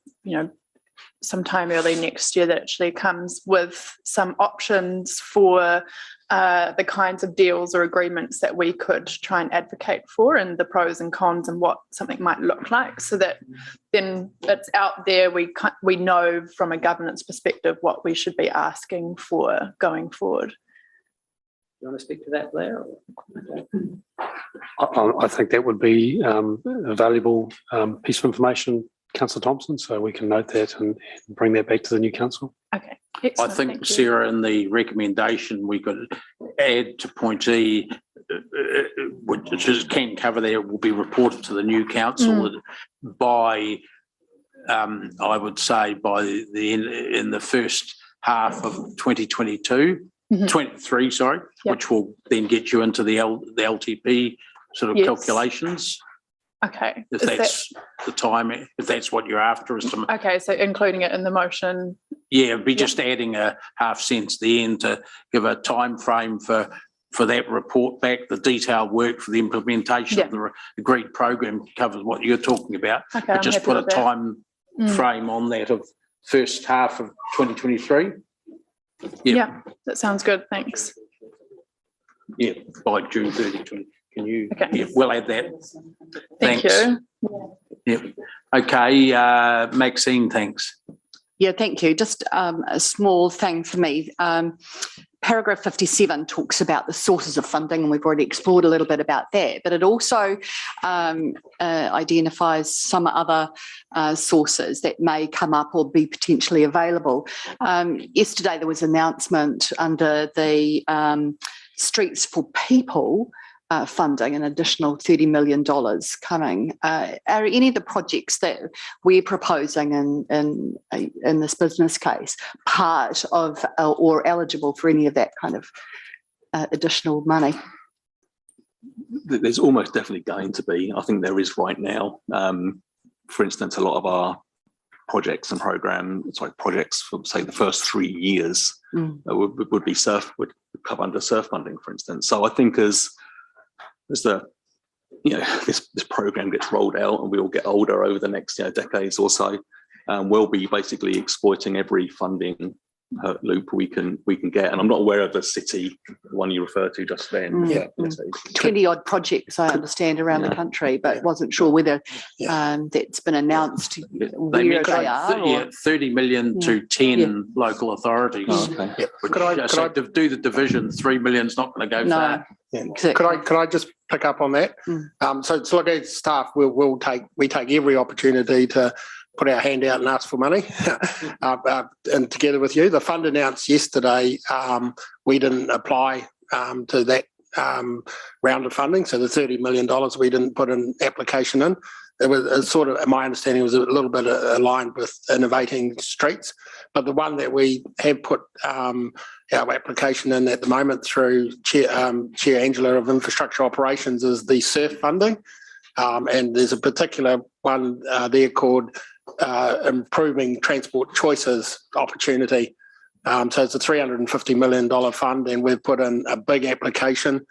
sometime early next year that actually comes with some options for the kinds of deals or agreements that we could try and advocate for, and the pros and cons and what something might look like, so that then it's out there, we know from a governance perspective what we should be asking for going forward. You want to speak to that, Blair? I think that would be a valuable piece of information, Councillor Thompson, so we can note that and bring that back to the new council. Okay. Excellent. I think, Sarah, in the recommendation, we could add to point E, which can cover there, will be reported to the new council by, I would say, by in the first half of 2022, 23, sorry, which will then get you into the LTP sort of calculations. Okay. If that's the time, if that's what you're after. Okay, so including it in the motion. Yeah, it'd be just adding a half cent to the end to give a time frame for that report back. The detailed work for the implementation of the agreed program covers what you're talking about. Okay, but just put a time frame on that of first half of 2023. Yeah, that sounds good. Thanks. Yeah, by June 30, 20. Can you? Okay. Yeah, we'll add that. Thank Thanks. you. Yeah. Okay, Maxine, thanks. Yeah, thank you. Just a small thing for me. Paragraph 57 talks about the sources of funding, and we've already explored a little bit about that, but it also identifies some other sources that may come up or be potentially available. Yesterday there was an announcement under the Streets for People funding, an additional $30 million coming. Are any of the projects that we're proposing in this business case part of or eligible for any of that kind of additional money? There's almost definitely going to be. I think there is right now. For instance, a lot of our projects and projects for, say, the first 3 years would be would cover under surf funding, for instance. So I think as the this program gets rolled out and we all get older over the next decades or so, we'll be basically exploiting every funding loop we can get. And I'm not aware of the city, the one you referred to just then. 20 odd projects I understand around the country, but wasn't sure whether that's been announced where they are. 30 million to 10 local authorities. Could I do the division? 3 million is not going to go far. Yeah. Could I just pick up on that? So look, as staff, we take every opportunity to put our hand out and ask for money, and together with you. The fund announced yesterday, we didn't apply to that round of funding, so the $30 million we didn't put an application in. It was sort of, my understanding was a little bit aligned with Innovating Streets, but the one that we have put our application in at the moment through Chair Angela of Infrastructure Operations is the surf funding, and there's a particular one there called Improving Transport Choices Opportunity, So it's a $350 million fund, and we've put in a big application,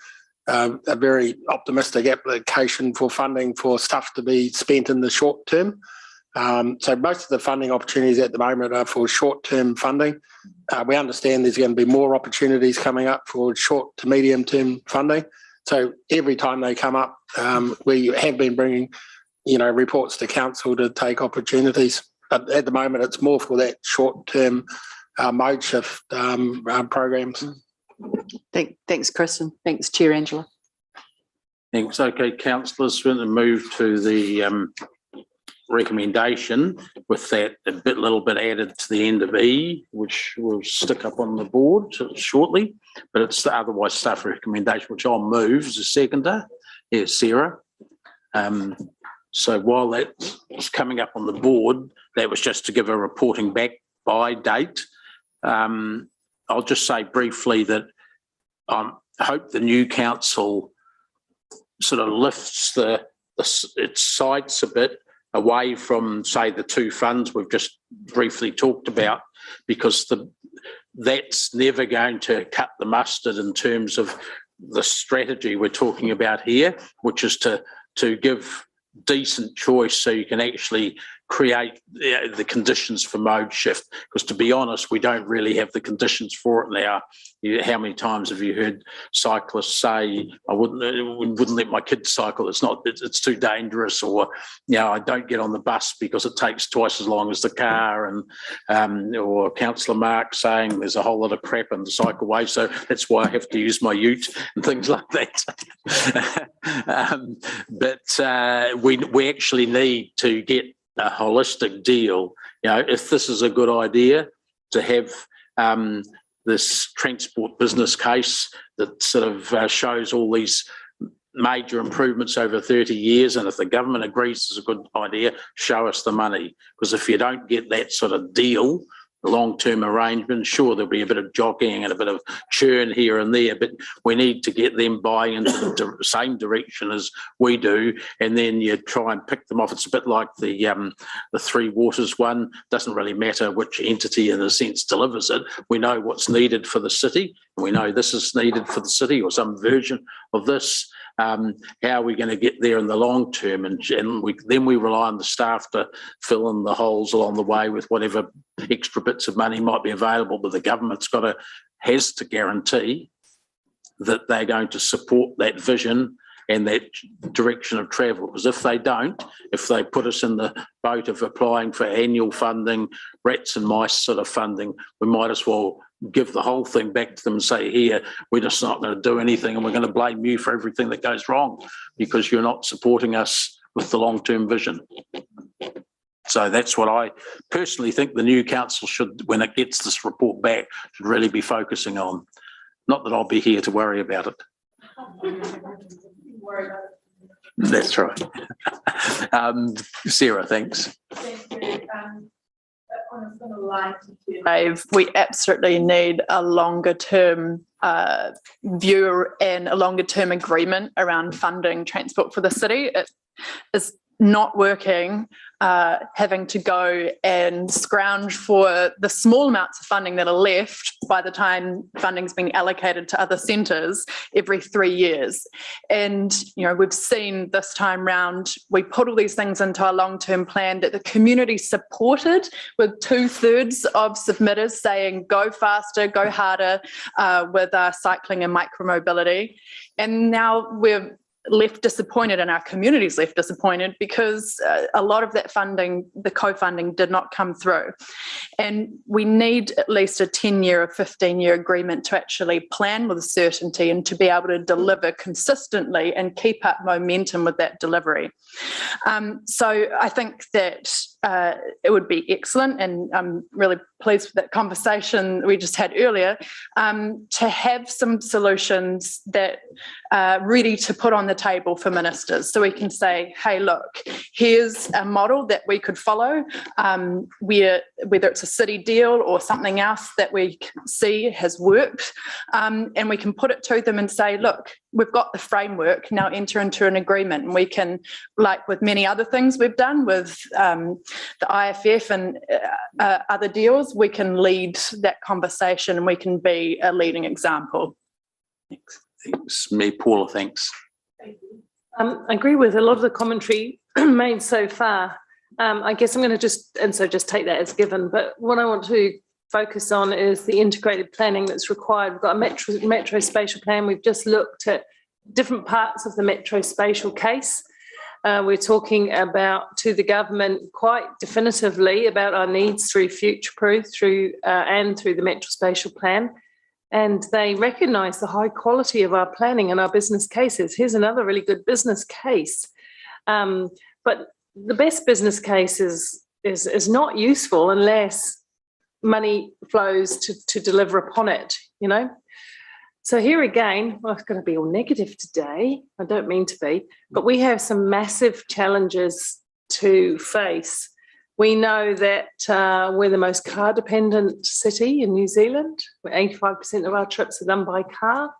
a very optimistic application for funding for stuff to be spent in the short term. So most of the funding opportunities at the moment are for short-term funding. We understand there's going to be more opportunities coming up for short to medium-term funding. So every time they come up, we have been bringing, reports to council to take opportunities. But at the moment, it's more for that short-term mode shift programs. Thanks, Chris, and thanks, Chair Angela. Thanks. Okay, councillors, we're going to move to the recommendation with that little bit added to the end of E, which will stick up on the board shortly, but it's the otherwise staff recommendation, which I'll move as a seconder. Yes, Sarah. So while that's coming up on the board, that was just to give a reporting back by date. I'll just say briefly that I hope the new council sort of lifts its sights a bit away from, say, the two funds we've just briefly talked about, because that's never going to cut the mustard in terms of the strategy we're talking about here, which is to give decent choice so you can actually create the conditions for mode shift. Because to be honest, we don't really have the conditions for it now. How many times have you heard cyclists say, I wouldn't let my kids cycle, it's too dangerous, or I don't get on the bus because it takes twice as long as the car, and or Councillor Mark saying there's a whole lot of crap in the cycleway, so that's why I have to use my ute and things like that. But we actually need to get a holistic deal. If this is a good idea to have this transport business case that sort of shows all these major improvements over 30 years, and if the government agrees it's a good idea, show us the money. Because if you don't get that sort of deal, long-term arrangement, sure, there'll be a bit of jockeying and a bit of churn here and there, but we need to get them buying into the same direction as we do, and then you try and pick them off. It's a bit like the Three Waters one. Doesn't really matter which entity in a sense delivers it. We know what's needed for the city, and we know this is needed for the city, or some version of this. How are we going to get there in the long term? And then we rely on the staff to fill in the holes along the way with whatever extra bits of money might be available, but the government's has to guarantee that they're going to support that vision and that direction of travel. Because if they don't, if they put us in the boat of applying for annual funding, rats and mice sort of funding, we might as well give the whole thing back to them and say, here, we're just not going to do anything, and we're going to blame you for everything that goes wrong because you're not supporting us with the long-term vision. So that's what I personally think the new council should, when it gets this report back, should really be focusing on. Not that I'll be here to worry about it. That's right. Sarah, thanks. Dave, we absolutely need a longer term view and a longer term agreement around funding transport for the city. It is not working, having to go and scrounge for the small amounts of funding that are left by the time funding's being allocated to other centres every 3 years. And, we've seen this time round, we put all these things into our long-term plan that the community supported, with 2/3 of submitters saying go faster, go harder with cycling and micromobility. And now we're left disappointed, and our community's left disappointed because a lot of that funding, the co-funding, did not come through. And we need at least a 10-year or 15-year agreement to actually plan with certainty and to be able to deliver consistently and keep up momentum with that delivery. So I think that it would be excellent, and I'm really pleased with that conversation we just had earlier, to have some solutions that ready to put on the table for ministers. So we can say, hey, look, here's a model that we could follow, whether it's a city deal or something else that we see has worked, and we can put it to them and say, look, we've got the framework, now enter into an agreement. And we can, like with many other things we've done with the IFF and other deals, we can lead that conversation and we can be a leading example. Thanks. Me, Paula, thanks. I agree with a lot of the commentary made so far. I guess I'm going to just take that as given. But what I want to focus on is the integrated planning that's required. We've got a metro spatial plan. We've just looked at different parts of the metro spatial case. We're talking about to the government quite definitively about our needs through future-proof and through the metro spatial plan. And they recognise the high quality of our planning and our business cases. Here's another really good business case. But the best business case is not useful unless money flows to deliver upon it, you know. So here again, well, it's going to be all negative today. I don't mean to be, but we have some massive challenges to face. We know that we're the most car-dependent city in New Zealand. 85% of our trips are done by car.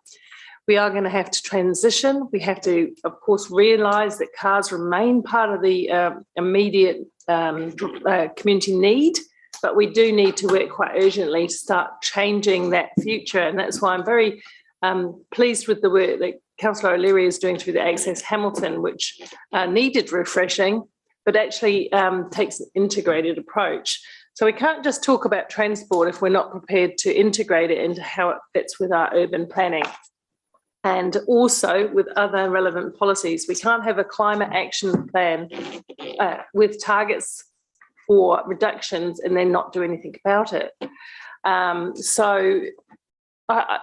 We are going to have to transition. We have to, of course, realise that cars remain part of the immediate community need, but we do need to work quite urgently to start changing that future. And that's why I'm very pleased with the work that Councillor O'Leary is doing through the Access Hamilton, which needed refreshing, but actually takes an integrated approach. So we can't just talk about transport if we're not prepared to integrate it into how it fits with our urban planning and also with other relevant policies. We can't have a climate action plan with targets for reductions and then not do anything about it.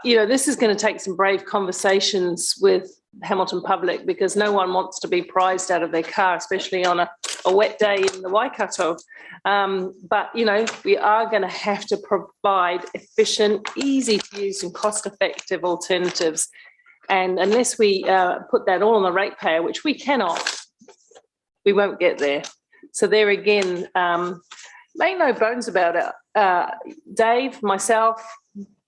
This is going to take some brave conversations with Hamilton public because no one wants to be prized out of their car, especially on a wet day in the Waikato. But, you know, we are going to have to provide efficient, easy to use and cost-effective alternatives. And unless we put that all on the ratepayer, which we cannot, we won't get there. So there again, make no bones about it. Dave, myself,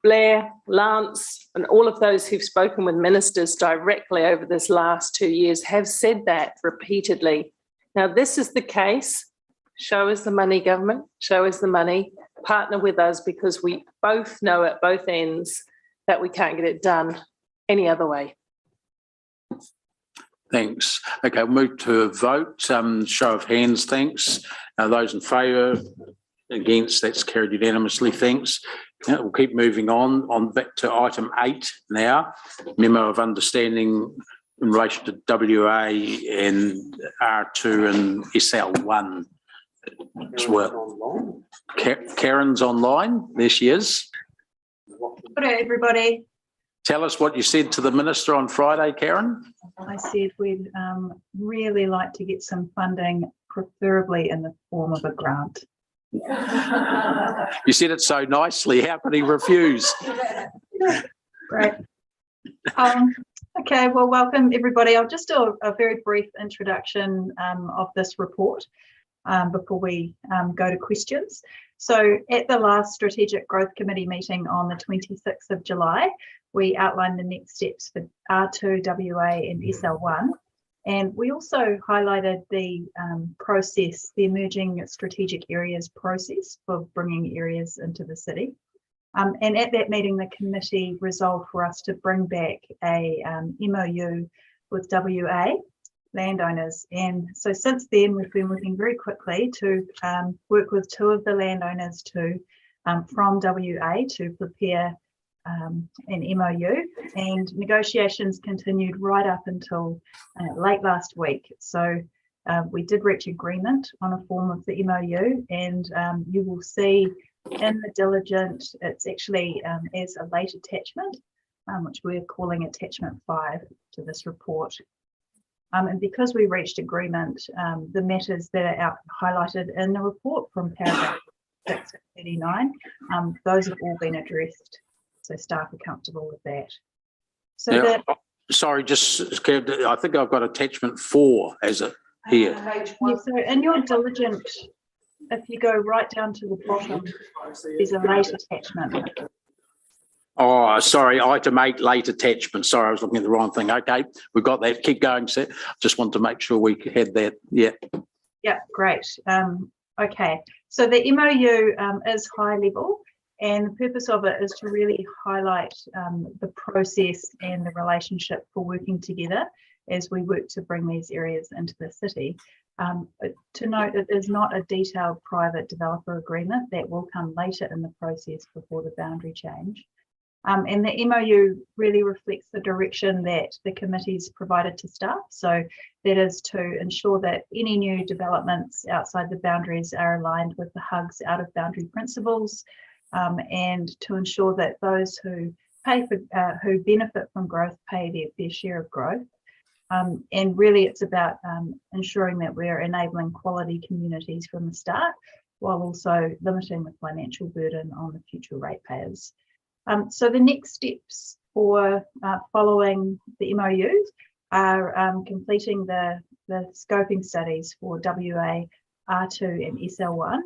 Blair, Lance, and all of those who've spoken with ministers directly over this last 2 years have said that repeatedly. Now, this is the case. Show us the money, government. Show us the money. Partner with us because we both know at both ends that we can't get it done any other way. Thanks. Okay, we'll move to a vote. Show of hands, thanks. Those in favour, against, that's carried unanimously, thanks. Now we'll keep moving on back to item 8 now. Memo of understanding in relation to WA and R2 and SL1 as well. Karen's online. There she is. Good day, everybody. Tell us what you said to the Minister on Friday, Karen. I said we'd really like to get some funding, preferably in the form of a grant. You said it so nicely. How could he refuse? Great. Okay, well, welcome everybody. I'll just do a very brief introduction of this report before we go to questions. So at the last Strategic Growth Committee meeting on the 26th of July, we outlined the next steps for R2, WA and SL1. And we also highlighted the process, the emerging strategic areas process for bringing areas into the city. And at that meeting, the committee resolved for us to bring back a MOU with WA landowners. And so since then, we've been working very quickly to work with 2 of the landowners from WA to prepare an MOU, and negotiations continued right up until late last week. So we did reach agreement on a form of the MOU, and you will see in the diligent, it's actually as a late attachment, which we're calling attachment 5 to this report. And because we reached agreement, the matters that are highlighted in the report from paragraph 6 to 39, those have all been addressed. So staff are comfortable with that. So yeah, Sorry, I think I've got attachment 4 as it here. Yeah, so in your diligent, if you go right down to the bottom, there's a late attachment. Oh, sorry, item 8, late attachment. Sorry, I was looking at the wrong thing. Okay, we've got that. Keep going, Seth. Just want to make sure we had that. Yeah. Yeah, great. Okay, so the MOU is high level, and the purpose of it is to really highlight the process and the relationship for working together as we work to bring these areas into the city. To note, it is not a detailed private developer agreement. That will come later in the process before the boundary change. And the MOU really reflects the direction that the committee's provided to staff. So that is to ensure that any new developments outside the boundaries are aligned with the HUG's out of boundary principles, and to ensure that those who who benefit from growth pay their share of growth. And really it's about ensuring that we're enabling quality communities from the start, while also limiting the financial burden on the future ratepayers. So the next steps for following the MOUs are completing the scoping studies for WA, R2 and SL1,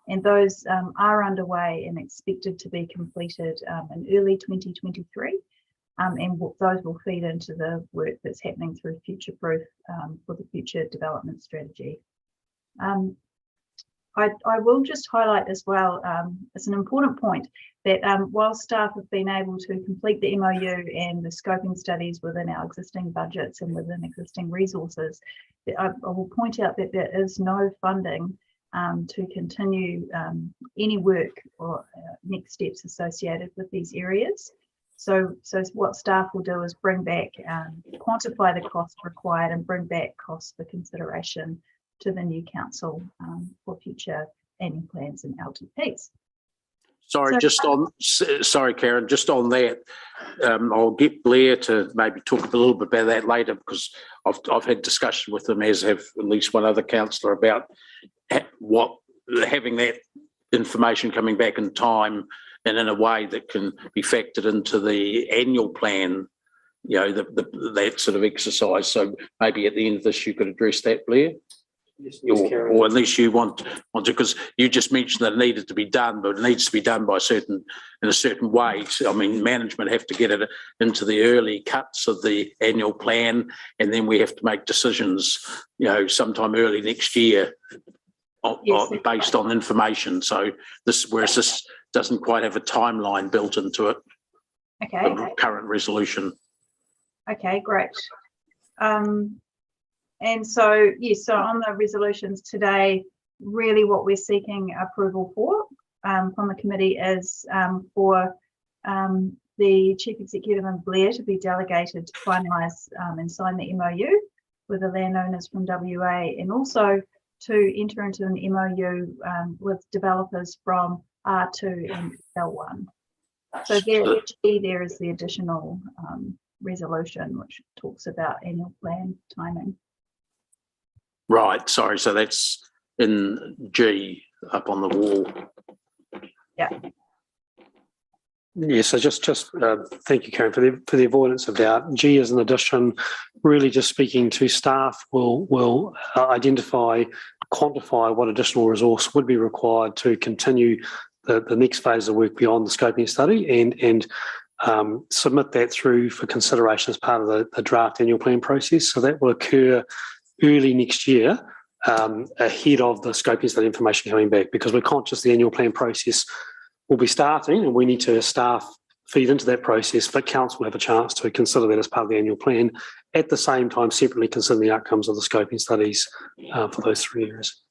and those are underway and expected to be completed in early 2023. And those will feed into the work that's happening through Future Proof for the future development strategy. I will just highlight as well, it's an important point that while staff have been able to complete the MOU and the scoping studies within our existing budgets and within existing resources, I will point out that there is no funding to continue any work or next steps associated with these areas. So what staff will do is bring back, quantify the cost required and bring back costs for consideration to the new council for future annual plans and LTPs. Sorry, sorry, Karen, just on that, I'll get Blair to maybe talk a little bit about that later, because I've had discussion with them, as have at least one other councillor, about having that information coming back in time and in a way that can be factored into the annual plan, you know, that sort of exercise. So maybe at the end of this, you could address that, Blair. Yes, or at least you want to, because you just mentioned that it needed to be done, but it needs to be done by in a certain way. So, I mean, management have to get it into the early cuts of the annual plan, and then we have to make decisions, you know, sometime early next year based on information. So this doesn't quite have a timeline built into it. Okay. The current resolution. Okay, great. And so, yes, so on the resolutions today, really what we're seeking approval for from the committee is for the Chief Executive and Blair to be delegated to finalise and sign the MOU with the landowners from WA, and also to enter into an MOU with developers from R2 and L1. So there is the additional resolution which talks about annual plan timing. Right, sorry, so that's in G up on the wall. Yeah. Yeah, so just thank you, Karen, for the avoidance of doubt. G as an addition, really just speaking to staff will identify, quantify what additional resource would be required to continue the next phase of work beyond the scoping study, and submit that through for consideration as part of the draft annual plan process. So that will occur early next year, ahead of the scoping study information coming back, because we're conscious the annual plan process will be starting and we need to staff feed into that process, but council will have a chance to consider that as part of the annual plan, at the same time separately consider the outcomes of the scoping studies for those 3 years.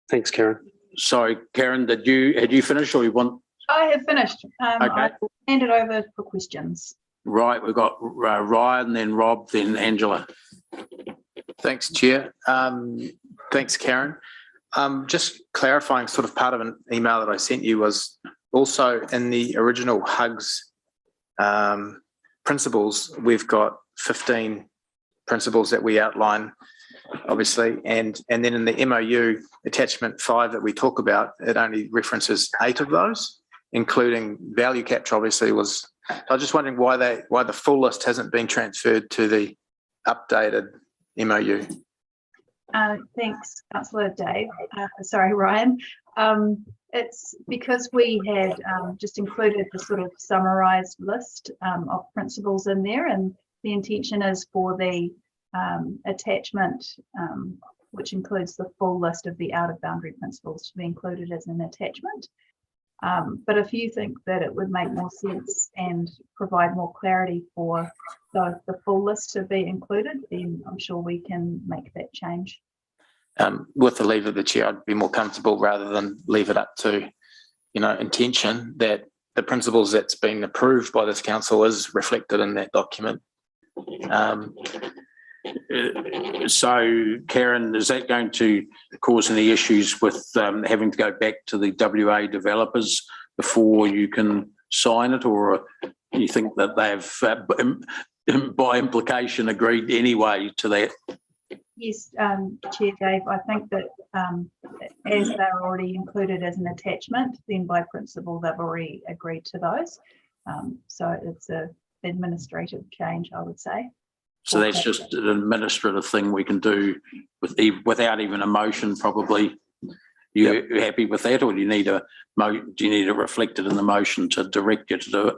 Thanks, Karen. Sorry, Karen, had you finished, or you want? I have finished. Okay. I will hand it over for questions. Right, we've got Ryan, then Rob, then Angela. Thanks, Chair. Thanks, Karen. Just clarifying, sort of part of an email that I sent you was also in the original HUG's principles, we've got 15 principles that we outline, obviously, and then in the MOU attachment 5 that we talk about, it only references 8 of those, including value capture, obviously, was I was just wondering why the full list hasn't been transferred to the updated MOU. Thanks, Councillor Dave. Ryan. It's because we had just included the sort of summarised list of principles in there, and the intention is for the attachment, which includes the full list of the out-of-boundary principles, to be included as an attachment. But if you think that it would make more sense and provide more clarity for the full list to be included, then I'm sure we can make that change. With the leave of the chair, I'd be more comfortable rather than leave it up to, intention that the principles that's been approved by this council is reflected in that document. So, Karen, is that going to cause any issues with having to go back to the WA developers before you can sign it, or you think that they've, by implication, agreed anyway to that? Yes, Chair Dave, I think that as they're already included as an attachment, then by principle they've already agreed to those. So it's an administrative change, I would say. So that's just an administrative thing we can do without even a motion, probably. You happy with that, or do you need it reflected in the motion to direct you to do it?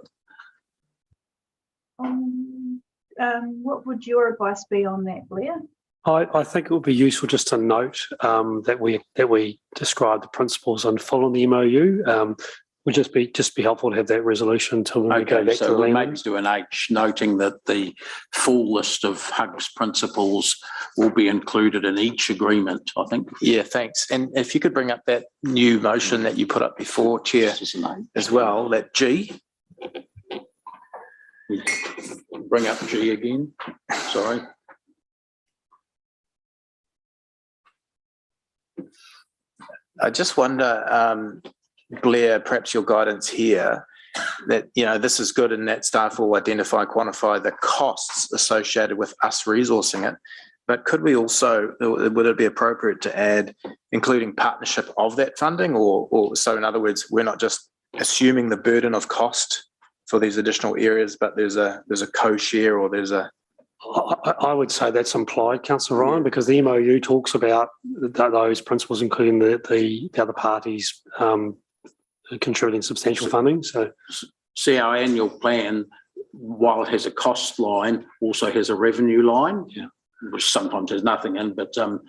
What would your advice be on that, Blair? I think it would be useful just to note that we describe the principles in full in the MOU. Would just be helpful to have that resolution until we go back to the we maybe do an H, noting that the full list of HUG's principles will be included in each agreement, I think. Yeah, thanks. And if you could bring up that new motion that you put up before, Chair, as well, that G. Bring up G again. Sorry. I just wonder, Blair, perhaps your guidance here, that, this is good and that staff will identify, quantify the costs associated with us resourcing it. But could we also, would it be appropriate to add, including partnership of that funding, or so in other words, we're not just assuming the burden of cost for these additional areas, but there's a co-share, or there's a... I would say that's implied, Councillor Ryan, because the MOU talks about those principles, including the other parties contributing substantial funding. So, see, our annual plan, while it has a cost line, also has a revenue line, which sometimes has nothing in. But for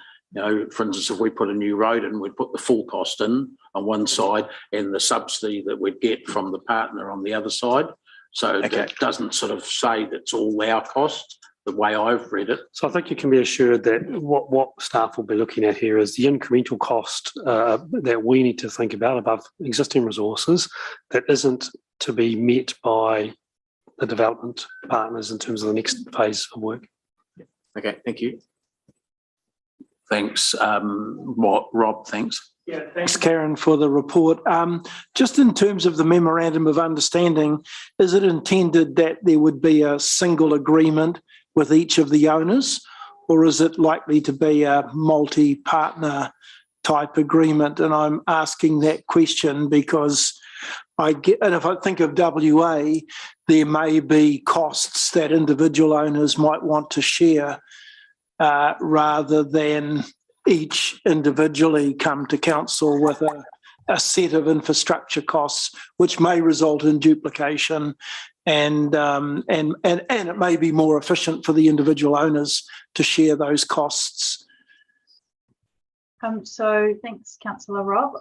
instance, if we put a new road in, we'd put the full cost in on one side and the subsidy that we'd get from the partner on the other side. So that doesn't sort of say that's all our cost, the way I've read it. So I think you can be assured that what staff will be looking at here is the incremental cost that we need to think about above existing resources that isn't to be met by the development partners in terms of the next phase of work. Okay, thank you. Thanks. Rob, thanks. Yeah, thanks, Karen, for the report. Just in terms of the memorandum of understanding, is it intended that there would be a single agreement with each of the owners, or is it likely to be a multi-partner type agreement? And I'm asking that question because and if I think of WA, there may be costs that individual owners might want to share rather than each individually come to council with a set of infrastructure costs, which may result in duplication, and it may be more efficient for the individual owners to share those costs. So thanks, Councillor Rob.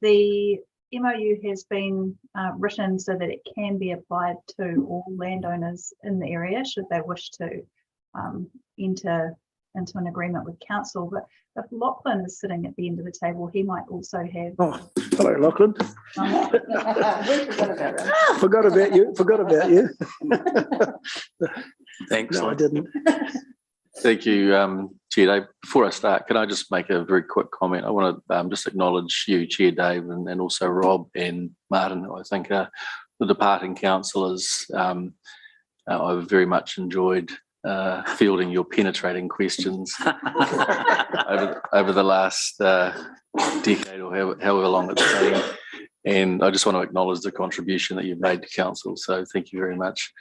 The MOU has been written so that it can be applied to all landowners in the area should they wish to enter into an agreement with council. But if Lachlan is sitting at the end of the table, he might also have... Oh, hello, Lachlan. Forgot about you. Thanks. No, I didn't. Thank you, Chair Dave. Before I start, can I just make a very quick comment? I want to just acknowledge you, Chair Dave, and also Rob and Martin, who I think are the departing councillors. I've very much enjoyed fielding your penetrating questions over the last decade or however long it's been. And I just want to acknowledge the contribution that you've made to council. So thank you very much.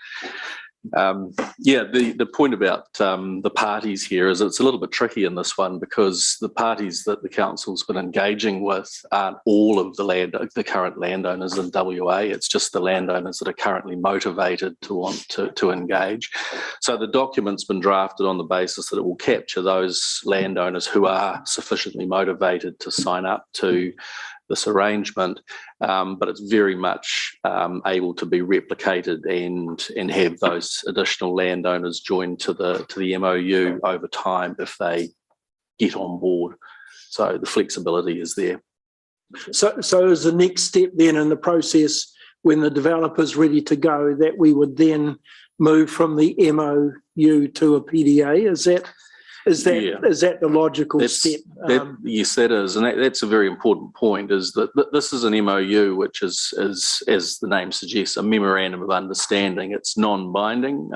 The point about the parties here is it's a little bit tricky in this one, because the parties that the council's been engaging with aren't all of the current landowners in WA. It's just the landowners that are currently motivated to want to engage. So the document's been drafted on the basis that it will capture those landowners who are sufficiently motivated to sign up to this arrangement, but it's very much able to be replicated and have those additional landowners join to the MOU over time if they get on board. So the flexibility is there. So is the next step then in the process, when the developer's ready to go, that we would then move from the MOU to a PDA? Is that the logical step? Yes, that is. And that's a very important point, is that this is an MOU, which is, as the name suggests, a memorandum of understanding. It's non-binding.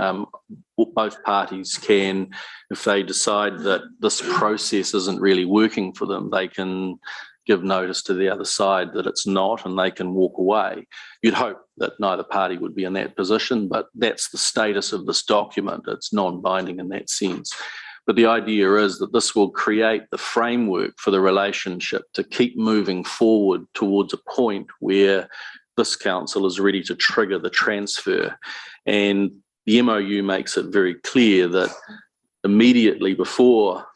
Both parties can, if they decide that this process isn't really working for them, they can give notice to the other side that it's not, and they can walk away. You'd hope that neither party would be in that position, but that's the status of this document. It's non-binding in that sense. But the idea is that this will create the framework for the relationship to keep moving forward towards a point where this council is ready to trigger the transfer. And the MOU makes it very clear that immediately before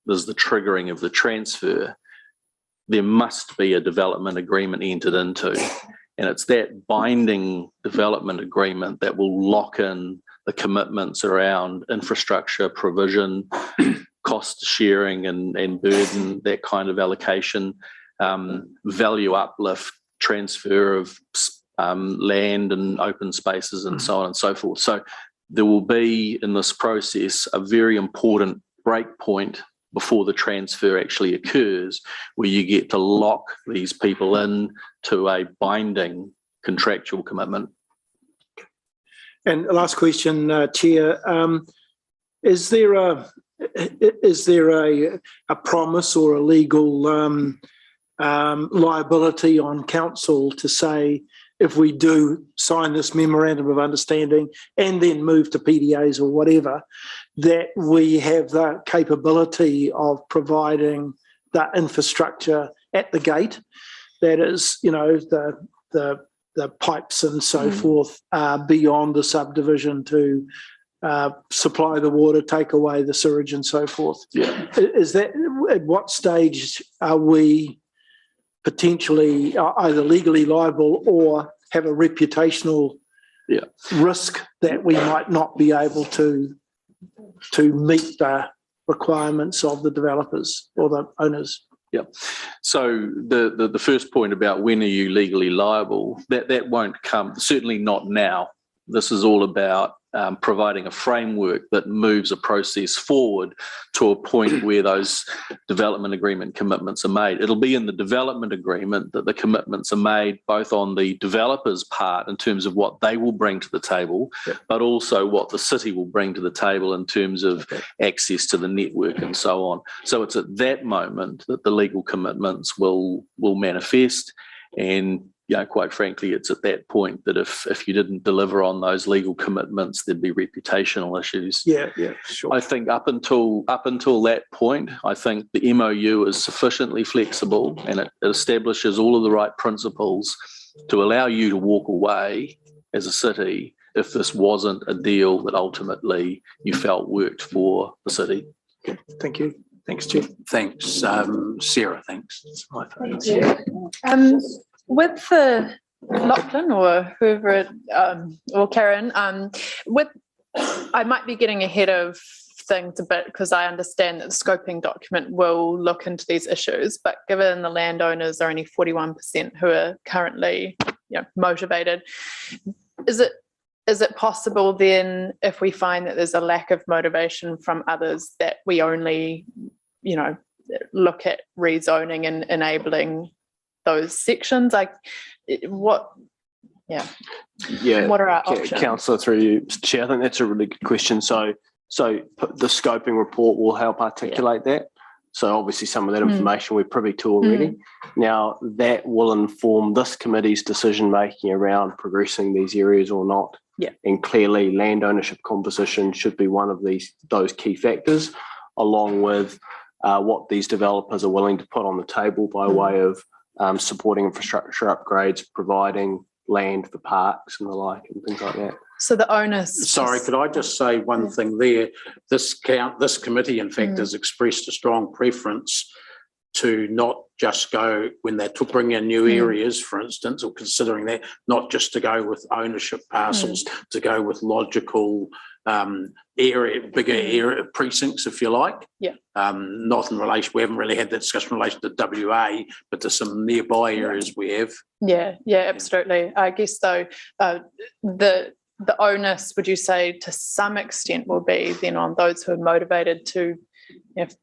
there's the triggering of the transfer, there must be a development agreement entered into. And it's that binding development agreement that will lock in the commitments around infrastructure provision, cost sharing and burden, that kind of allocation, value uplift, transfer of land and open spaces and so on and so forth. So there will be in this process a very important break point before the transfer actually occurs, where you get to lock these people in to a binding contractual commitment. And last question, Chair, is there a promise or a legal liability on council to say, if we do sign this memorandum of understanding and then move to PDAs or whatever, that we have the capability of providing that infrastructure at the gate? That is, the pipes and so forth beyond the subdivision to supply the water, take away the sewage and so forth. Yeah. Is that, at what stage are we potentially either legally liable or have a reputational risk that we might not be able to meet the requirements of the developers or the owners? Yeah. So the first point about when are you legally liable, that won't come, certainly not now. This is all about providing a framework that moves a process forward to a point where those development agreement commitments are made. It'll be in the development agreement that the commitments are made, both on the developer's part in terms of what they will bring to the table, but also what the city will bring to the table in terms of access to the network and so on. So it's at that moment that the legal commitments will manifest. And quite frankly, it's at that point that if you didn't deliver on those legal commitments, there'd be reputational issues. Yeah, sure. I think up until that point, I think the MOU is sufficiently flexible and it establishes all of the right principles to allow you to walk away as a city if this wasn't a deal that ultimately you felt worked for the city. Okay, thank you. Thanks, Chair. Thanks, Sarah. Thanks. With the Lachlan or whoever, or Karen, I might be getting ahead of things a bit because I understand that the scoping document will look into these issues, but given the landowners are only 41% who are currently motivated, is it possible then, if we find that there's a lack of motivation from others, that we only look at rezoning and enabling those sections? What are our options? Councillor, through you, Chair, I think that's a really good question. So the scoping report will help articulate that. So obviously some of that information we're privy to already. Now that will inform this committee's decision making around progressing these areas or not. Yeah. And clearly land ownership composition should be one of those key factors, along with what these developers are willing to put on the table by way of supporting infrastructure upgrades, providing land for parks and the like and things like that. So the onus. Sorry, could I just say one thing there? This committee, in fact, has expressed a strong preference to not just go when they bring in new areas, for instance, or considering that, not just to go with ownership parcels, to go with logical bigger area precincts, if you like. Yeah. Not in relation, we haven't really had that discussion in relation to WA, but to some nearby areas we have. Yeah, absolutely. I guess though, the onus, would you say, to some extent will be then on those who are motivated to, if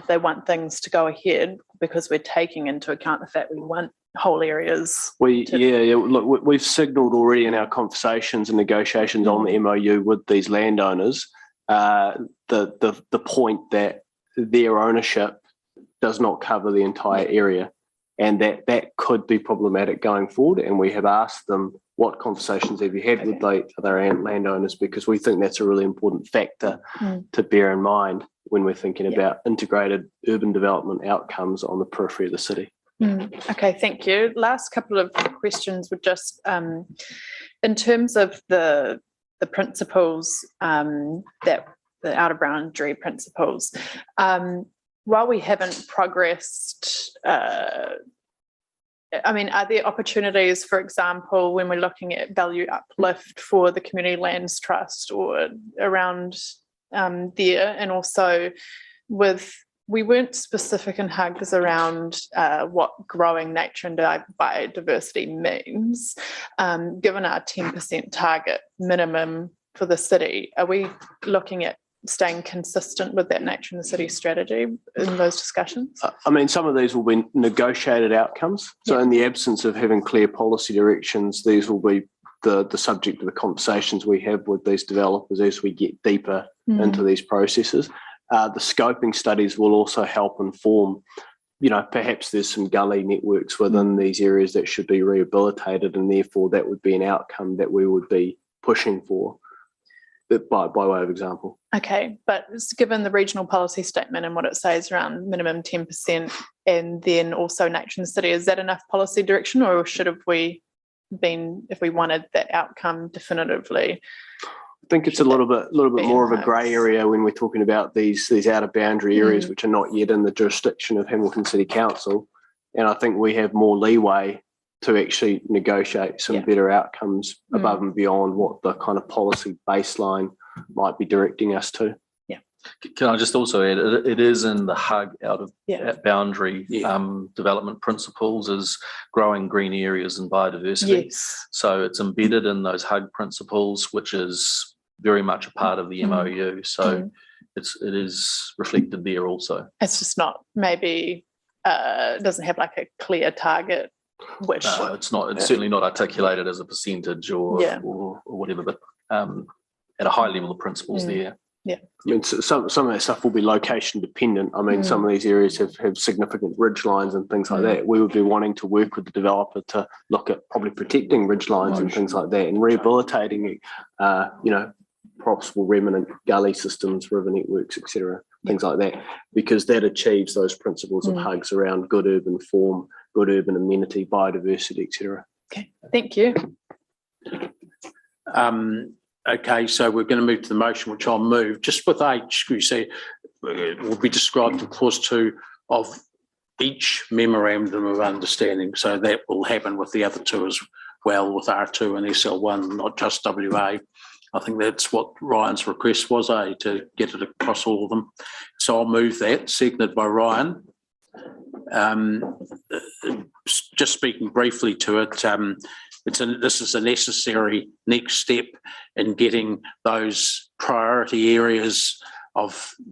they want things to go ahead, because we're taking into account the fact we want whole areas. Look, we've signalled already in our conversations and negotiations on the MOU with these landowners the point that their ownership does not cover the entire area, and that could be problematic going forward. And we have asked them, what conversations have you had with their landowners, because we think that's a really important factor to bear in mind when we're thinking about integrated urban development outcomes on the periphery of the city. Okay, thank you. Last couple of questions were just in terms of the principles, that the outer boundary principles. While we haven't progressed, are there opportunities, for example, when we're looking at value uplift for the Community Lands Trust or around there, and also we weren't specific in HUGs around what growing nature and biodiversity means, given our 10% target minimum for the city. Are we looking at staying consistent with that nature in the city strategy in those discussions? Some of these will be negotiated outcomes. So in the absence of having clear policy directions, these will be the subject of the conversations we have with these developers as we get deeper into these processes. The scoping studies will also help inform, perhaps there's some gully networks within these areas that should be rehabilitated, and therefore that would be an outcome that we would be pushing for, by way of example. Okay, but given the regional policy statement and what it says around minimum 10% and then also nature in the city, is that enough policy direction, or should have we been, if we wanted that outcome definitively? I think it's a little bit more of a grey area when we're talking about these outer boundary areas which are not yet in the jurisdiction of Hamilton City Council, and I think we have more leeway to actually negotiate some better outcomes above and beyond what the kind of policy baseline might be directing us to. Yeah. Can I just also add, it is in the HUG out of boundary development principles is growing green areas and biodiversity. Yes. So it's embedded in those HUG principles, which is very much a part of the MOU. So it is reflected there also. It's just not maybe doesn't have like a clear target. Which it's not. It's certainly not articulated as a percentage or whatever. But at a high level, the principles there. Yeah. Some of that stuff will be location dependent. Some of these areas have significant ridge lines and things like that. We would be wanting to work with the developer to look at probably protecting ridge lines and things like that, and rehabilitating, possible remnant gully systems, river networks, etc., things like that, because that achieves those principles of HUGs around good urban form, good urban amenity, biodiversity, etc. Okay, thank you. Okay, so we're going to move to the motion, which I'll move. Just with H, you see, it will be described in clause 2 of each memorandum of understanding. So that will happen with the other two as well, with R2 and SL1, not just WA. I think that's what Ryan's request was, to get it across all of them. So I'll move that, seconded by Ryan. Just speaking briefly to it, this is a necessary next step in getting those priority areas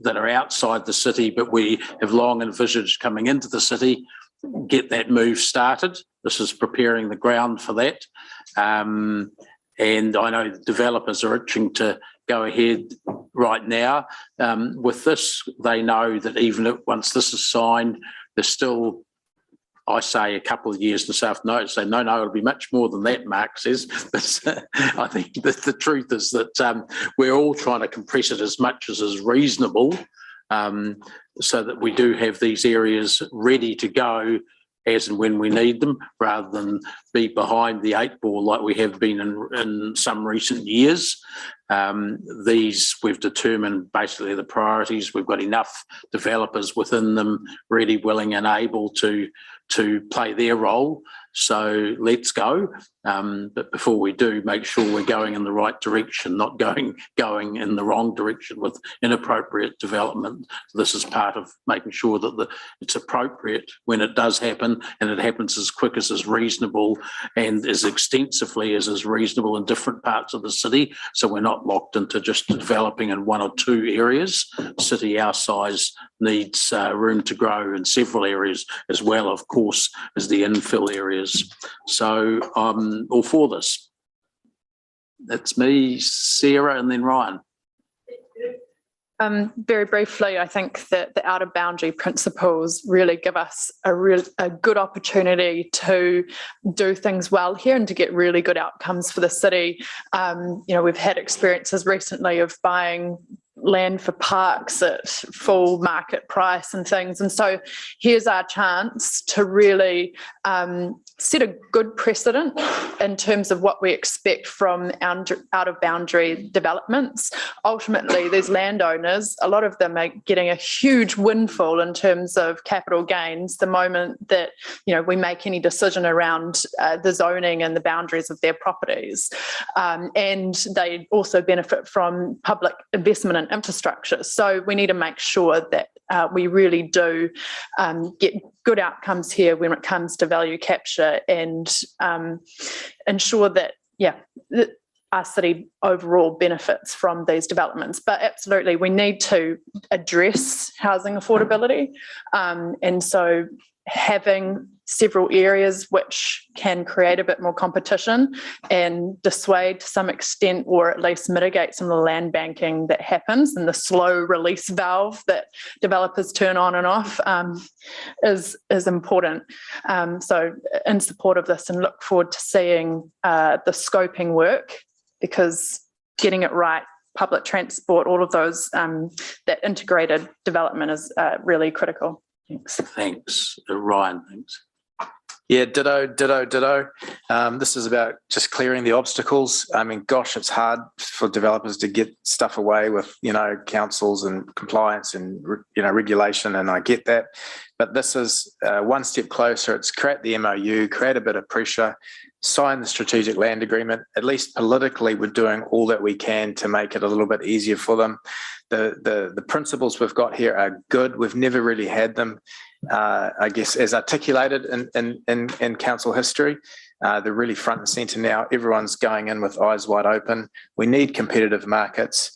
that are outside the city, but we have long envisaged coming into the city, get that move started. This is preparing the ground for that. And I know the developers are itching to go ahead right now. With this, they know that even if, once this is signed, there's still, I say, a couple of years. The South knows. Say, no, it'll be much more than that, Mark says. But I think that the truth is that we're all trying to compress it as much as is reasonable, so that we do have these areas ready to go as and when we need them, rather than be behind the 8 ball like we have been in some recent years. These, we've determined basically the priorities. We've got enough developers within them ready, willing and able to play their role. So let's go. But before we do, make sure we're going in the right direction, not going in the wrong direction with inappropriate development. So this is part of making sure that it's appropriate when it does happen, and it happens as quick as is reasonable and as extensively as is reasonable in different parts of the city. So we're not locked into just developing in 1 or 2 areas. City our size needs room to grow in several areas, as well, of course, as the infill areas. So I'm all for this. That's me, Sarah, and then Ryan. Very briefly, I think that the outer boundary principles really give us a good opportunity to do things well here and to get really good outcomes for the city. We've had experiences recently of buying land for parks at full market price and things. And so here's our chance to really set a good precedent in terms of what we expect from out of boundary developments. Ultimately, these landowners, a lot of them are getting a huge windfall in terms of capital gains the moment that we make any decision around the zoning and the boundaries of their properties. And they also benefit from public investment in infrastructure. So we need to make sure that we really do get good outcomes here when it comes to value capture, and ensure that our city overall benefits from these developments. But absolutely, we need to address housing affordability, and so having several areas which can create a bit more competition and dissuade to some extent, or at least mitigate some of the land banking that happens and the slow release valve that developers turn on and off, is important. So in support of this, and look forward to seeing the scoping work, because getting it right, public transport, all of those, that integrated development is really critical. Thanks. Ryan, thanks. Yeah, ditto. This is about just clearing the obstacles. I mean, gosh, it's hard for developers to get stuff away with, councils and compliance and, regulation, and I get that. But this is one step closer. It's create the MOU, create a bit of pressure, sign the strategic land agreement. At least politically, we're doing all that we can to make it a little bit easier for them. The principles we've got here are good. We've never really had them, I guess, as articulated in council history. They're really front and centre now. Everyone's going in with eyes wide open. We need competitive markets.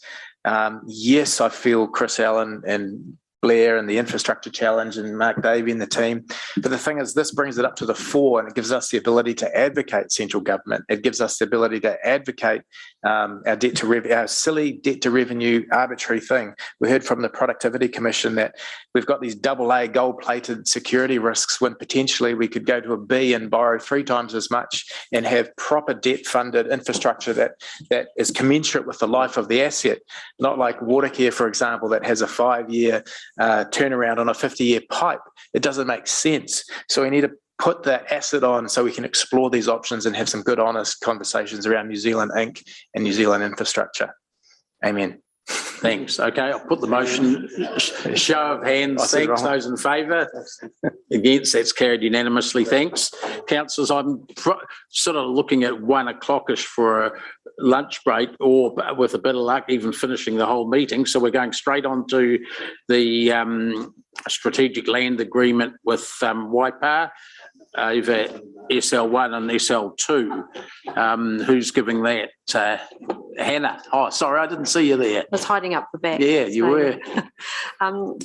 Yes, I feel Chris Allen and Blair and the infrastructure challenge and Mark Davey and the team. But the thing is, this brings it up to the fore, and it gives us the ability to advocate central government. It gives us the ability to advocate our silly debt to revenue arbitrary thing. We heard from the Productivity Commission that we've got these AA gold plated security risks when potentially we could go to a B and borrow 3 times as much and have proper debt funded infrastructure that is commensurate with the life of the asset, not like Watercare, for example, that has a 5-year turnaround on a 50-year pipe. It doesn't make sense. So we need to put the asset on so we can explore these options and have some good, honest conversations around New Zealand Inc. and New Zealand infrastructure. Amen. Thanks. Okay, I'll put the motion. Show of hands. Thanks. Those in favour? Against? That's carried unanimously. Thanks. Councillors, I'm sort of looking at 1 o'clock-ish for a lunch break, or with a bit of luck, even finishing the whole meeting. So we're going straight on to the strategic land agreement with Waipā over SL1 and SL2. Who's giving that? Hannah. Oh, sorry, I didn't see you there. I was hiding up the back. Yeah, you were.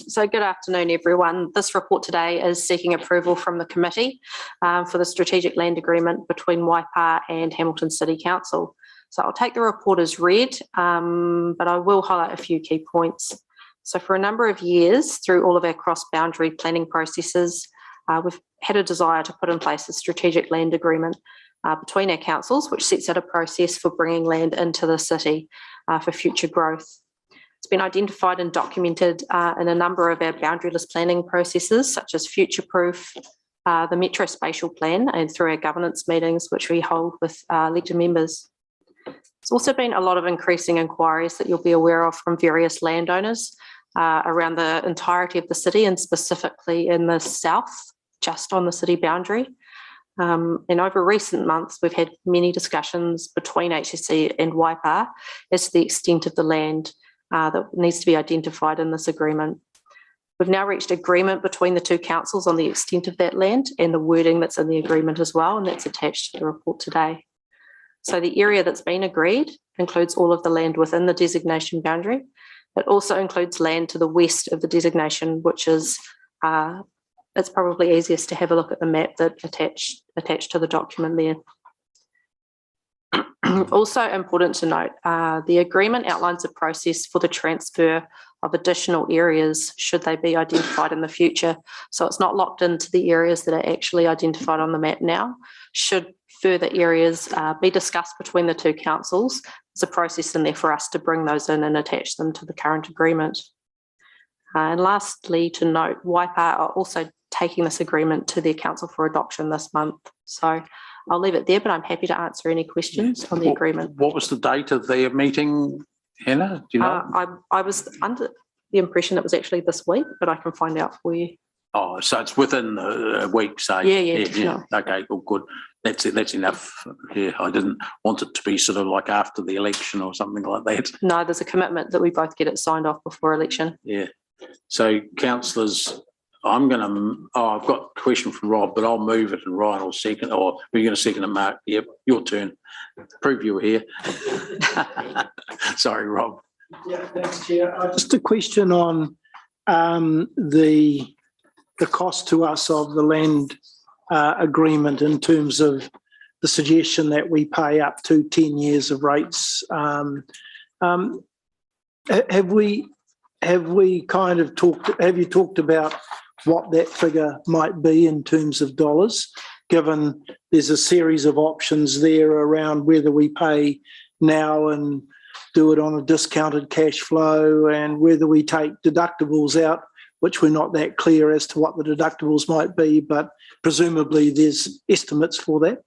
So good afternoon, everyone. This report today is seeking approval from the committee for the strategic land agreement between Waipā and Hamilton City Council. So I'll take the report as read, but I will highlight a few key points. So for a number of years, through all of our cross-boundary planning processes, we've had a desire to put in place a strategic land agreement between our councils, which sets out a process for bringing land into the city for future growth. It's been identified and documented in a number of our boundaryless planning processes, such as Future Proof, the Metro Spatial Plan, and through our governance meetings, which we hold with elected members. There's also been a lot of increasing inquiries that you'll be aware of from various landowners around the entirety of the city, and specifically in the south, just on the city boundary. And over recent months, we've had many discussions between HSC and Waipā as to the extent of the land that needs to be identified in this agreement. We've now reached agreement between the two councils on the extent of that land and the wording that's in the agreement as well, and that's attached to the report today. So the area that's been agreed includes all of the land within the designation boundary. It also includes land to the west of the designation, which is, it's probably easiest to have a look at the map that attached to the document there. Also important to note, the agreement outlines a process for the transfer of additional areas should they be identified in the future. So it's not locked into the areas that are actually identified on the map now. Should further areas be discussed between the two councils, there's a process in there for us to bring those in and attach them to the current agreement. And lastly, to note, Waipā are also taking this agreement to their council for adoption this month. So I'll leave it there, but I'm happy to answer any questions on the agreement. What was the date of their meeting, Hannah? Do you know? I was under the impression it was actually this week, but I can find out for you. Oh, so it's within a week, say? Yeah. Okay, well, good. That's it. That's enough. Yeah, I didn't want it to be sort of like after the election or something like that. No, there's a commitment that we both get it signed off before election. Yeah. So, councillors, I've got a question from Rob, but I'll move it and Ryan will second, or we're going to second it, Mark. Yep, your turn. Prove you were here. Sorry, Rob. Yeah, thanks, Chair. Just a question on the cost to us of the land agreement in terms of the suggestion that we pay up to 10 years of rates. Have you talked about what that figure might be in terms of dollars, given there's a series of options there around whether we pay now and do it on a discounted cash flow, and whether we take deductibles out, which we're not that clear as to what the deductibles might be, but presumably there's estimates for that?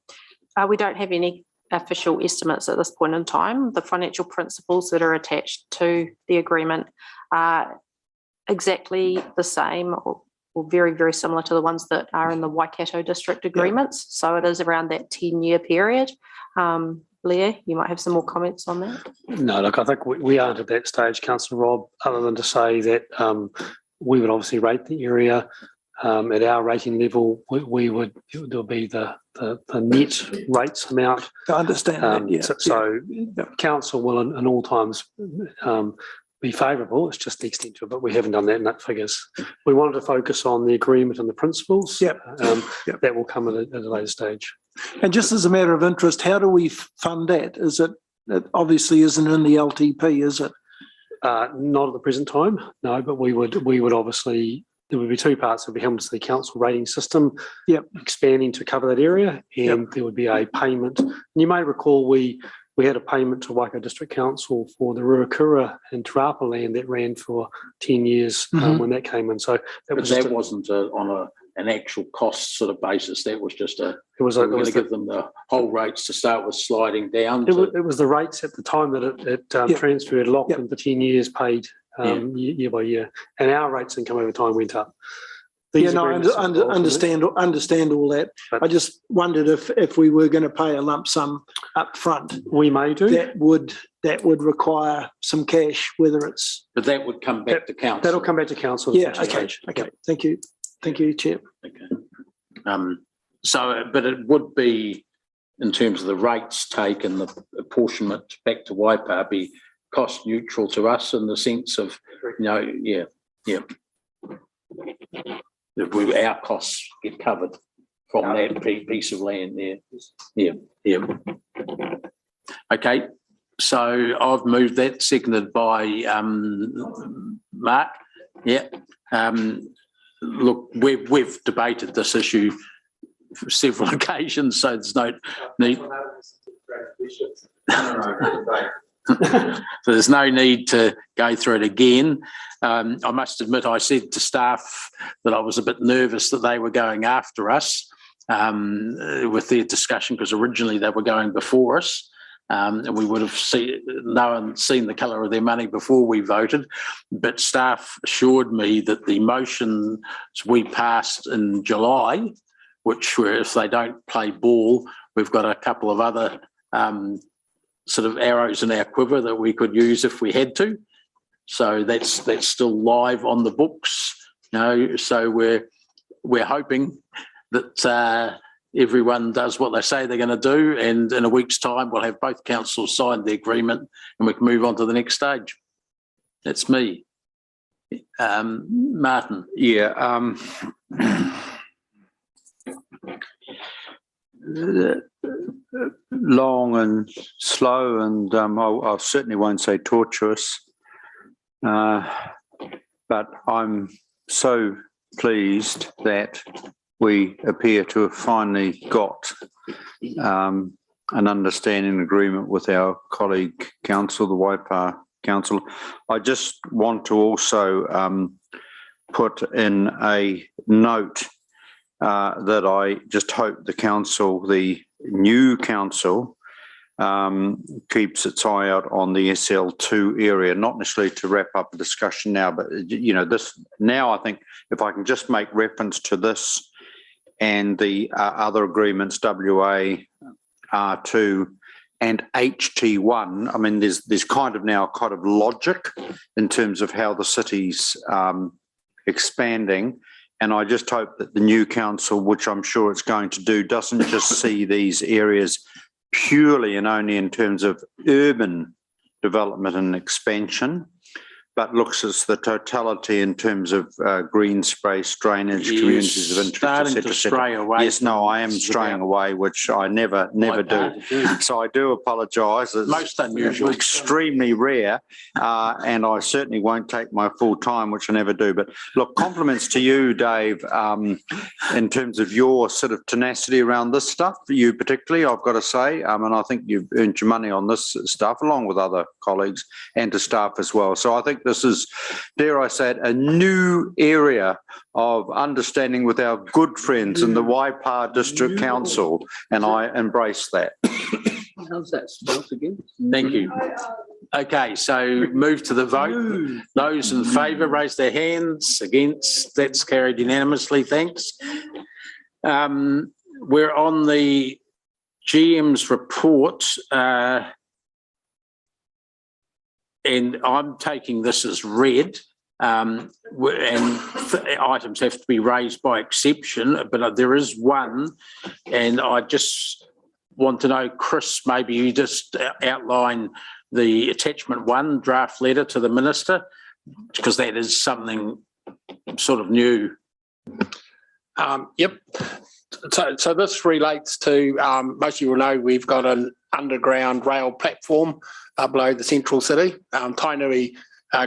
We don't have any official estimates at this point in time. The financial principles that are attached to the agreement are exactly the same or very, very similar to the ones that are in the Waikato district agreements. So it is around that 10-year period. Leah, you might have some more comments on that. No, look, I think we aren't at that stage, Councillor Rob, other than to say that we would obviously rate the area. At our rating level, there'll be the net rates amount. I understand that, yeah. So council will in all times be favourable. It's just the extent of it, but we haven't done that in that figures. We wanted to focus on the agreement and the principles. That will come at a later stage. And just as a matter of interest, how do we fund that? It obviously isn't in the LTP, is it? Not at the present time, no, but we would obviously, there would be two parts. There would be helmets to the council rating system, expanding to cover that area, and there would be a payment. And you may recall we had a payment to Waikato District Council for the Ruakura and Te Rapa land that ran for 10 years when that came in. So that wasn't on an actual cost sort of basis. That was just we're going to give them the whole rates to start with, sliding down. It was the rates at the time that it transferred, locked in for 10 years, paid year by year, and our rates income over time went up. I understand all that. But I just wondered if we were going to pay a lump sum up front. We may do. That would require some cash, whether it's... But that would come back to council. That'll come back to council. Okay. Thank you. Thank you, Chair. Okay. But it would be, in terms of the rates taken, the apportionment back to Waipā, be cost neutral to us in the sense of, our costs get covered from that piece of land there. Yeah. Okay, so I've moved that, seconded by Mark. Yeah. Look, we've debated this issue for several occasions, so there's no need. So there's no need to go through it again. I must admit, I said to staff that I was a bit nervous that they were going after us with their discussion, because originally they were going before us. And we would have seen the colour of their money before we voted. But staff assured me that the motions we passed in July, which were if they don't play ball, we've got a couple of other sort of arrows in our quiver that we could use if we had to. So that's still live on the books. So we're hoping that everyone does what they say they're going to do, and in a week's time we'll have both councils sign the agreement and we can move on to the next stage. That's me. Martin. Yeah. Long and slow, and I certainly won't say tortuous, but I'm so pleased that we appear to have finally got an understanding agreement with our colleague council, the Waikato Council. I just want to also put in a note that I just hope the new council keeps its eye out on the SL2 area, not necessarily to wrap up the discussion now, but this now, I think if I can just make reference to this and the other agreements, WA, R2 and HT1, I mean, there's kind of now logic in terms of how the city's expanding. And I just hope that the new council, which I'm sure it's going to do, doesn't just see these areas purely and only in terms of urban development and expansion, but looks at the totality in terms of green space, drainage, communities of interest, starting to stray away. Yes, no, I am straying away, which I never do. So I do apologise. It's most unusual, extremely rare, and I certainly won't take my full time, which I never do. But look, compliments to you, Dave, in terms of your sort of tenacity around this stuff. You particularly, I've got to say, and I think you've earned your money on this stuff, along with other colleagues and to staff as well. So I think this is, dare I say it, a new area of understanding with our good friends in the Waikato District Council, and I embrace that. How's that spelled again? Thank you. Okay, so move to the vote. Those in favour raise their hands. Against, that's carried unanimously. Thanks. We're on the GM's report. And I'm taking this as read, and items have to be raised by exception, but there is one, and I just want to know, Chris, maybe you just outline the attachment 1 draft letter to the minister, because that is something sort of new. Yep. So this relates to, most of you will know, we've got an underground rail platform below the central city. Tainui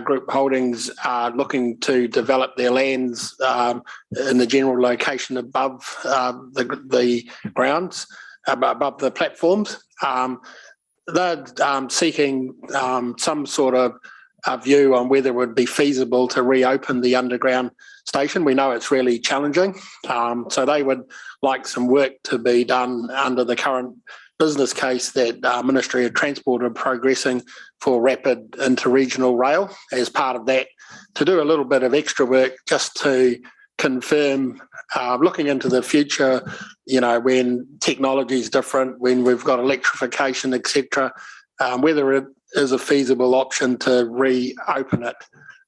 Group Holdings are looking to develop their lands in the general location above the grounds, above the platforms. They're seeking some sort of view on whether it would be feasible to reopen the underground station. We know it's really challenging. So they would like some work to be done under the current business case that Ministry of Transport are progressing for rapid interregional rail. As part of that, to do a little bit of extra work just to confirm, looking into the future, when technology is different, when we've got electrification, etc., whether it is a feasible option to reopen it.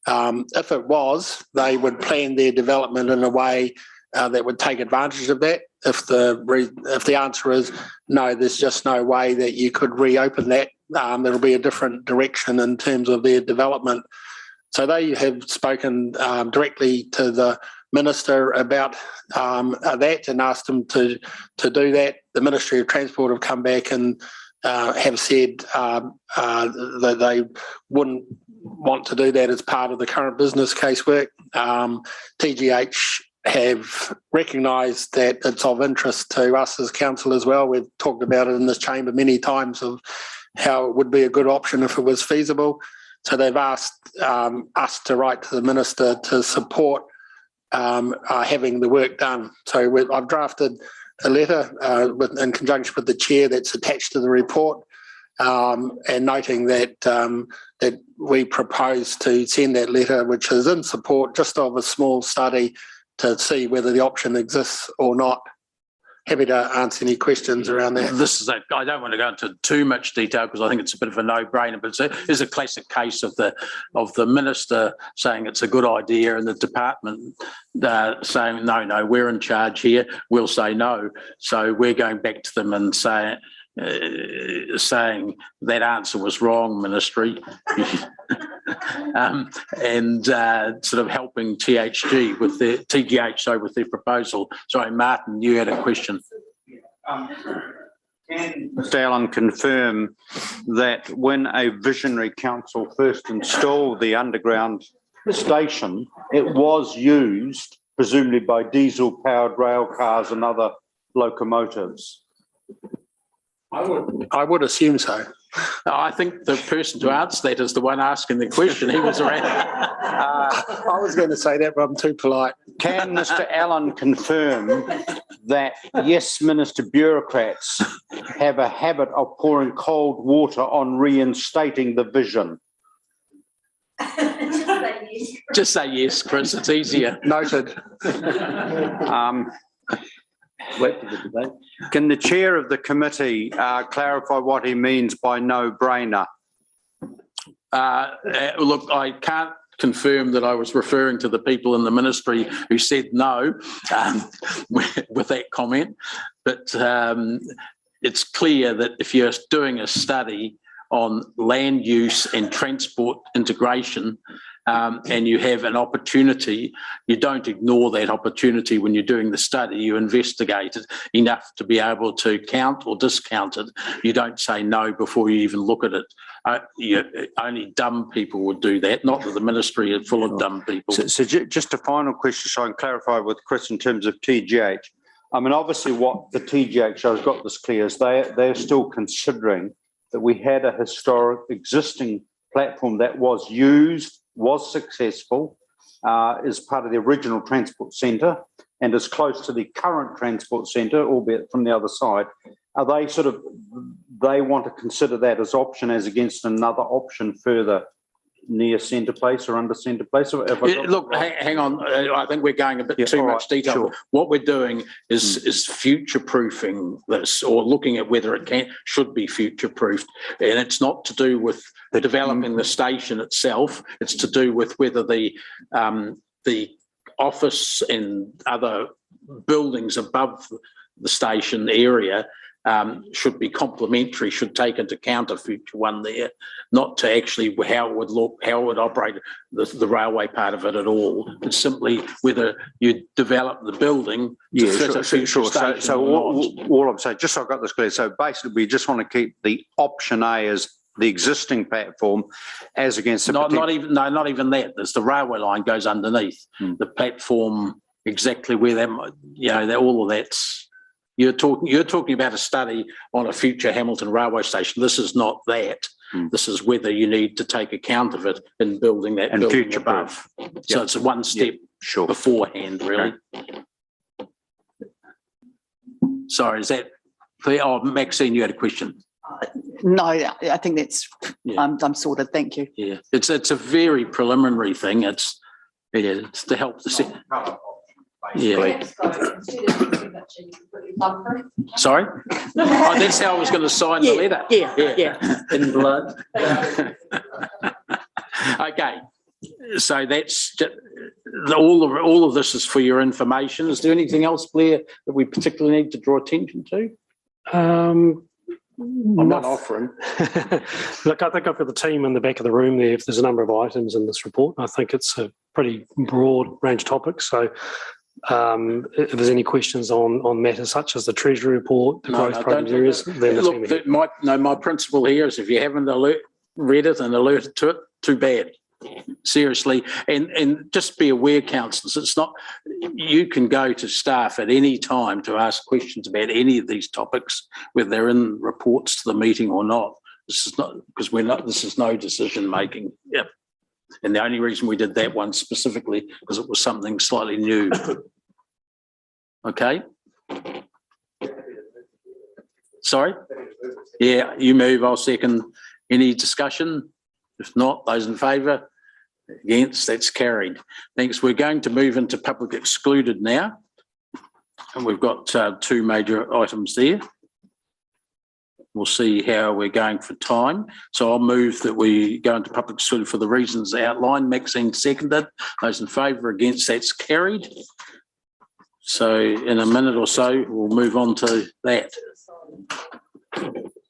If it was, they would plan their development in a way that would take advantage of that. If the answer is no, there's just no way that you could reopen that, there'll be a different direction in terms of their development. So they have spoken directly to the minister about that and asked him to do that. The Ministry of Transport have come back and have said that they wouldn't want to do that as part of the current business casework. TGH have recognised that it's of interest to us as council as well. We've talked about it in this chamber many times of how it would be a good option if it was feasible. So they've asked us to write to the minister to support having the work done. So I've drafted a letter in conjunction with the chair that's attached to the report, and noting that that we propose to send that letter, which is in support just of a small study to see whether the option exists or not. Happy to answer any questions around that. I don't want to go into too much detail because I think it's a bit of a no-brainer, but it's a classic case of the minister saying it's a good idea and the department saying no, we're in charge here. We'll say no. So we're going back to them and saying that answer was wrong, ministry, and sort of helping TGH with their proposal. Sorry, Martin, you had a question. Can Mr. Allen confirm that when a visionary council first installed the underground station, it was used presumably by diesel-powered rail cars and other locomotives? I would assume so. I think the person to answer that is the one asking the question. He was around. I was going to say that, but I'm too polite. Can Mr. Allen confirm that, yes, Minister, bureaucrats have a habit of pouring cold water on reinstating the vision? Just say yes, Chris. It's easier. Noted. Can the chair of the committee clarify what he means by no-brainer? Look, I can't confirm that I was referring to the people in the ministry who said no with that comment, but it's clear that if you're doing a study on land use and transport integration, and you have an opportunity, you don't ignore that opportunity when you're doing the study. You investigate it enough to be able to count or discount it. You don't say no before you even look at it. Only dumb people would do that, not that the ministry is full of dumb people. So just a final question so I can clarify with Chris in terms of TGH. I mean, obviously what the TGH, I've got this clear, is they're still considering that we had a historic existing platform that was used, was successful, is part of the original transport centre and is close to the current transport centre, albeit from the other side. Are they they want to consider that as option as against another option further near centre place or under centre place? Look, hang on. I think we're going a bit too much detail. Sure. What we're doing is future-proofing this, or looking at whether it should be future-proofed. And it's not to do with developing the station itself. It's to do with whether the office and other buildings above the station area should be complementary, should take into account a future one there, not to actually how it would look, how it would operate the railway part of it at all. It's simply whether you develop the building to fit a future station. So all I'm saying, just so I've got this clear, so basically we just want to keep the option A as the existing platform as against not even that. There's the railway line goes underneath the platform, exactly where that all of that's. You're talking about a study on a future Hamilton railway station. This is not that. This is whether you need to take account of it in building that and building future above. So it's one step beforehand, really. Sorry, is that clear? Oh, Maxine, you had a question. No, I think that's I'm sorted. Thank you. Yeah, it's a very preliminary thing. It's to help the yeah. Sorry? Oh, that's how I was going to sign the letter. Yeah. In blood. Okay. So that's just, all of this is for your information. Is there anything else, Blair, that we particularly need to draw attention to? I'm not offering. Look, I think I've got the team in the back of the room there. If there's a number of items in this report, I think it's a pretty broad range of topics. So If there's any questions on matters such as the Treasury report, the growth program areas, then the team are here. My principle here is if you haven't read it and alerted to it, too bad. Seriously, and just be aware, councillors, it's not, you can go to staff at any time to ask questions about any of these topics, whether they're in reports to the meeting or not. This is not, because this is no decision making. Yep. And the only reason we did that one specifically because it was something slightly new. Okay. Sorry? Yeah, you move, I'll second. Any discussion? If not, those in favour? Against, that's carried. Thanks. We're going to move into public excluded now. And we've got two major items there. We'll see how we're going for time. So I'll move that we go into public excluded for the reasons outlined. Maxine seconded. Those in favour, against, that's carried. So in a minute or so, we'll move on to that.